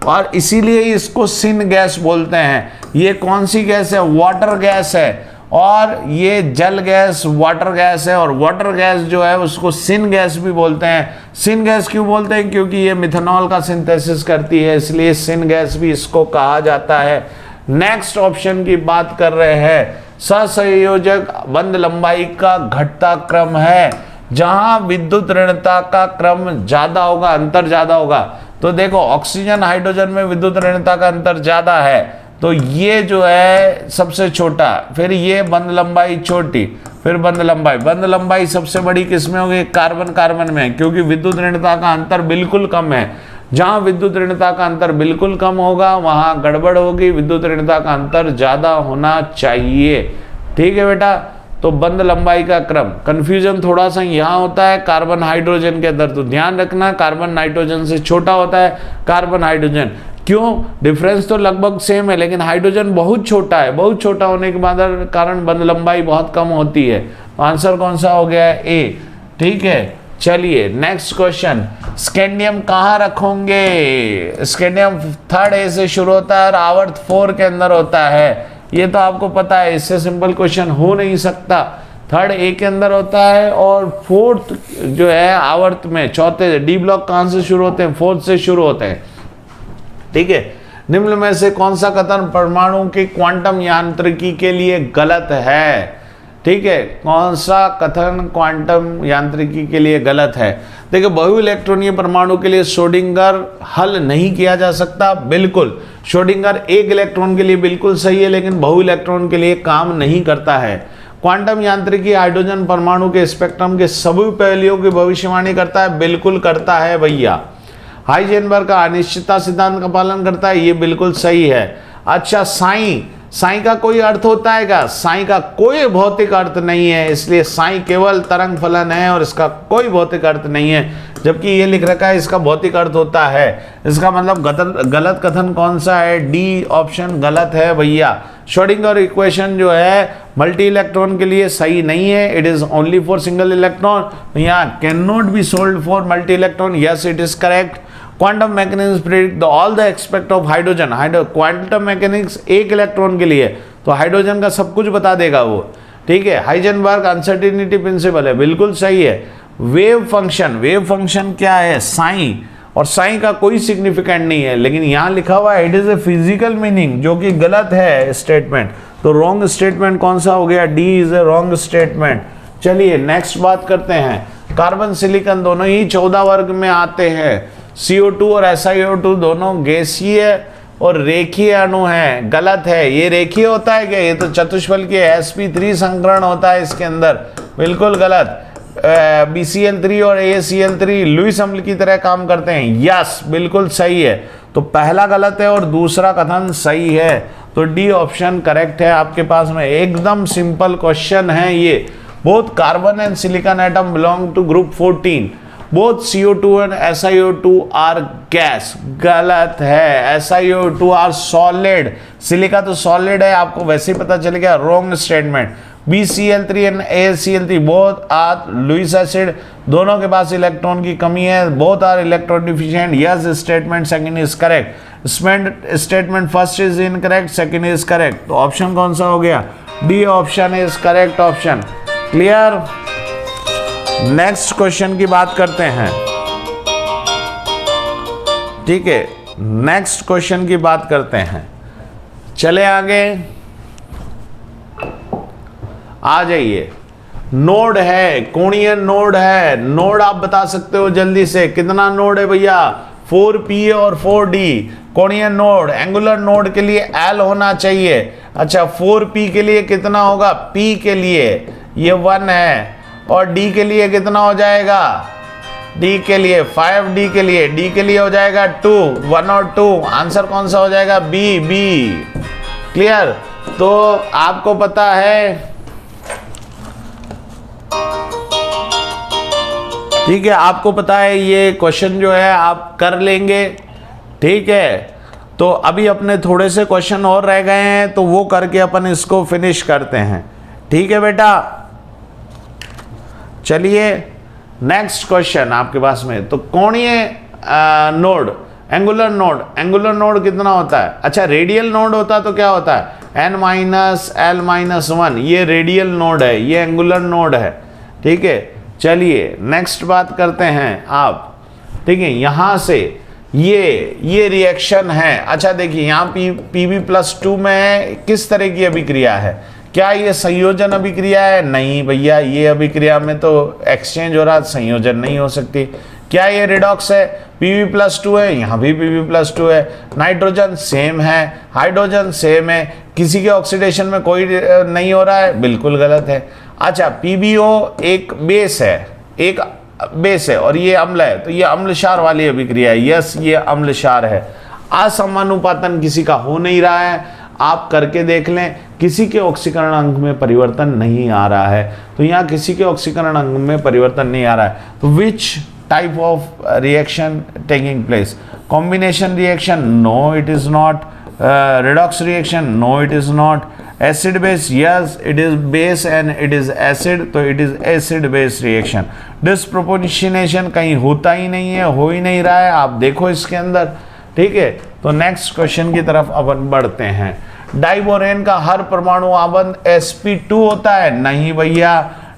और इसीलिए इसको सिन गैस बोलते हैं। ये कौन सी गैस है, वाटर गैस है, और ये जल गैस वाटर गैस है, और वाटर गैस जो है उसको सिन गैस भी बोलते हैं। सिन गैस क्यों बोलते हैं, क्योंकि ये मिथेनॉल का सिंथेसिस करती है, इसलिए सिन गैस भी इसको कहा जाता है। नेक्स्ट ऑप्शन की बात कर रहे हैं, सहसंयोजक बंध लंबाई का घटता क्रम है, जहां विद्युत ऋणता का क्रम ज्यादा होगा, अंतर ज्यादा होगा। तो देखो, ऑक्सीजन हाइड्रोजन में विद्युत ऋणता का अंतर ज्यादा है, तो ये जो है सबसे छोटा, फिर ये बंध लंबाई छोटी, फिर बंध लंबाई सबसे बड़ी किसमें होगी, कार्बन कार्बन में, क्योंकि विद्युत ऋणता का अंतर बिल्कुल कम है। जहां विद्युत ऋणता का अंतर बिल्कुल कम होगा वहां गड़बड़ होगी, विद्युत ऋणता का अंतर ज्यादा होना चाहिए, ठीक है बेटा। तो बंध लंबाई का क्रम, कंफ्यूजन थोड़ा सा यहाँ होता है कार्बन हाइड्रोजन के अंदर, तो ध्यान रखना कार्बन नाइट्रोजन से छोटा होता है कार्बन हाइड्रोजन। क्यों, डिफरेंस तो लगभग सेम है, लेकिन हाइड्रोजन बहुत छोटा है, बहुत छोटा होने के बाद कारण बंध लंबाई बहुत कम होती है। आंसर कौन सा हो गया है, ए, ठीक है। चलिए नेक्स्ट क्वेश्चन, स्कैंडियम कहाँ रखोगे, स्कैंडियम 3rd A से शुरू होता है और आवर्त 4 के अंदर होता है, ये तो आपको पता है, इससे सिंपल क्वेश्चन हो नहीं सकता। थर्ड ए के अंदर होता है, और फोर्थ जो है आवर्त में चौथे डी ब्लॉक कहाँ से शुरू होते हैं, फोर्थ से शुरू होते हैं। ठीक है, निम्न में से कौन सा कथन परमाणु की क्वांटम यांत्रिकी के लिए गलत है? ठीक है, कौन सा कथन क्वांटम यांत्रिकी के लिए गलत है? देखिए, बहु इलेक्ट्रॉनीय परमाणु के लिए श्रोडिंगर हल नहीं किया जा सकता। बिल्कुल, श्रोडिंगर एक इलेक्ट्रॉन के लिए बिल्कुल सही है, लेकिन बहु इलेक्ट्रॉन के लिए काम नहीं करता है। क्वांटम यांत्रिकी हाइड्रोजन परमाणु के स्पेक्ट्रम के सभी पहलुओं की भविष्यवाणी करता है। बिल्कुल करता है भैया। हाइजेनबर्ग का अनिश्चितता सिद्धांत का पालन करता है, ये बिल्कुल सही है। अच्छा, साई का कोई अर्थ होता है क्या? साई का कोई भौतिक अर्थ नहीं है, इसलिए साई केवल तरंग फलन है और इसका कोई भौतिक अर्थ नहीं है, जबकि ये लिख रखा है इसका भौतिक अर्थ होता है। इसका मतलब गलत कथन कौन सा है? डी ऑप्शन गलत है भैया। श्रोडिंगर इक्वेशन जो है मल्टी इलेक्ट्रॉन के लिए सही नहीं है, it is only for single electron. भैया, can not be solved for multi electron, yes it is correct. Quantum mechanics predict all the aspect of hydrogen. Quantum mechanics एक electron के लिए, तो हाइड्रोजन का सब कुछ बता देगा वो। ठीक है, हाइजेनबर्ग अनसर्टेनिटी प्रिंसिपल है, बिल्कुल सही है। वेव फंक्शन क्या है? साइन, और साइन का कोई सिग्निफिकेंट नहीं है, लेकिन यहाँ लिखा हुआ है it is a physical meaning, जो कि गलत है स्टेटमेंट। तो रॉन्ग स्टेटमेंट कौन सा हो गया? D is a wrong statement. चलिए नेक्स्ट बात करते हैं। कार्बन सिलिकॉन दोनों ही 14 वर्ग में आते हैं। CO2 और SiO2 दोनों गैसीय और रेखीय अणु हैं। गलत है, ये रेखीय होता है क्या? ये तो चतुष्फलकीय sp3 संकरण होता है इसके अंदर, बिल्कुल गलत। BCl3 और ACl3 लुईस अम्ल की तरह काम करते हैं, यस बिल्कुल सही है। तो पहला गलत है और दूसरा कथन सही है, तो डी ऑप्शन करेक्ट है आपके पास में। एकदम सिंपल क्वेश्चन है ये। Both carbon and silicon atom belong to group 14। Both CO2 and SiO2 are gas। गलत है, SiO2 आर सॉलिड। सिलिका तो सॉलिड है, आपको वैसे ही पता चलेगा, wrong statement. BCl3 and ACl3 both are Lewis acid, दोनों के पास इलेक्ट्रॉन की कमी है, both are electron deficient, yes statement second is correct. Statement first is incorrect, second is correct. तो ऑप्शन कौन सा हो गया? D option is correct option. Clear? Next question की बात करते हैं। ठीक है, नेक्स्ट क्वेश्चन की बात करते हैं। चले आगे, आ जाइए। नोड है, कोणीय नोड है। नोड आप बता सकते हो जल्दी से, कितना नोड है भैया? 4p और 4d। कोणीय नोड, एंगुलर नोड के लिए L होना चाहिए। अच्छा, 4p के लिए कितना होगा? p के लिए ये 1 है, और D के लिए कितना हो जाएगा? D के लिए 5D के लिए, D के लिए हो जाएगा 2, 1 और 2। आंसर कौन सा हो जाएगा? B। क्लियर? तो आपको पता है, ठीक है, आपको पता है ये क्वेश्चन जो है आप कर लेंगे। ठीक है, तो अभी अपने थोड़े से क्वेश्चन और रह गए हैं, तो वो करके अपन इसको फिनिश करते हैं। ठीक है बेटा, चलिए नेक्स्ट क्वेश्चन आपके पास में। तो कोणीय नोड, एंगुलर नोड कितना होता है? अच्छा, रेडियल नोड होता तो क्या होता है? n-l-1। ये रेडियल नोड है, ये एंगुलर नोड है। ठीक है, चलिए नेक्स्ट बात करते हैं आप। ठीक है, यहां से ये रिएक्शन है। अच्छा देखिए, यहाँ Pb+2 में किस तरह की अभिक्रिया है? क्या ये संयोजन अभिक्रिया है? नहीं भैया, ये अभिक्रिया में तो एक्सचेंज हो रहा, संयोजन नहीं हो सकती। क्या ये रिडॉक्स है? Pb+2 है, यहाँ भी Pb+2 है। नाइट्रोजन सेम है, हाइड्रोजन सेम है, किसी के ऑक्सीडेशन में कोई नहीं हो रहा है, बिल्कुल गलत है। अच्छा, PbO एक बेस है और ये अम्ल है, तो ये अम्लक्षार वाली अभिक्रिया है। यस, ये अम्लक्षार है। असमानुपातन किसी का हो नहीं रहा है, आप करके देख लें, किसी के ऑक्सीकरण अंक में परिवर्तन नहीं आ रहा है। तो यहाँ किसी के ऑक्सीकरण अंक में परिवर्तन नहीं आ रहा है, तो which type of reaction taking place? Combination reaction? No it is not. redox reaction? No it is not. Acid base? Yes it is base and it is acid, तो it is acid base reaction. Disproportionation कहीं होता ही नहीं है, हो ही नहीं रहा है, आप देखो इसके अंदर। ठीक है, तो नेक्स्ट क्वेश्चन की तरफ अपन बढ़ते हैं। डाइबोरेन का हर परमाणु आबंध sp2 होता है? नहीं भैया,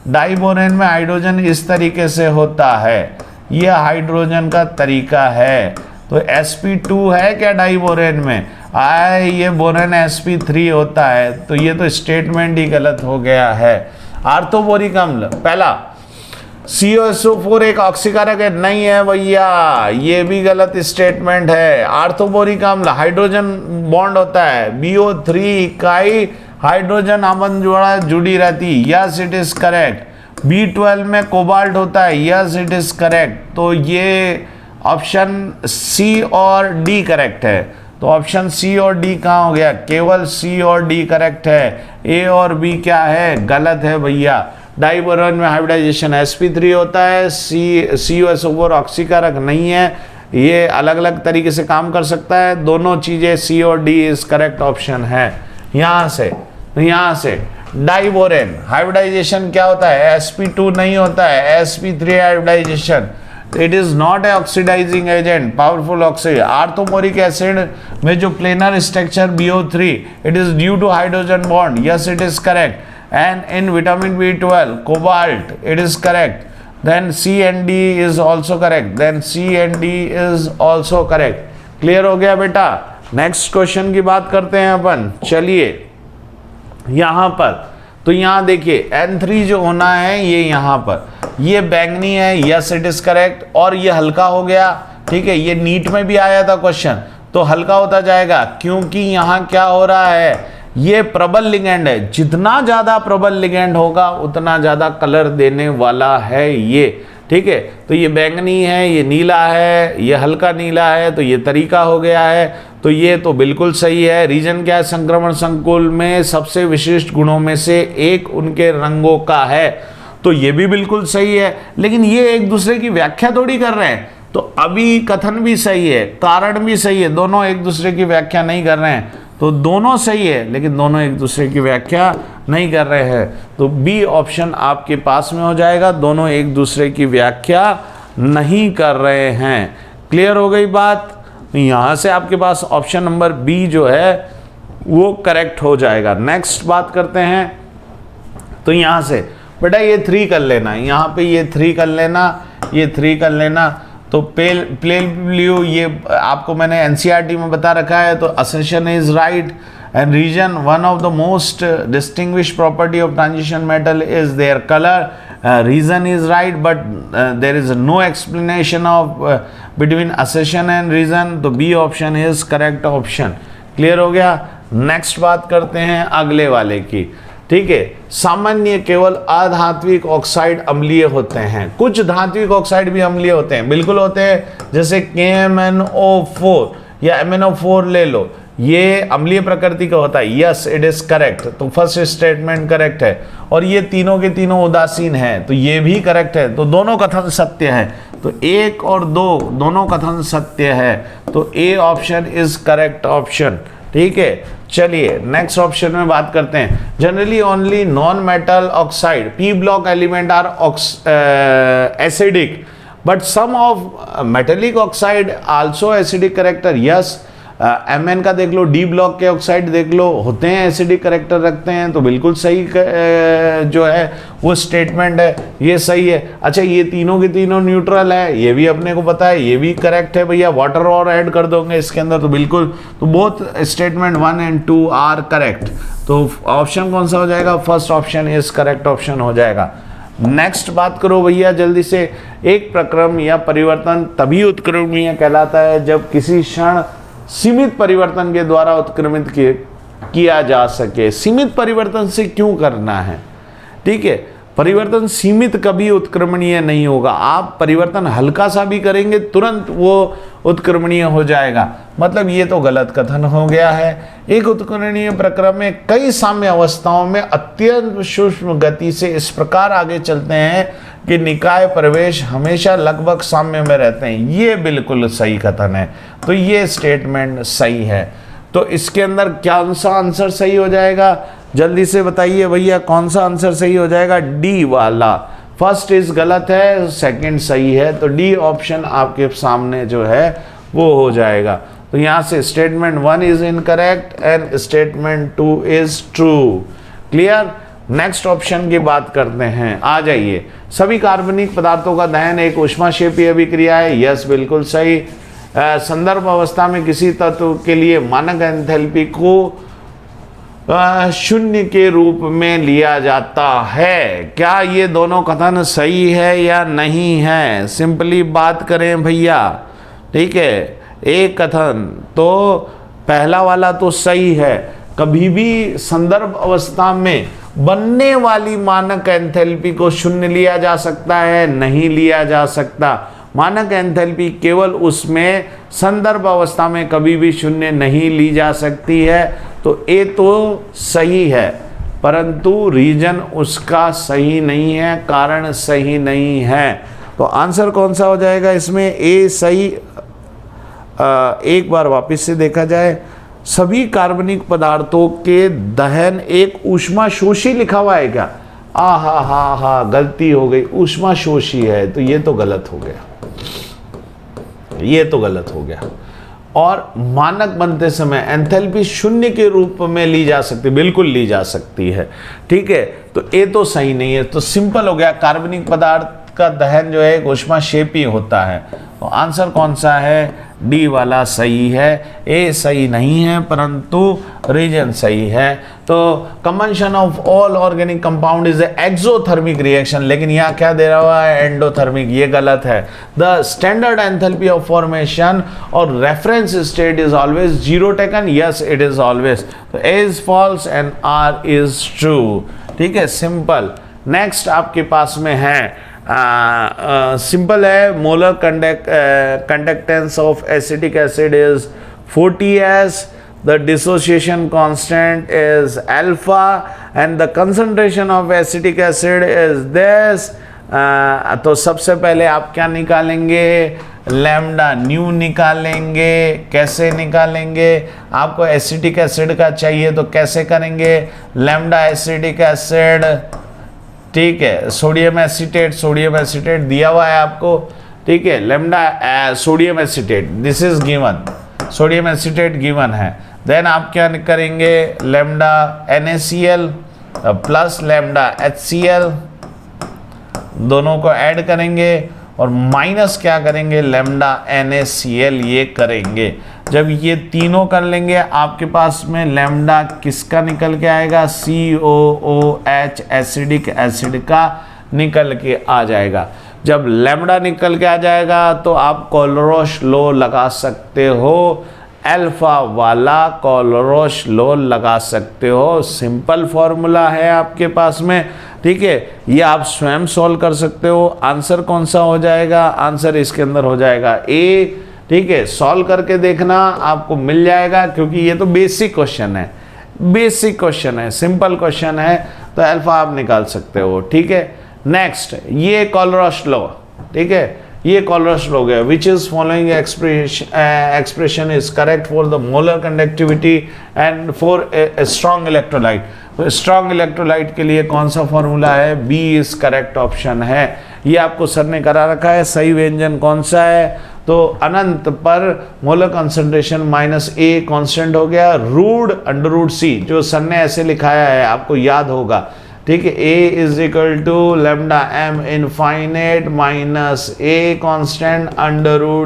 डाइबोरेन में हाइड्रोजन इस तरीके से होता है, यह हाइड्रोजन का तरीका है। तो sp2 है क्या डाइबोरेन में? ये बोरेन sp3 होता है, तो ये तो स्टेटमेंट ही गलत हो गया है। आर्थोबोरिक अम्ल, पहला COSO4 एक ऑक्सीकारक है? नहीं है भैया, ये भी गलत स्टेटमेंट है। आर्थोबोरिक अम्ल हाइड्रोजन बॉन्ड होता है, BO3 इकाई हाइड्रोजन आबंध जोड़ा जुड़ी रहती, yes it is correct. B12 में कोबाल्ट होता है, यस इट इज करेक्ट। तो ये ऑप्शन सी और डी करेक्ट है। तो ऑप्शन सी और डी कहाँ हो गया? केवल सी और डी करेक्ट है, ए और बी क्या है? गलत है भैया। डाइबोरेन में हाइब्रिडाइजेशन sp3 होता है, COSO4 ऑक्सीकारक नहीं है, ये अलग अलग तरीके से काम कर सकता है। दोनों चीजें सी और डी इज करेक्ट ऑप्शन है। यहाँ से डाइबोरेन हाइब्रिडाइजेशन क्या होता है? sp2 नहीं होता है, sp3 hybridisation. It is not a oxidising agent, powerful oxide. Orthoboric acid में जो planar structure BO3, it is due to hydrogen bond, yes it is correct. And in vitamin B12 cobalt, it is correct. Then C and D is also correct. Then C and D is also correct. Clear हो गया बेटा? Next question की बात करते हैं अपन। चलिए यहाँ पर, तो यहाँ देखिए N3 जो होना है ये यहाँ पर, ये बैंगनी है, यस इट इज करेक्ट। और ये हल्का हो गया, ठीक है, ये नीट में भी आया था क्वेश्चन, तो हल्का होता जाएगा क्योंकि यहाँ क्या हो रहा है, ये प्रबल लिगेंड है। जितना ज्यादा प्रबल लिगेंड होगा उतना ज्यादा कलर देने वाला है ये, ठीक है। तो ये बैंगनी है, ये नीला है, ये हल्का नीला है, तो ये तरीका हो गया है। तो ये तो बिल्कुल सही है। रीजन क्या है? संक्रमण संकुल में सबसे विशिष्ट गुणों में से एक उनके रंगों का है, तो ये भी बिल्कुल सही है। लेकिन ये एक दूसरे की व्याख्या थोड़ी कर रहे हैं, तो अभी कथन भी सही है, कारण भी सही है, दोनों एक दूसरे की व्याख्या नहीं कर रहे हैं। तो दोनों सही है लेकिन दोनों एक दूसरे की व्याख्या नहीं कर रहे हैं, तो बी ऑप्शन आपके पास में हो जाएगा, दोनों एक दूसरे की व्याख्या नहीं कर रहे हैं। क्लियर हो गई बात? यहाँ से आपके पास ऑप्शन नंबर बी जो है वो करेक्ट हो जाएगा। नेक्स्ट बात करते हैं, तो यहाँ से बेटा ये 3 कर लेना, यहाँ पे ये 3 कर लेना, ये 3 कर लेना। तो प्लेन ब्लू ये आपको मैंने एनसीईआरटी में बता रखा है, तो assertion is right and reason one of the most distinguished property of transition metal is their colour, reason is right but there is no explanation of between assertion and reason, तो B option is correct option. Clear हो गया? Next बात करते हैं अगले वाले की, ठीक है। सामान्य केवल अधात्विक ऑक्साइड अम्लीय होते हैं, कुछ धात्विक ऑक्साइड भी अम्लीय होते हैं, बिल्कुल होते हैं, जैसे KMnO4 या MnO4 ले लो, ये अम्लीय प्रकृति का होता है, यस इट इज करेक्ट। तो फर्स्ट स्टेटमेंट करेक्ट है। और ये तीनों के तीनों उदासीन है, तो ये भी करेक्ट है। तो दोनों कथन सत्य है, तो 1 और 2 दोनों कथन सत्य है, तो A option is correct option, ठीक है। चलिए नेक्स्ट ऑप्शन में बात करते हैं। Generally only non metal oxide P block element are acidic but some of metallic oxide also acidic character, yes. Mn का देख लो, डी ब्लॉक के ऑक्साइड देख लो, होते हैं एसिडिक करेक्टर रखते हैं, तो बिल्कुल सही जो है वो स्टेटमेंट है, ये सही है। अच्छा ये तीनों के तीनों न्यूट्रल है, ये भी अपने को पता है, ये भी करेक्ट है भैया। वाटर और ऐड कर दोगे इसके अंदर तो बिल्कुल, तो बोथ स्टेटमेंट 1 और 2 आर करेक्ट। तो ऑप्शन कौन सा हो जाएगा? First option is correct option हो जाएगा। नेक्स्ट बात करो भैया जल्दी से। एक प्रक्रम या परिवर्तन तभी उत्क्रमणीय कहलाता है जब किसी क्षण सीमित परिवर्तन के द्वारा उत्क्रमित किया जा सके। सीमित परिवर्तन से क्यों करना है? ठीक है, परिवर्तन सीमित कभी उत्क्रमणीय नहीं होगा। आप परिवर्तन हल्का सा भी करेंगे तुरंत वो उत्क्रमणीय हो जाएगा, मतलब ये तो गलत कथन हो गया है। एक उत्क्रमणीय प्रक्रम में कई साम्य अवस्थाओं में अत्यंत सूक्ष्म गति से इस प्रकार आगे चलते हैं कि निकाय प्रवेश हमेशा लगभग साम्य में रहते हैं। ये बिल्कुल सही कथन है, तो ये स्टेटमेंट सही है। तो इसके अंदर कौन सा आंसर सही हो जाएगा? जल्दी से बताइए भैया, कौन सा आंसर सही हो जाएगा? डी वाला। फर्स्ट इज गलत है, सेकंड सही है, तो डी ऑप्शन आपके सामने जो है वो हो जाएगा। तो यहाँ से statement 1 is incorrect and statement 2 is true. Clear. Next option की बात करते हैं, आ जाइए। सभी कार्बनिक पदार्थों का दहन एक ऊष्माक्षेपीय अभिक्रिया है। यस, बिल्कुल सही। संदर्भ अवस्था में किसी तत्व के लिए मानक एंथैल्पी को शून्य के रूप में लिया जाता है। क्या ये दोनों कथन सही है या नहीं है? सिंपली बात करें भैया, ठीक है। एक कथन तो पहला वाला तो सही है, कभी भी संदर्भ अवस्था में बनने वाली मानक एंथैल्पी को शून्य लिया जा सकता है? नहीं लिया जा सकता। मानक एंथैल्पी केवल उसमें संदर्भ अवस्था में कभी भी शून्य नहीं ली जा सकती है। तो ए तो सही है, परंतु रीजन उसका सही नहीं है, कारण सही नहीं है। तो आंसर कौन सा हो जाएगा इसमें? ए सही। एक बार वापस से देखा जाए, सभी कार्बनिक पदार्थों के दहन एक ऊष्माशोषी लिखा हुआ है क्या? हा, गलती हो गई, ऊष्माशोषी है, तो ये तो गलत हो गया, ये तो गलत हो गया। और मानक बनते समय एंथैल्पी शून्य के रूप में ली जा सकती, बिल्कुल ली जा सकती है, ठीक है। तो ये तो सही नहीं है। तो सिंपल हो गया, कार्बनिक पदार्थ का दहन जो है ऊष्माक्षेपी होता है। तो आंसर कौन सा है? डी वाला सही है। ए सही नहीं है, परंतु रीजन सही है। तो combustion of all organic compound is exothermic reaction, लेकिन यहाँ क्या दे रहा है? एंडोथर्मिक। ये गलत है। The standard enthalpy of formation और reference state is always zero taken. Yes, it is always. तो A is false and R is true, ठीक है, सिंपल। नेक्स्ट आपके पास में है सिंपल है, molar conductance of acetic acid is 40s, the dissociation constant is alpha and the concentration of acetic acid is this। तो सबसे पहले आप क्या निकालेंगे? लैम्डा न्यू निकालेंगे। कैसे निकालेंगे? आपको एसिटिक एसिड का चाहिए तो कैसे करेंगे? लैम्डा एसिटिक एसिड, ठीक है, सोडियम एसीटेट दिया हुआ है आपको, ठीक है। Lambda sodium acetate, this is given, sodium acetate given है। देन आप क्या करेंगे? Lambda NaCl plus lambda HCl, दोनों को ऐड करेंगे और माइनस क्या करेंगे? लैम्डा NaCl ये करेंगे। जब ये तीनों कर लेंगे आपके पास में लैम्डा किसका निकल के आएगा? COOH एसिडिक एसिड का निकल के आ जाएगा। जब लैम्डा निकल के आ जाएगा तो आप कोलरोश लो लगा सकते हो, अल्फा वाला कोलरोश लो लगा सकते हो। सिंपल फॉर्मूला है आपके पास में, ठीक है। ये आप स्वयं सॉल्व कर सकते हो। आंसर कौन सा हो जाएगा? आंसर इसके अंदर हो जाएगा ए, ठीक है। सॉल्व करके देखना, आपको मिल जाएगा, क्योंकि ये तो बेसिक क्वेश्चन है, बेसिक क्वेश्चन है, सिंपल क्वेश्चन है, तो अल्फा आप निकाल सकते हो, ठीक है। नेक्स्ट, ये कोलरोश लो, ठीक है, ये कोलरोश लो गया। Which is following expression is correct for the molar conductivity and for a strong electrolyte. तो स्ट्रॉन्ग इलेक्ट्रोलाइट के लिए कौन सा फॉर्मूला है? बी इज करेक्ट ऑप्शन है। ये आपको सर ने करा रखा है। सही व्यंजन कौन सा है? तो अनंत पर मोलर कंसंट्रेशन -A कांस्टेंट हो गया, √√C, जो सर ने ऐसे लिखाया है आपको याद होगा, ठीक है। A is equal to lambda M infinite -A constant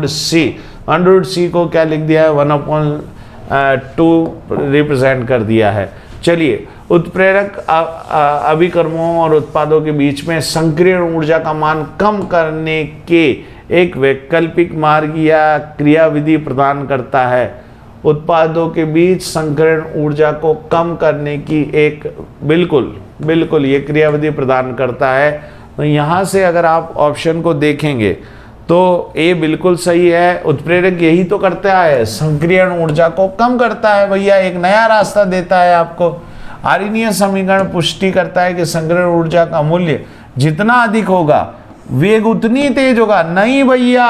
√C। √C को क्या लिख दिया है? 1/2 रिप्रेजेंट कर दिया है। चलिए, उत्प्रेरक अभिकर्मों और उत्पादों के बीच में संकीर्ण ऊर्जा का मान कम करने के एक वैकल्पिक मार्ग या क्रियाविधि प्रदान करता है। उत्पादों के बीच संकीर्ण ऊर्जा को कम करने की एक बिल्कुल ये क्रियाविधि प्रदान करता है। तो यहाँ से अगर आप ऑप्शन को देखेंगे तो ए बिल्कुल सही है। उत्प्रेरक यही तो करता है, संकीर्ण ऊर्जा को कम करता है भैया, एक नया रास्ता देता है आपको। आर्यनीय समीकरण पुष्टि करता है कि संकीर्ण ऊर्जा का मूल्य जितना अधिक होगा वेग उतनी तेज होगा। नहीं भैया,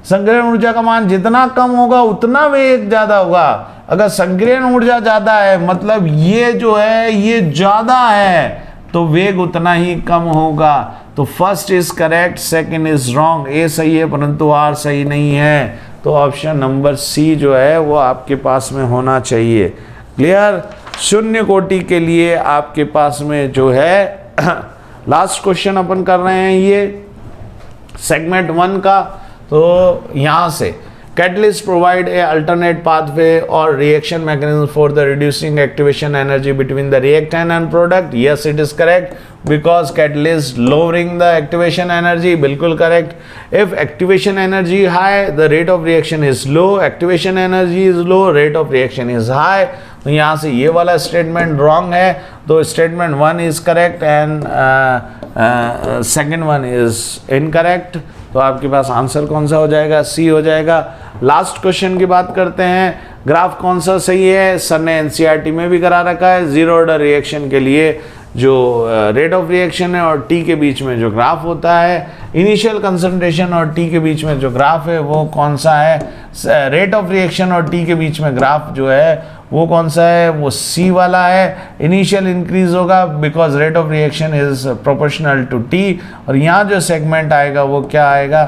संकीर्ण ऊर्जा का मान जितना कम होगा उतना वेग ज्यादा होगा। अगर संकीर्ण ऊर्जा ज्यादा है मतलब ये जो है ये ज्यादा है, तो वेग उतना ही कम होगा। तो first is correct, second is wrong. A सही है परंतु आर सही नहीं है। तो ऑप्शन नंबर सी जो है वो आपके पास में होना चाहिए। क्लियर? शून्य कोटि के लिए आपके पास में जो है लास्ट क्वेश्चन अपन कर रहे हैं ये सेगमेंट 1 का। तो यहाँ से catalyst provide a alternate pathway or reaction mechanism for the reducing activation energy between the reactant and product. Yes, it is correct because catalyst lowering the activation energy. बिल्कुल correct. If activation energy high, the rate of reaction is low. Activation energy is low, rate of reaction is high. तो यहाँ से ये वाला statement wrong है, तो statement 1 is correct and second 1 is incorrect. तो आपके पास आंसर कौन सा हो जाएगा? सी हो जाएगा। लास्ट क्वेश्चन की बात करते हैं, ग्राफ कौन सा सही है? सर ने एनसीईआरटी में भी करा रखा है। जीरो ऑर्डर रिएक्शन के लिए जो रेट ऑफ रिएक्शन है और टी के बीच में जो ग्राफ होता है, इनिशियल कंसंट्रेशन और टी के बीच में जो ग्राफ है वो कौन सा है? रेट ऑफ रिएक्शन और टी के बीच में ग्राफ जो है वो कौन सा है? वो सी वाला है। इनिशियल इंक्रीज होगा because rate of reaction is proportional to T. और यहाँ जो सेगमेंट आएगा वो क्या आएगा?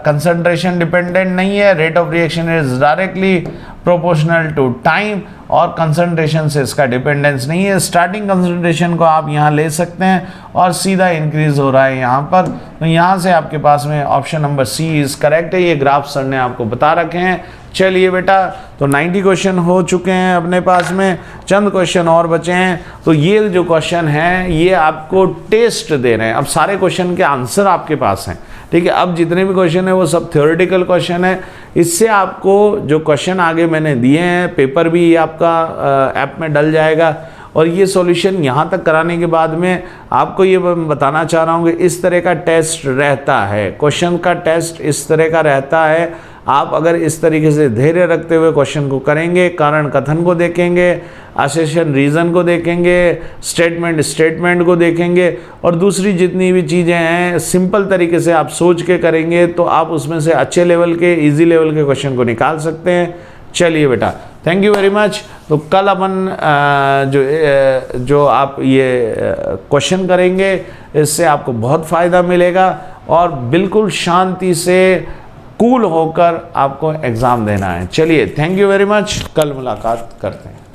कंसंट्रेशन डिपेंडेंट नहीं है, rate of reaction is directly proportional to time और कंसंट्रेशन से इसका डिपेंडेंस नहीं है। स्टार्टिंग कंसंट्रेशन को आप यहाँ ले सकते हैं और सीधा इंक्रीज हो रहा है यहाँ पर। तो यहाँ से आपके पास में option number C is correct है। ये ग्राफ सर ने आपको बता रखे हैं। चलिए बेटा, तो 90 क्वेश्चन हो चुके हैं अपने पास में, चंद क्वेश्चन और बचे हैं। तो ये जो क्वेश्चन है ये आपको टेस्ट दे रहे हैं। अब सारे क्वेश्चन के आंसर आपके पास हैं, ठीक है। अब जितने भी क्वेश्चन है वो सब थ्योरेटिकल क्वेश्चन है। इससे आपको जो क्वेश्चन आगे मैंने दिए हैं, पेपर भी आपका ऐप में डल जाएगा और ये सॉल्यूशन यहाँ तक कराने के बाद में आपको ये बताना चाह रहा हूँ कि इस तरह का टेस्ट रहता है, क्वेश्चन का टेस्ट इस तरह का रहता है। आप अगर इस तरीके से धैर्य रखते हुए क्वेश्चन को करेंगे, कारण कथन को देखेंगे, असेशन रीज़न को देखेंगे, स्टेटमेंट को देखेंगे और दूसरी जितनी भी चीज़ें हैं सिंपल तरीके से आप सोच के करेंगे तो आप उसमें से अच्छे लेवल के, इजी लेवल के क्वेश्चन को निकाल सकते हैं। चलिए बेटा, थैंक यू वेरी मच। तो कल अपन जो आप ये क्वेश्चन करेंगे इससे आपको बहुत फ़ायदा मिलेगा और बिल्कुल शांति से कूल होकर आपको एग्ज़ाम देना है। चलिए, थैंक यू वेरी मच। कल मुलाकात करते हैं।